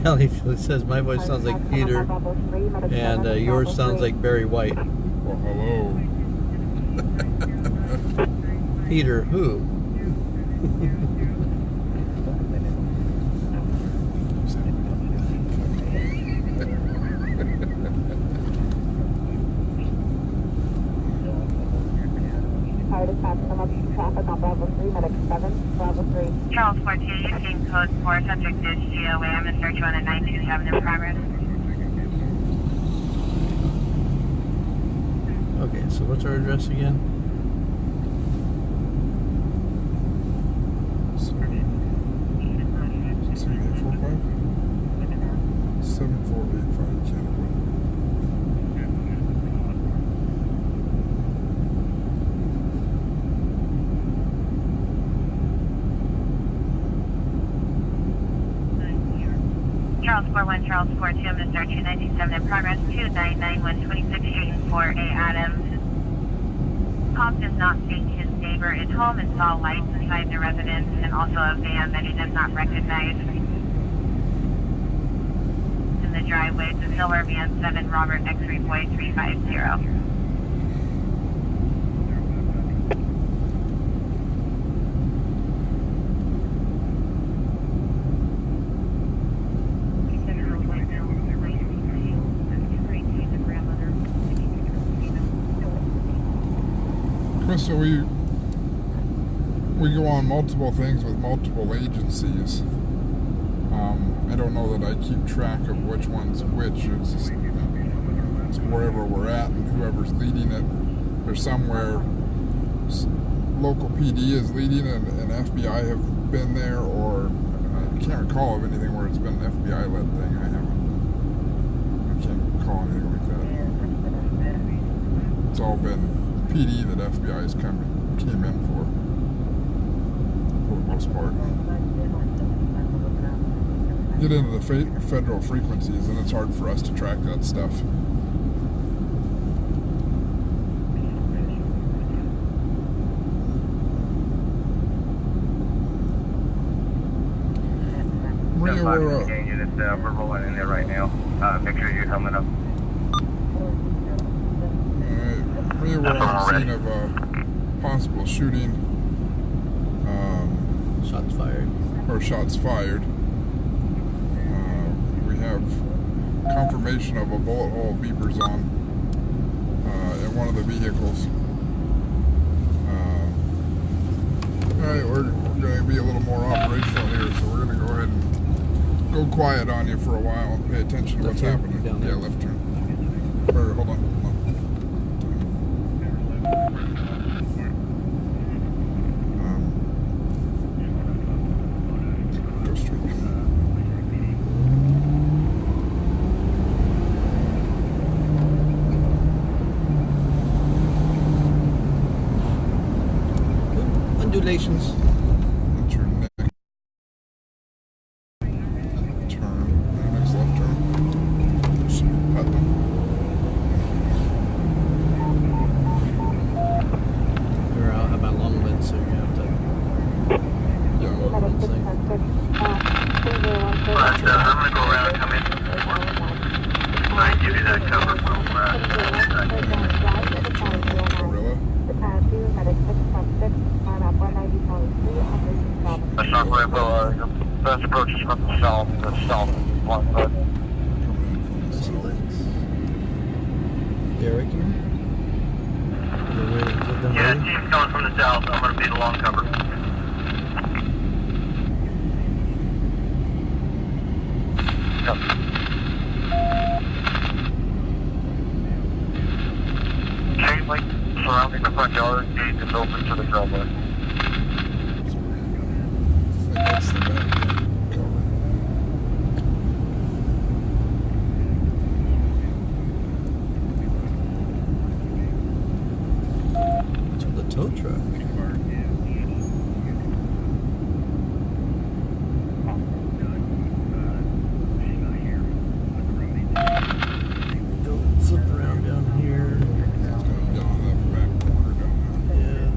Kelly says my voice sounds like Peter, and yours sounds like Barry White. Well, hello. Peter who? Traffic on Bravo 3, Medic 7, Bravo 3. Charles 42, using code 4, subject is GOA. I'm going to search you on a 927 in progress. Okay, so what's our address again? 7485 Candlewood. Charles 41, Charles 42, I'm going to start 297 in progress, 2991 26th Street, 4A Adams. Cop does not think his neighbor is home and saw lights inside the residence and also a van that he does not recognize. In the driveway, it's a silver van 7 Robert X-ray Boy 350. So we go on multiple things with multiple agencies. I don't know that I keep track of which one's which. It's just it's wherever we're at and whoever's leading it. There's somewhere local PD is leading it and FBI have been there, or I can't recall of anything where it's been an FBI-led thing. I can't recall anything like that. It's all been PD that FBI's came in for the most part. Get into the federal frequencies and it's hard for us to track that stuff. Maria, we're rolling in there right now. Make sure you're helmet up. We're on the scene of a possible shooting. Shots fired. Or shots fired. We have confirmation of a bullet hole beepers on in one of the vehicles. Alright, we're going to be a little more operational here, so we're going to go ahead and go quiet on you for a while and pay attention to what's happening. Yeah, left turn. Or, hold on. Undulations. That's your next turn. Next left turn. Putnam. You're out at my long lens, so you have to. Yeah. I'm gonna go around and come in. I give you that cover from Gorilla. That's not right, but your best approach is from the south. The south one, but Derek here? yeah, team's coming from the south. I'm gonna be the long cover. Yep. Chain link surrounding the front yard. Gate is open to the driveway. That's the back cover. To the tow truck. Go flip around down here. Down that back corner down there.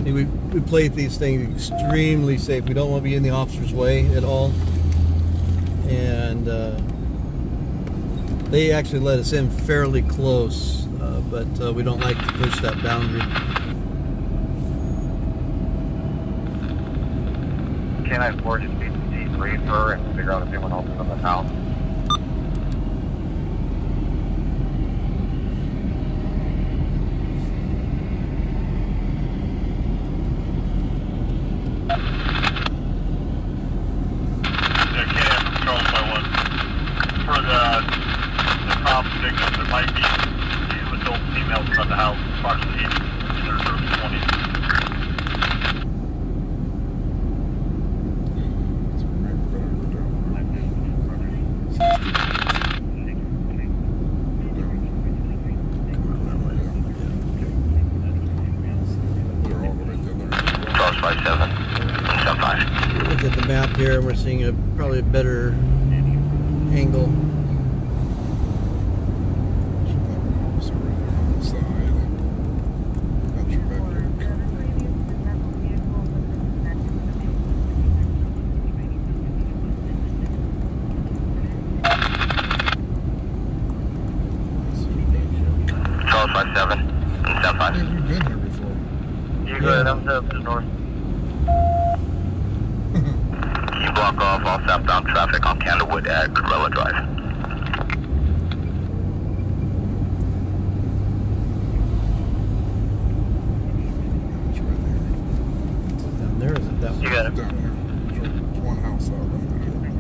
Yeah. We play these things extremely safe. We don't want to be in the officer's way at all. And they actually let us in fairly close, but we don't like to push that boundary. Can I force you to debrief her and figure out if anyone else is in the house? Look at the map here, and we're seeing probably a better angle. Charles 57 and South 5. We've been here before. You go ahead, I'm to the north. You block off all southbound traffic on Candlewood at Corella Drive. It's right here. Down there, is it that You way? got it. Down here. There's one house out right there.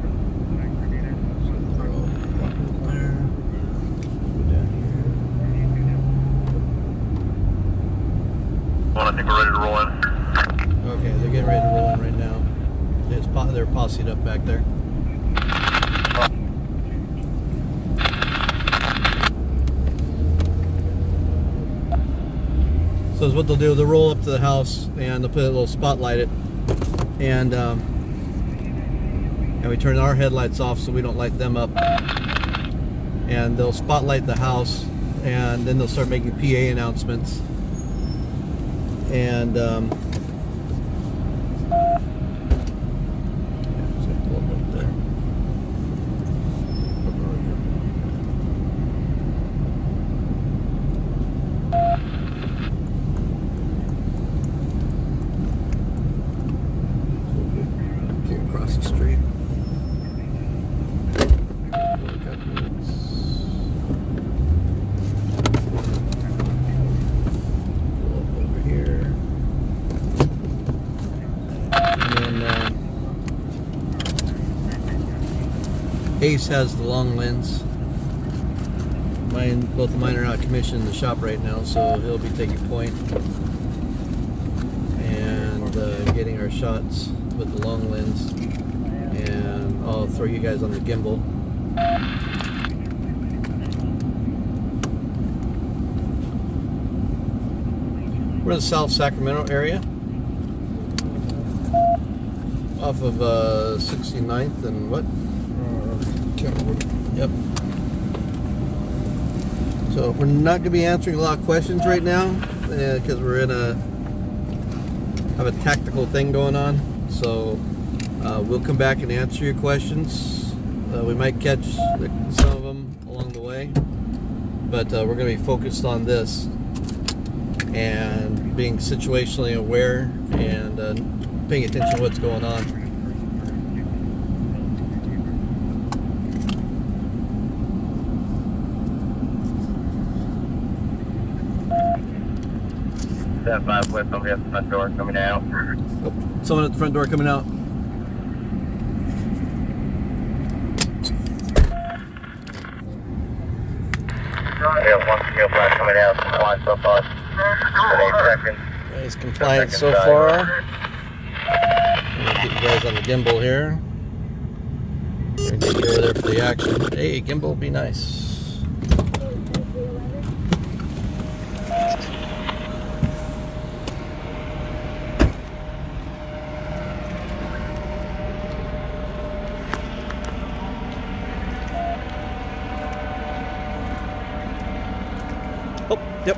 Well, I think we're ready to roll in. Okay, they're getting ready to roll in right now. They're posseed up back there. So what they'll do, they'll roll up to the house and they'll put a little spotlight it, and we turn our headlights off so we don't light them up. And they'll spotlight the house, and then they'll start making PA announcements. And across the street. Over here. And then Ace has the long lens. Both of mine are out of commission in the shop right now, so he'll be taking point and getting our shots with the long lens, and I'll throw you guys on the gimbal. We're in the South Sacramento area, off of 69th and what? Candlewood. Yep. So we're not going to be answering a lot of questions right now because we're in have a tactical thing going on. So we'll come back and answer your questions. We might catch some of them along the way, but we're going to be focused on this and being situationally aware and paying attention to what's going on. That 5 West, somebody at the front door coming out. Oh, someone at the front door coming out. We have one field flash coming out, compliant so far. 8 seconds. He's compliant so far. I'm gonna get you guys on the gimbal here. We're gonna get you over there for the action. Hey, gimbal, be nice. Oh, yep.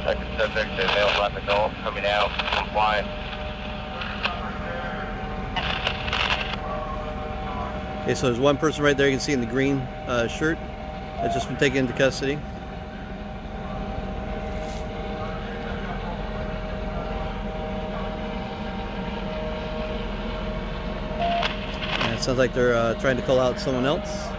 Second subject, the male black adult coming out, compliant. Okay, so there's one person right there you can see in the green shirt that's just been taken into custody. And it sounds like they're trying to call out someone else.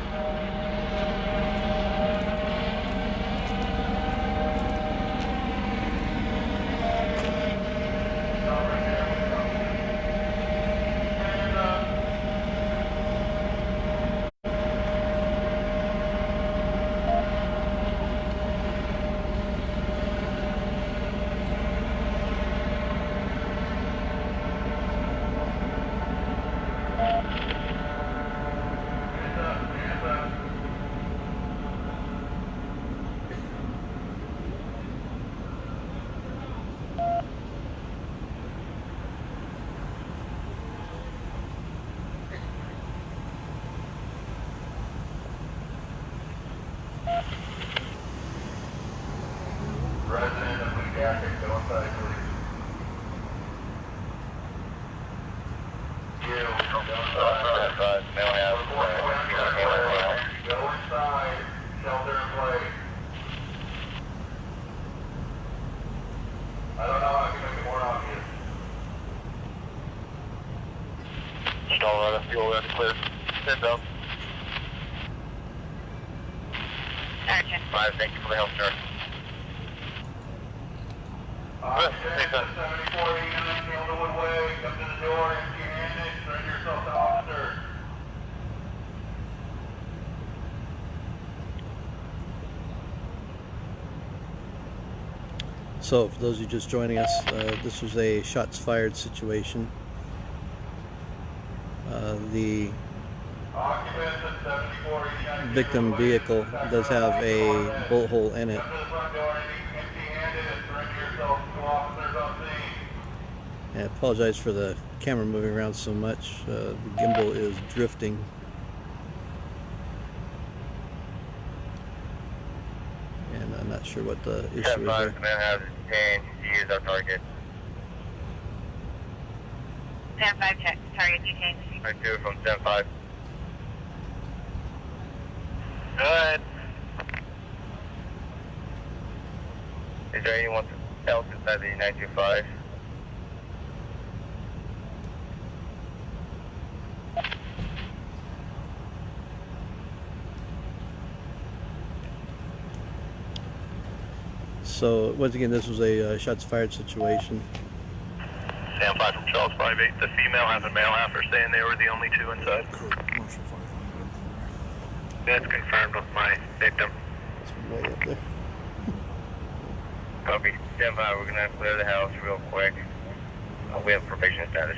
fuel, that's clear. Send up. Action. 5, thank you for the help, sir. 7489 Calderwood Way, come to the door, empty-handed, surrender yourself to officer. So, for those of you just joining us, this was a shots fired situation. The victim vehicle does have a bullet hole in it. I apologize for the camera moving around so much. The gimbal is drifting. And I'm not sure what the issue is there. 10-5, man has detained. He is our target. 10-5, check. Target detained. Right 2 from 10-5. Good. Is there anyone else inside the 925? So once again, this was a shots fired situation. Sam 5 from Charles 5-8. The female has a male after saying they were the only two inside. That's confirmed with my victim. It's way up there. Copy. Stand by. We're going to clear the house real quick. We have probation status.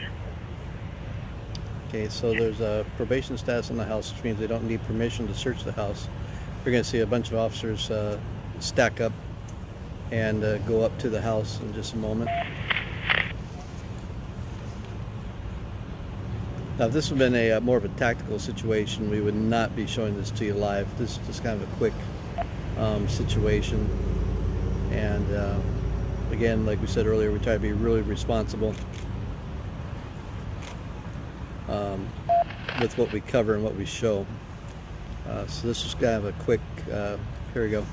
Okay, so there's a probation status in the house, which means they don't need permission to search the house. We're going to see a bunch of officers stack up and go up to the house in just a moment. Now, if this had been a more of a tactical situation, we would not be showing this to you live. This is just kind of a quick situation. And again, like we said earlier, we try to be really responsible with what we cover and what we show. So this is kind of a quick, here we go.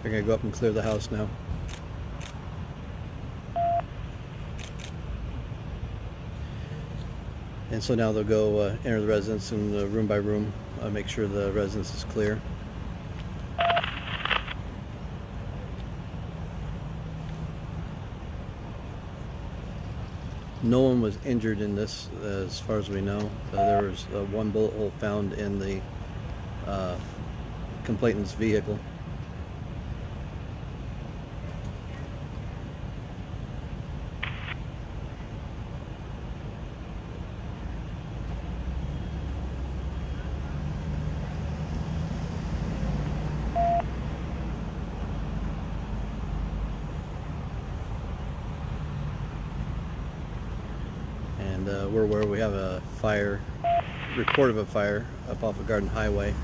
We're going to go up and clear the house now. And so now they'll go enter the residence and room by room, make sure the residence is clear. No one was injured in this, as far as we know. There was one bullet hole found in the complainant's vehicle. And we're where we have a fire, report of a fire up off of Garden Highway,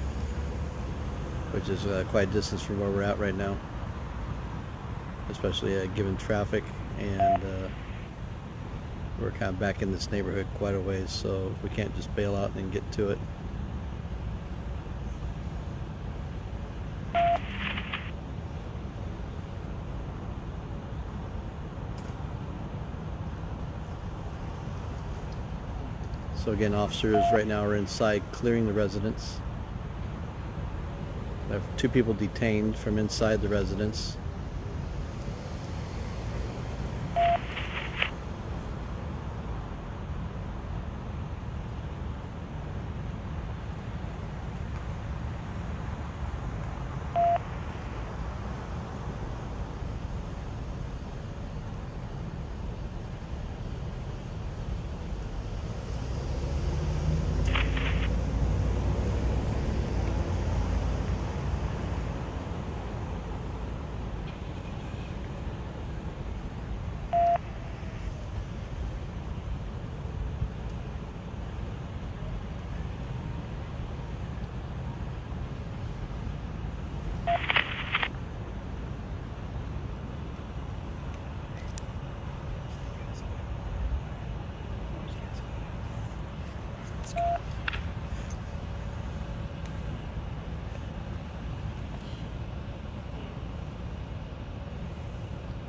which is quite a distance from where we're at right now, especially given traffic, and we're kind of back in this neighborhood quite a ways, so we can't just bail out and get to it. So again, officers right now are inside clearing the residence. We have 2 people detained from inside the residence.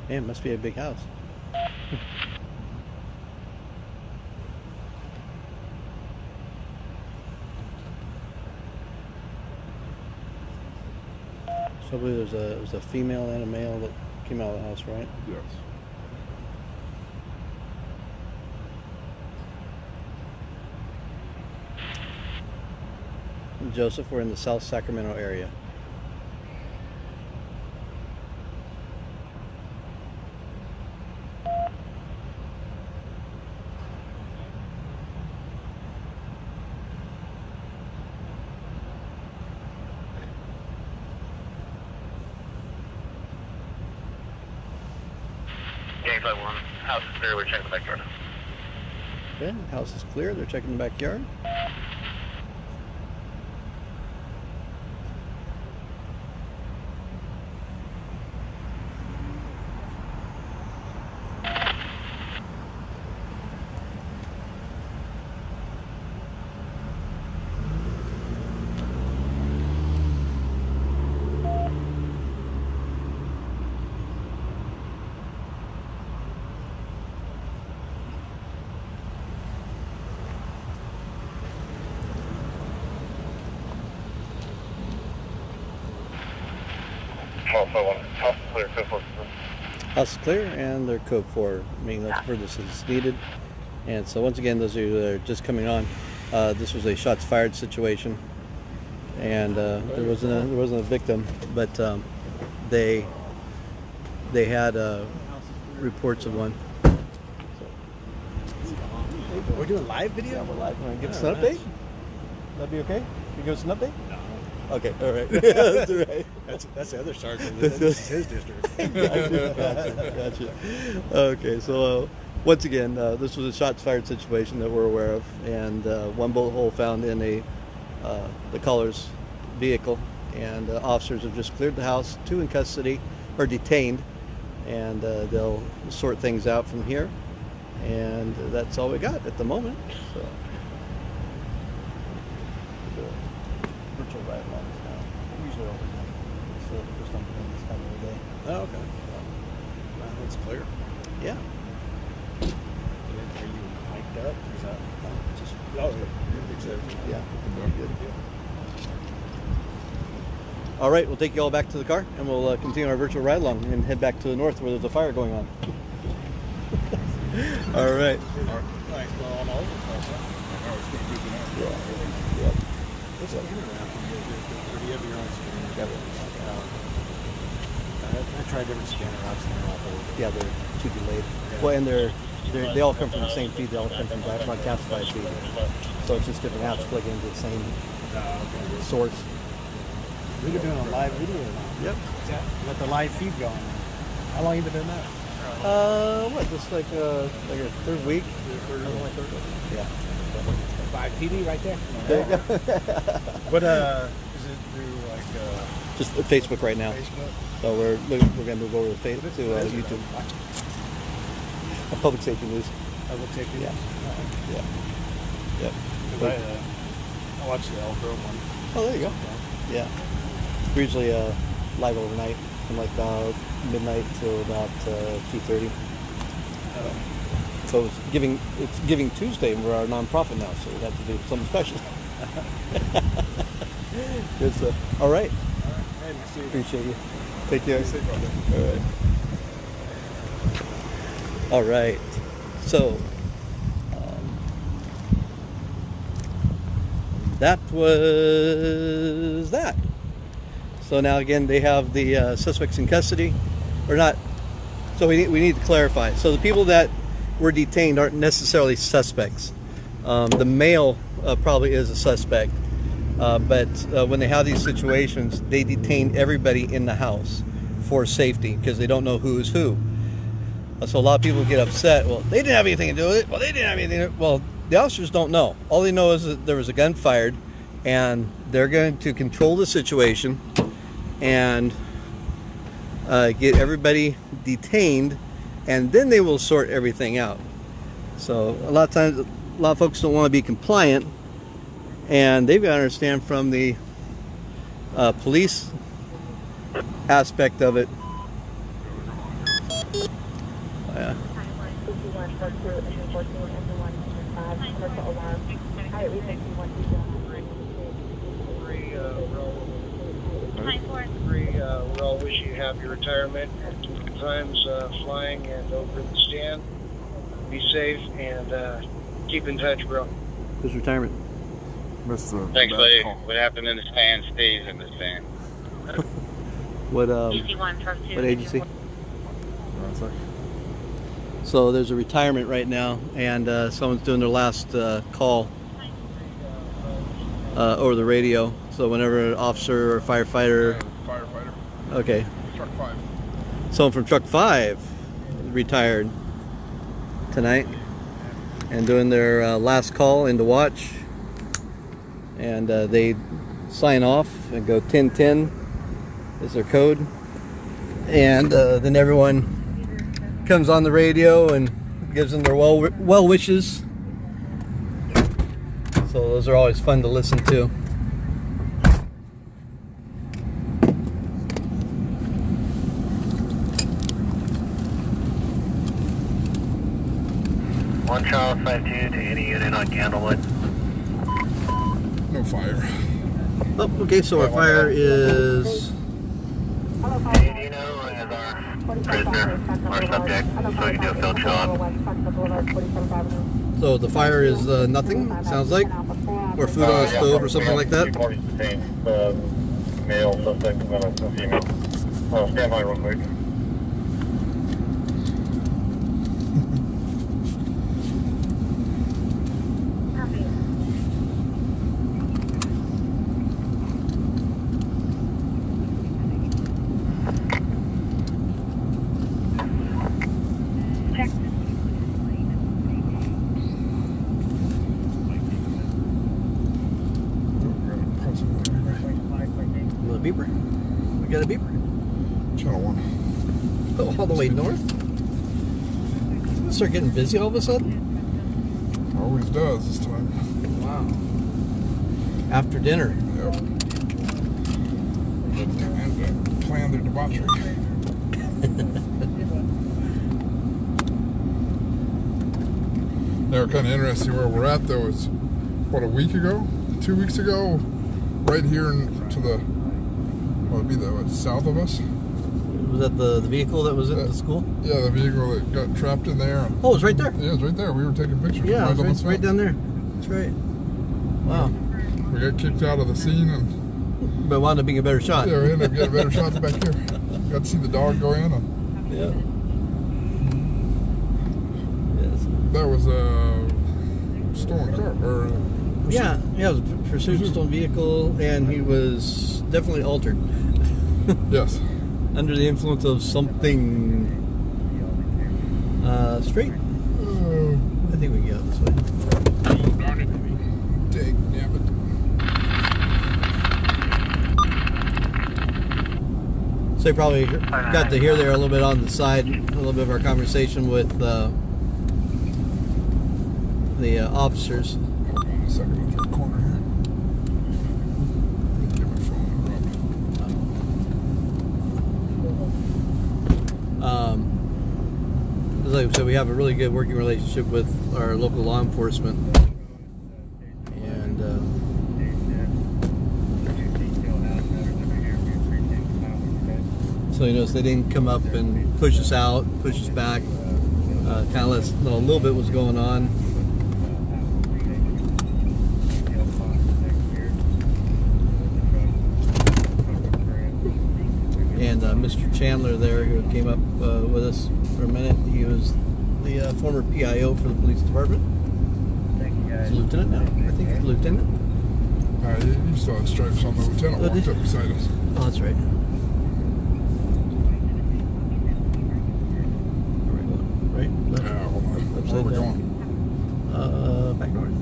Yeah, it must be a big house. So I believe there's a female and a male that came out of the house, right? Yes. Joseph, we're in the South Sacramento area. Gang 51, house is clear, we're checking the backyard. Okay, house is clear. They're checking the backyard. House is clear, code 4. House is clear, and they're code 4, meaning that's where this is needed. And so once again, those of you that are just coming on, this was a shots fired situation, and there wasn't a victim, but they had reports of one. We're doing live video? Yeah, we're live. Want to give us an update? That'd be okay? You give us an update? No. Okay, all right. That's all right. That's the other sergeant. This is his district. Gotcha. Okay, so once again, this was a shots fired situation that we're aware of, and one bullet hole found in the caller's vehicle, and officers have just cleared the house, 2 in custody, or detained, and they'll sort things out from here, and that's all we got at the moment. So. Virtual ride alongs now. Usually overnight. So the first time doing this time of the day. Oh, okay. That's clear. Yeah. Are you mic'd up? Is that just? Oh, yeah. Good. All right, we'll take you all back to the car, and we'll continue our virtual ride along and head back to the north where there's a fire going on. All right. Nice going on all over the place, huh? Yeah. What's the internet from you? Or do you have your own scanner? I tried different scanner routes and they're all old. Yeah, they're too delayed. Yeah. Well, and they all come from the same feed. They all come from broadcast-fied feed. So it's just different apps plug into the same source. We've been doing a live video now. Yep. Got the live feed going. How long have you been doing that? What? Just like a third week? Third week. Yeah. Live TV right there. There you go. What is it through like? Just Facebook right now. Facebook. So we're gonna move over to Facebook to YouTube. Public safety news. Public safety news. Yeah. Yep. I watched the Elk Grove one. Oh, there you go. Yeah. We're usually live overnight from like about midnight till about 2:30. So it's Giving Tuesday, and we're our nonprofit now, so we have to do something special. Good stuff. All right. Hey, nice to see you. Appreciate you. Take care. Stay safe, brother. All right. So that was that. So now again, they have the suspects in custody, or not. So we need to clarify. So the people that were detained aren't necessarily suspects. The male probably is a suspect, but when they have these situations, they detain everybody in the house for safety because they don't know who is who. So a lot of people get upset. Well, they didn't have anything to do with it. Well, they didn't have anything to do with it. Well, the officers don't know. All they know is that there was a gun fired, and they're going to control the situation and get everybody detained, and then they will sort everything out. So a lot of times, a lot of folks don't want to be compliant, and they've got to understand from the police aspect of it. Yeah. all wish you happy retirement. Times flying and over in the stand. Be safe and keep in touch, bro. His retirement. Thanks, buddy. What happened in the stand stays in the stand. What agency? So there's a retirement right now, and someone's doing their last call over the radio. So whenever an officer or firefighter. Okay. Truck 5. Someone from Truck 5 retired tonight and doing their last call into watch. And they sign off and go 1010 is their code. And then everyone comes on the radio and gives them their well wishes. So those are always fun to listen to. One Charles 5-2 to any unit on Candlewood. No fire. Oh, okay, so our fire is... Prisoner or subject, so you can do a field shot. So the fire is nothing, sounds like? Or food on a stove or something like that? Male suspect and then a female. Stand by real quick. Beeper? We got a beeper? Channel 1. Oh, all the way north? Did it start getting busy all of a sudden? Always does this time. Wow. After dinner? Yep. And plan their debauchery. They were kind of interesting where we're at though. It's what, a week ago? 2 weeks ago? Right here to the... What would be the south of us? Was that the vehicle that was at the school? Yeah, the vehicle that got trapped in there. Oh, it was right there? Yeah, it was right there. We were taking pictures. Yeah, it was right down there. That's right. Wow. We got kicked out of the scene and... But wound up being a better shot. Yeah, we ended up getting a better shot back here. Got to see the dog go in. And yeah. Yes. That was a stolen car. Or yeah, it was a pursuit stolen vehicle, and he was definitely altered. Yes. Under the influence of something straight. I think we can get out this way. Damn it. So you probably got to hear there a little bit on the side, a little bit of our conversation with the officers. Hold on a second, I'll turn the corner here. Get my phone Like I said, we have a really good working relationship with our local law enforcement. And so you notice they didn't come up and push us out, push us back. Kind of let us know a little bit what's going on. And Mr. Chandler there, who came up with us for a minute, he was the former PIO for the police department. He's a lieutenant now. I think he's a lieutenant. You still had stripes on the lieutenant walked up beside us. Oh, that's right. Where are we going? Right? Left? Yeah, hold on. Upside Where are we down. going? Back north.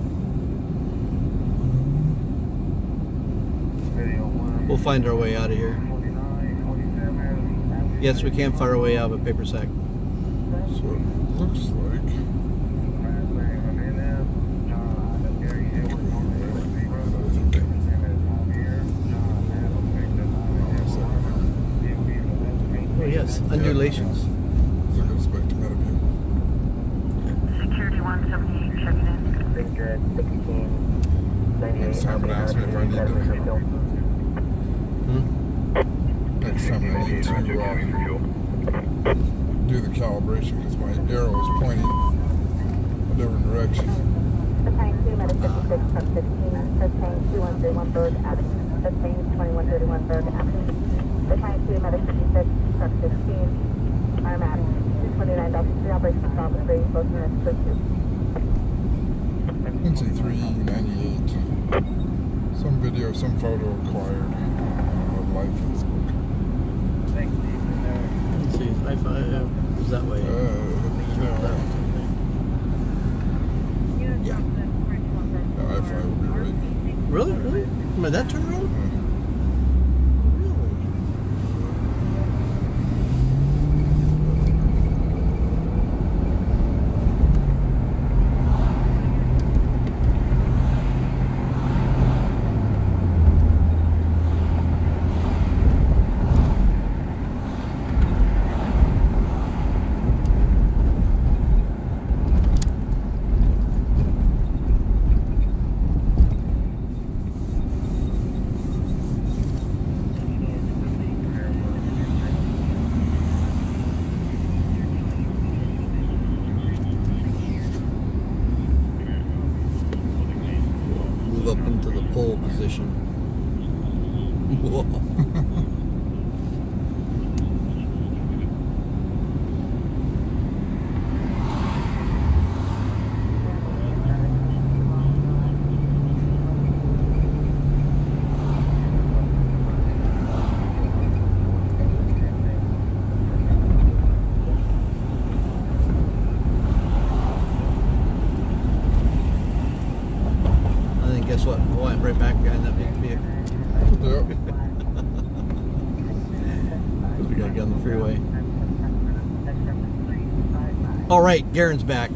We'll find our way out of here. Yes, we can fire our way out of a paper sack. So it looks like... Oh yes, undulations. So it goes back to Meadowview. Security 178 checking in. Next time it asks me if I need to... Next time it need to do the calibration because my arrow is pointing a different direction. Sustain 2, Medic 56, truck 15, Sustain 2131 Berg Avenue, Sustain 2131 Berg Avenue, Sustain 2, Medic 56, truck 15, Armatic, 229 Delta 3, Operation Solve 3, both units pursuit. NC398. Some video, some photo acquired on my Facebook. Let's see, I-5 is that way. Yeah. I-5 will be right. Really? Really? Am I that turn around? Up into the pole position. Guess what? Boy, I'm right back behind that big vehicle. Yep. We gotta get on the freeway. All right, Garen's back.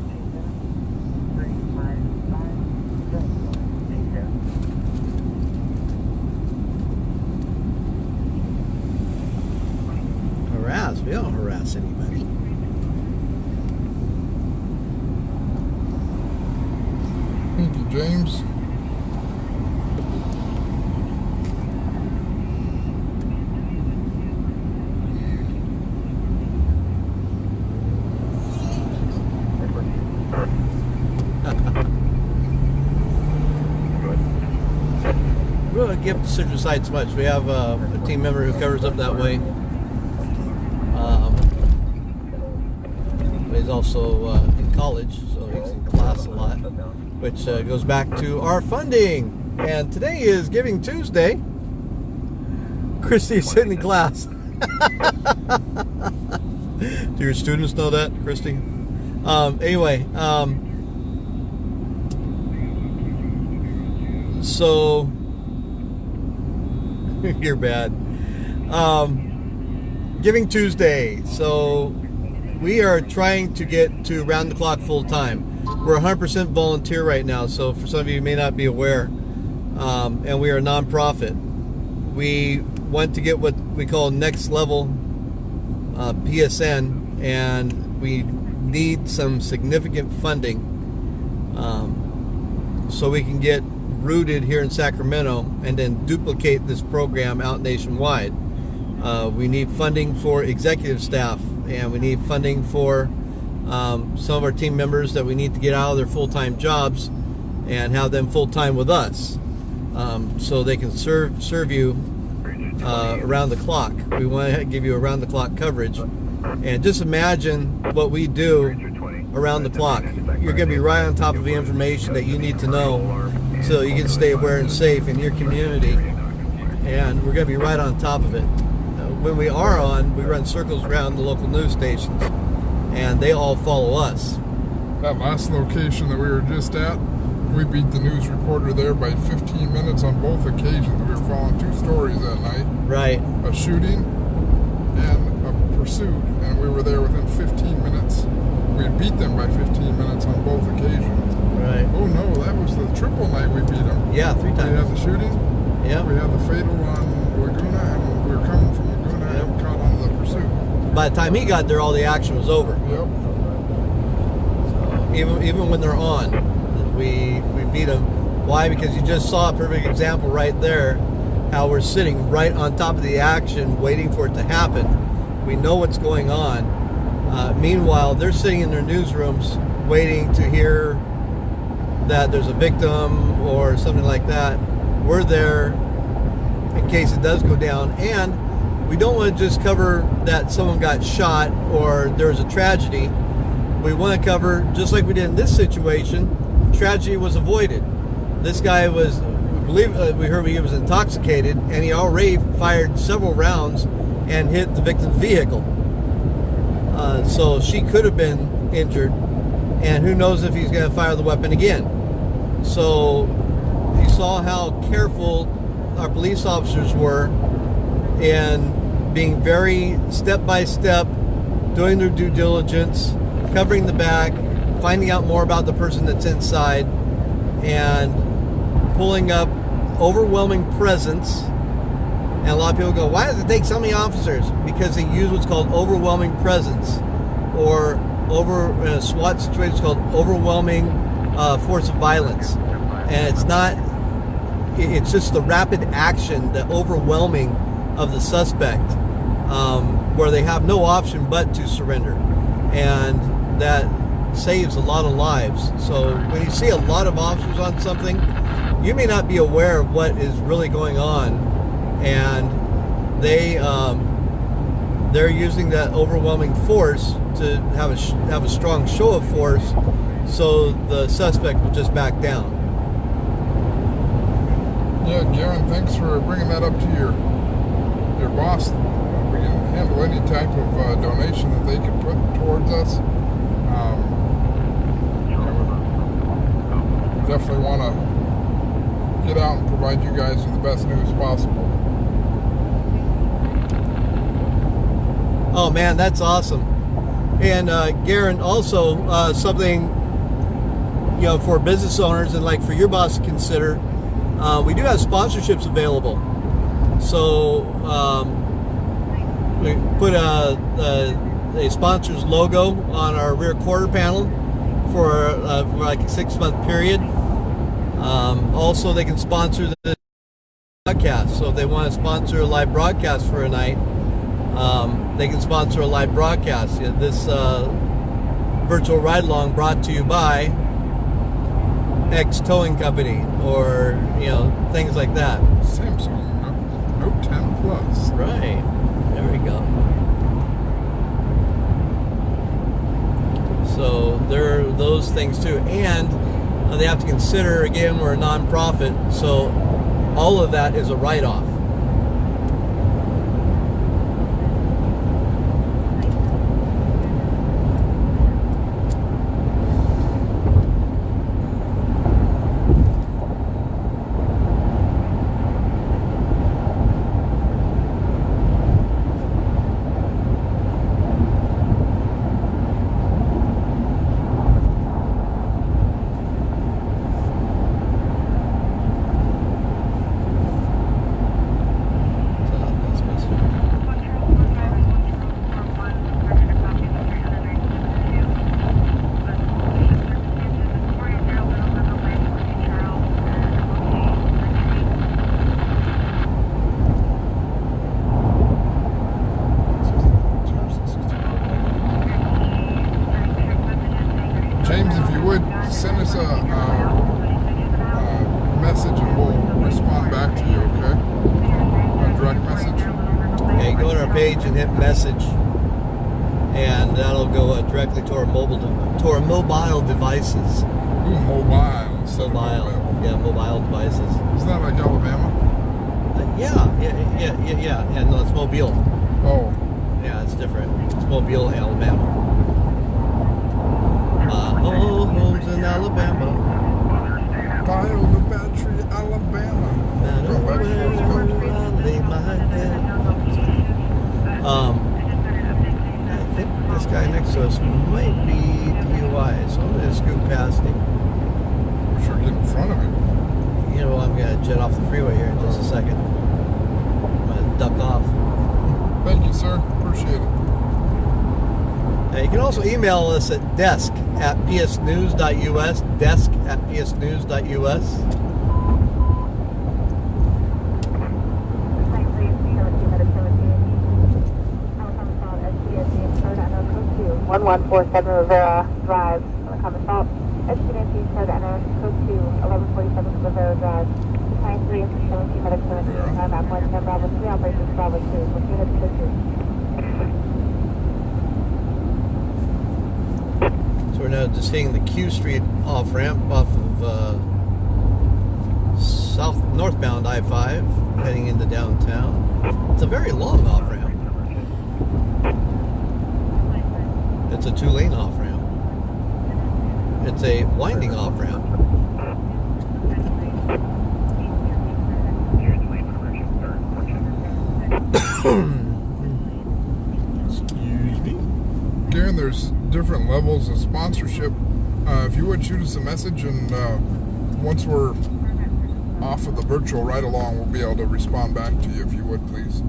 Harass? We don't harass anybody. Thank you, James. We don't give Citrus Heights much. We have a team member who covers up that way. He's also in college, so he's in class a lot, which goes back to our funding. And today is Giving Tuesday. Christy is sitting in class. Do your students know that, Christy? Anyway, so you're bad. Giving Tuesday. So we are trying to get to round the clock full time. We're 100% volunteer right now. So for some of you who may not be aware, and we are a nonprofit. We want to get what we call next level PSN, and we need some significant funding so we can get rooted here in Sacramento and then duplicate this program out nationwide. We need funding for executive staff, and we need funding for some of our team members that we need to get out of their full-time jobs and have them full-time with us, so they can serve you around the clock. We want to give you around the clock coverage, and just imagine what we do around the clock. You're going to be right on top of the information that you need to know so you can stay aware and safe in your community, and we're going to be right on top of it. When we are on, we run circles around the local news stations, and they all follow us. That last location that we were just at, we beat the news reporter there by 15 minutes on both occasions. We were following two stories that night. Right. A shooting and a pursuit, and we were there within 15 minutes. We beat them by 15 minutes on both occasions. Right. Oh no, that was the triple night we beat them. Yeah, 3 times. We had the shooting. Yeah. We had the fatal on Laguna, and we were coming from Laguna and caught on to the pursuit. By the time he got there, all the action was over. Yep. So even when they're on, we beat them. Why? Because you just saw a perfect example right there. how we're sitting right on top of the action waiting for it to happen. We know what's going on. Meanwhile, they're sitting in their newsrooms waiting to hear that there's a victim or something like that. We're there in case it does go down, and we don't want to just cover that someone got shot or there was a tragedy. We want to cover, just like we did in this situation, tragedy was avoided. This guy was, we heard he was intoxicated, and he already fired several rounds and hit the victim's vehicle. So she could have been injured, and who knows if he's going to fire the weapon again. So you saw how careful our police officers were in being very step-by-step, doing their due diligence, covering the back, finding out more about the person that's inside, and pulling up overwhelming presence. And a lot of people go, why does it take so many officers? Because they use what's called overwhelming presence, or in a SWAT situation, it's called overwhelming force of violence. And it's not, it's just the rapid action, the overwhelming of the suspect, where they have no option but to surrender. And that saves a lot of lives. So when you see a lot of officers on something, you may not be aware of what is really going on, and they're using that overwhelming force to have a strong show of force, so the suspect will just back down. Yeah, Garen, thanks for bringing that up to your boss. We can handle any type of donation that they can put towards us. We definitely want to get out and provide you guys with the best news possible. Oh man, that's awesome. And Garen, also something, you know, for business owners and like for your boss to consider, we do have sponsorships available. So we put a sponsor's logo on our rear quarter panel for like a 6-month period. Also, they can sponsor the broadcast. So if they want to sponsor a live broadcast for a night, they can sponsor a live broadcast. You know, this virtual ride-along brought to you by X Towing Company, or you know, things like that. Samsung Note 10 Plus. Right. There we go. So there are those things too, and they have to consider, again, we're a non-profit, so all of that is a write-off. James, if you would, send us a message and we'll respond back to you, okay? A direct message. Okay, go to our page and hit message, and that'll go directly to our mobile devices. Ooh, mobile. Mobile. Yeah, mobile devices. Isn't that like Alabama? Yeah. No, it's Mobile. Oh. Yeah, it's different. It's Mobile, Alabama. Oh, homes in Alabama. Dial the battery, Alabama. I think this guy next to us might be DUI, so I'm going to scoot past him. Sure, get in front of him. You know, I'm going to jet off the freeway here in just a second. I'm going to duck off. Thank you, sir. Appreciate it. You can also email us at desk@psnews.us, desk@psnews.us. 1147 Rivera Drive, common fault. Excellency said enter code 2, 1147 Rivera Drive. 23 and 17 medical clearance. Time at 110 Bravo 3, operations Bravo 2. With units code 2. So we're now just hitting the Q Street off ramp off of northbound I-5, heading into downtown. It's a very long off ramp. It's a 2-lane off ramp. It's a winding off ramp. Excuse me. Darren, there's different levels of sponsorship. If you would shoot us a message, and once we're off of the virtual ride-along, we'll be able to respond back to you, if you would, please.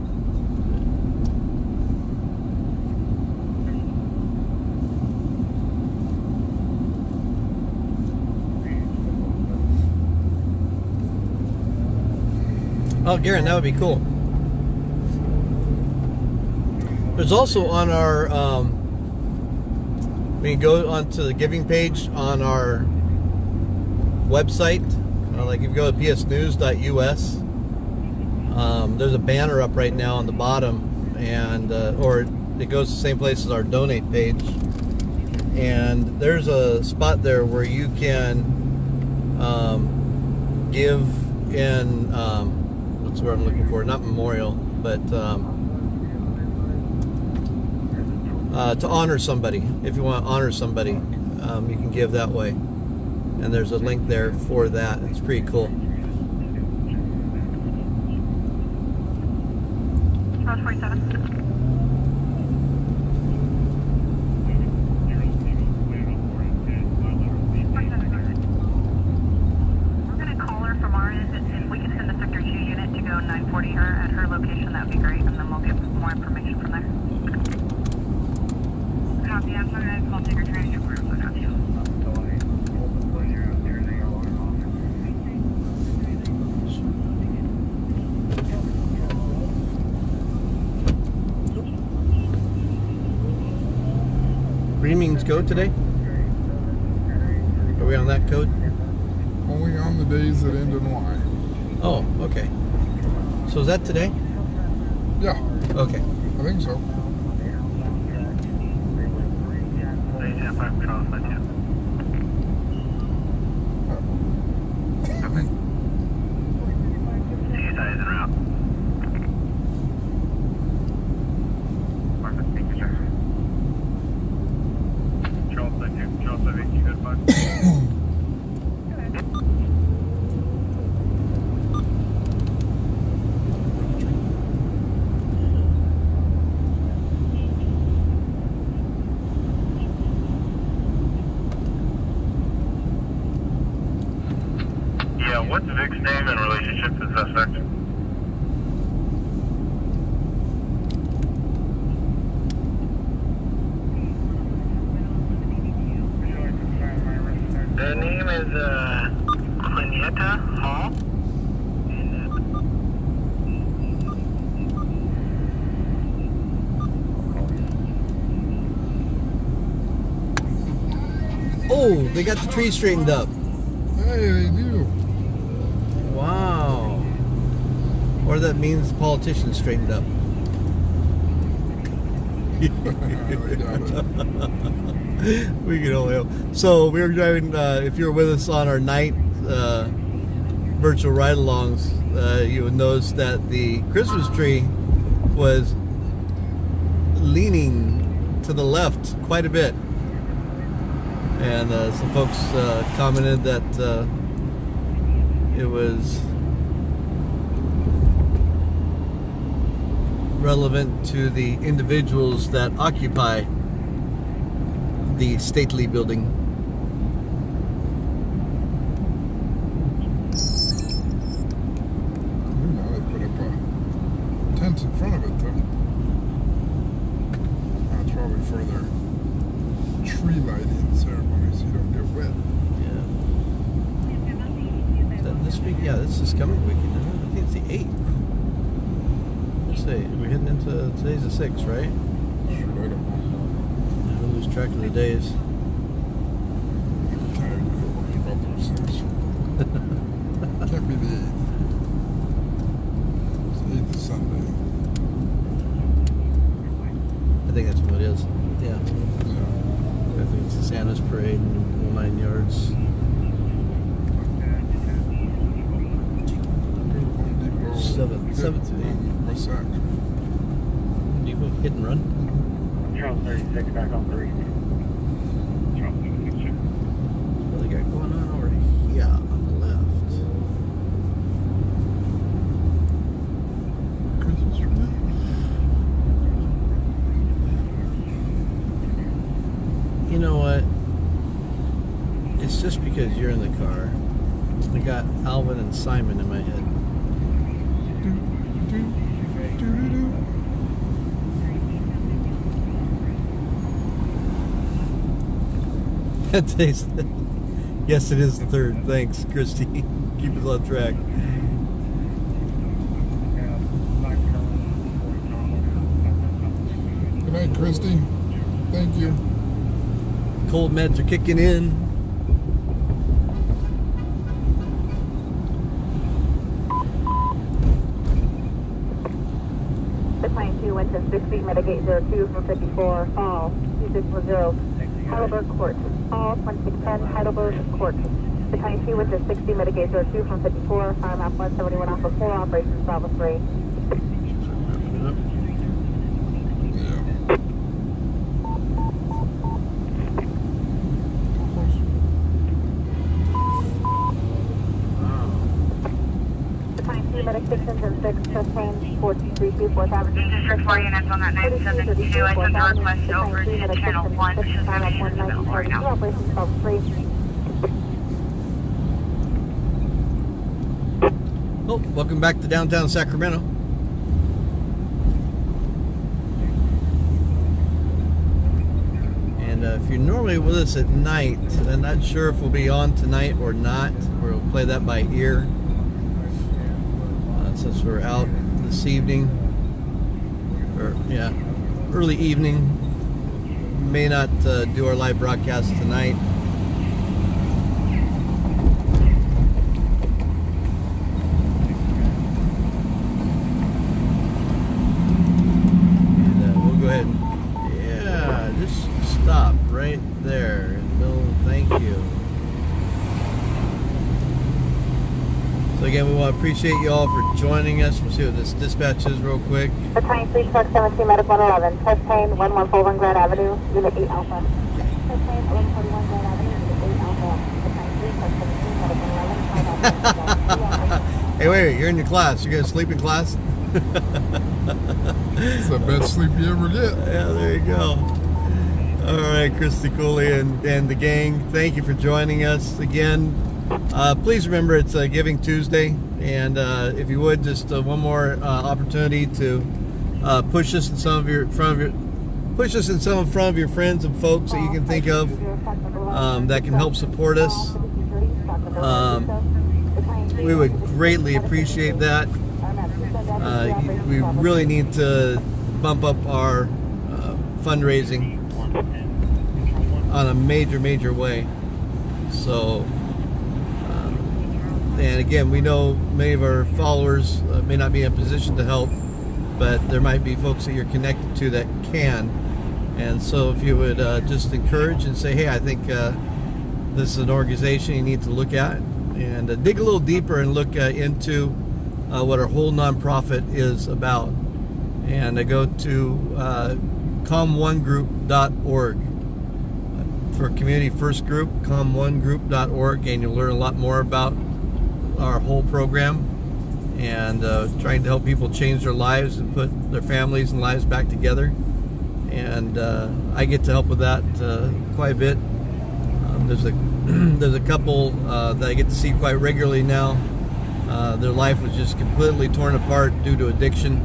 Oh, Garen, that would be cool. There's also on our, we can go onto the giving page on our website. Like if you go to psnews.us, there's a banner up right now on the bottom, and or it goes to the same place as our donate page. And there's a spot there where you can give in, what's the word I'm looking for? Not memorial, but to honor somebody. If you want to honor somebody, you can give that way. And there's a link there for that. It's pretty cool. Charles 47. We're going to call her from our end. If we can send the Sector 2 unit to go 940 her at her location, that would be great. And then we'll get more information from there. Copy. I'm sorry, I called Digger Transit Group. I got you. Green go today? Are we on that code? Only on the days that end in Y. Oh, okay. So is that today? Yeah. Okay. I think so. What's Vic's name in relationship to the suspect? The name is Quinetta Hall. Oh, they got the tree straightened up. Hey, they do. Wow. Or that means the politicians straightened up. We can only hope. So we were driving, if you were with us on our night virtual ride-alongs, you would notice that the Christmas tree was leaning to the left quite a bit. And some folks commented that it was relevant to the individuals that occupy the stately building. Now they put up a tent in front of it, though. That's probably for their tree lighting ceremony, so you don't get wet. Yeah. Is that this week? Yeah, this is coming weekend, isn't it? I think it's the 8th. Let's see. We're heading into, today's the 6th, right? Shoot, I don't know. Lose track of the days. About those things. Can't be the 8th. It's the 8th of Sunday. I think that's what it is. Yeah. I think it's the Santa's parade and the 9 yards. Seventh to 8th. What's that? Depot hit and run. Charles 36 back on 3. What they got going on over here on the left? Christmas tree. You know what? It's just because you're in the car. I got Alvin and Simon in my head. Yes, it is the 3rd. Thanks, Christy. Keep us on track. Good night, Christy. Thank you. Cold meds are kicking in. Decline 2 went to 60, mitigate 02 from 54, fall, 2610, Heidelberg Court, fall, 2610, Heidelberg Court. Decline 2 went to 60, mitigate 02 from 54, fire map 171 Alpha 4, operations Bravo 3. Medic 6 and 6, sustain 4324 Fourth Avenue. District 4 units on that 972. I sent a request over to channel 1. This is going to be available right now. Operations Bravo 3. Oh, welcome back to downtown Sacramento. And if you're normally with us at night, I'm not sure if we'll be on tonight or not. We'll play that by ear. Since we're out this evening, or yeah, early evening, may not do our live broadcast tonight. And we'll go ahead and, yeah, just stop right there. No, thank you. So again, we want to appreciate you all for joining us. We'll see what this dispatch is real quick. The 23 truck 17 Medic 111, test plane 1141 Grand Avenue, Unit 8 Alpha. Test plane 1141 Grand Avenue, Unit 8 Alpha. The 23 truck 17 Medic 111, 5 Alpha. Hey, wait, you're in your class. You're going to sleep in class? It's the best sleep you ever get. Yeah, there you go. All right, Christy Cooley and the gang, thank you for joining us again. Please remember it's Giving Tuesday, and if you would, just one more opportunity to push us in some of your friends and folks that you can think of that can help support us. We would greatly appreciate that. We really need to bump up our fundraising on a major way. So. And again, we know many of our followers may not be in a position to help, but there might be folks that you're connected to that can. And so if you would just encourage and say, hey, I think this is an organization you need to look at, and dig a little deeper and look into what our whole nonprofit is about. And go to com1group.org for Community First Group, com1group.org, and you'll learn a lot more about our whole program and trying to help people change their lives and put their families and lives back together. And I get to help with that quite a bit. There's a couple that I get to see quite regularly now. Their life was just completely torn apart due to addiction,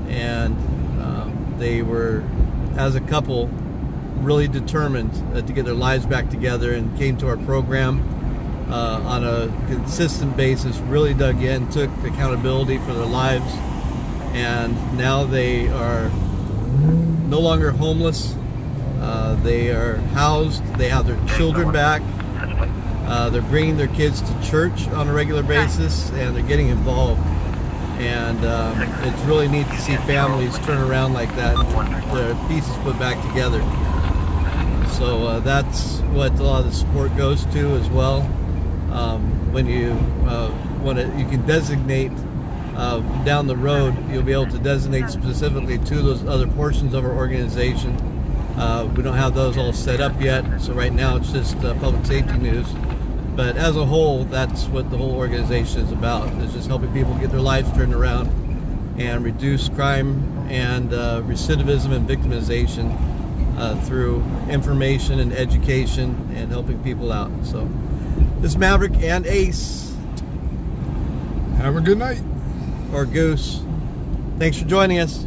and they were, as a couple, really determined to get their lives back together, and came to our program on a consistent basis, really dug in, took accountability for their lives, and now they are no longer homeless. They are housed. They have their children back. They're bringing their kids to church on a regular basis, and they're getting involved. And it's really neat to see families turn around like that, their pieces put back together. So that's what a lot of the support goes to as well. When you you can designate down the road, you'll be able to designate specifically to those other portions of our organization. We don't have those all set up yet, so right now it's just public safety news. But as a whole, that's what the whole organization is about. It's just helping people get their lives turned around and reduce crime and recidivism and victimization through information and education and helping people out. So this is Maverick and Ace. Have a good night. Or Goose. Thanks for joining us.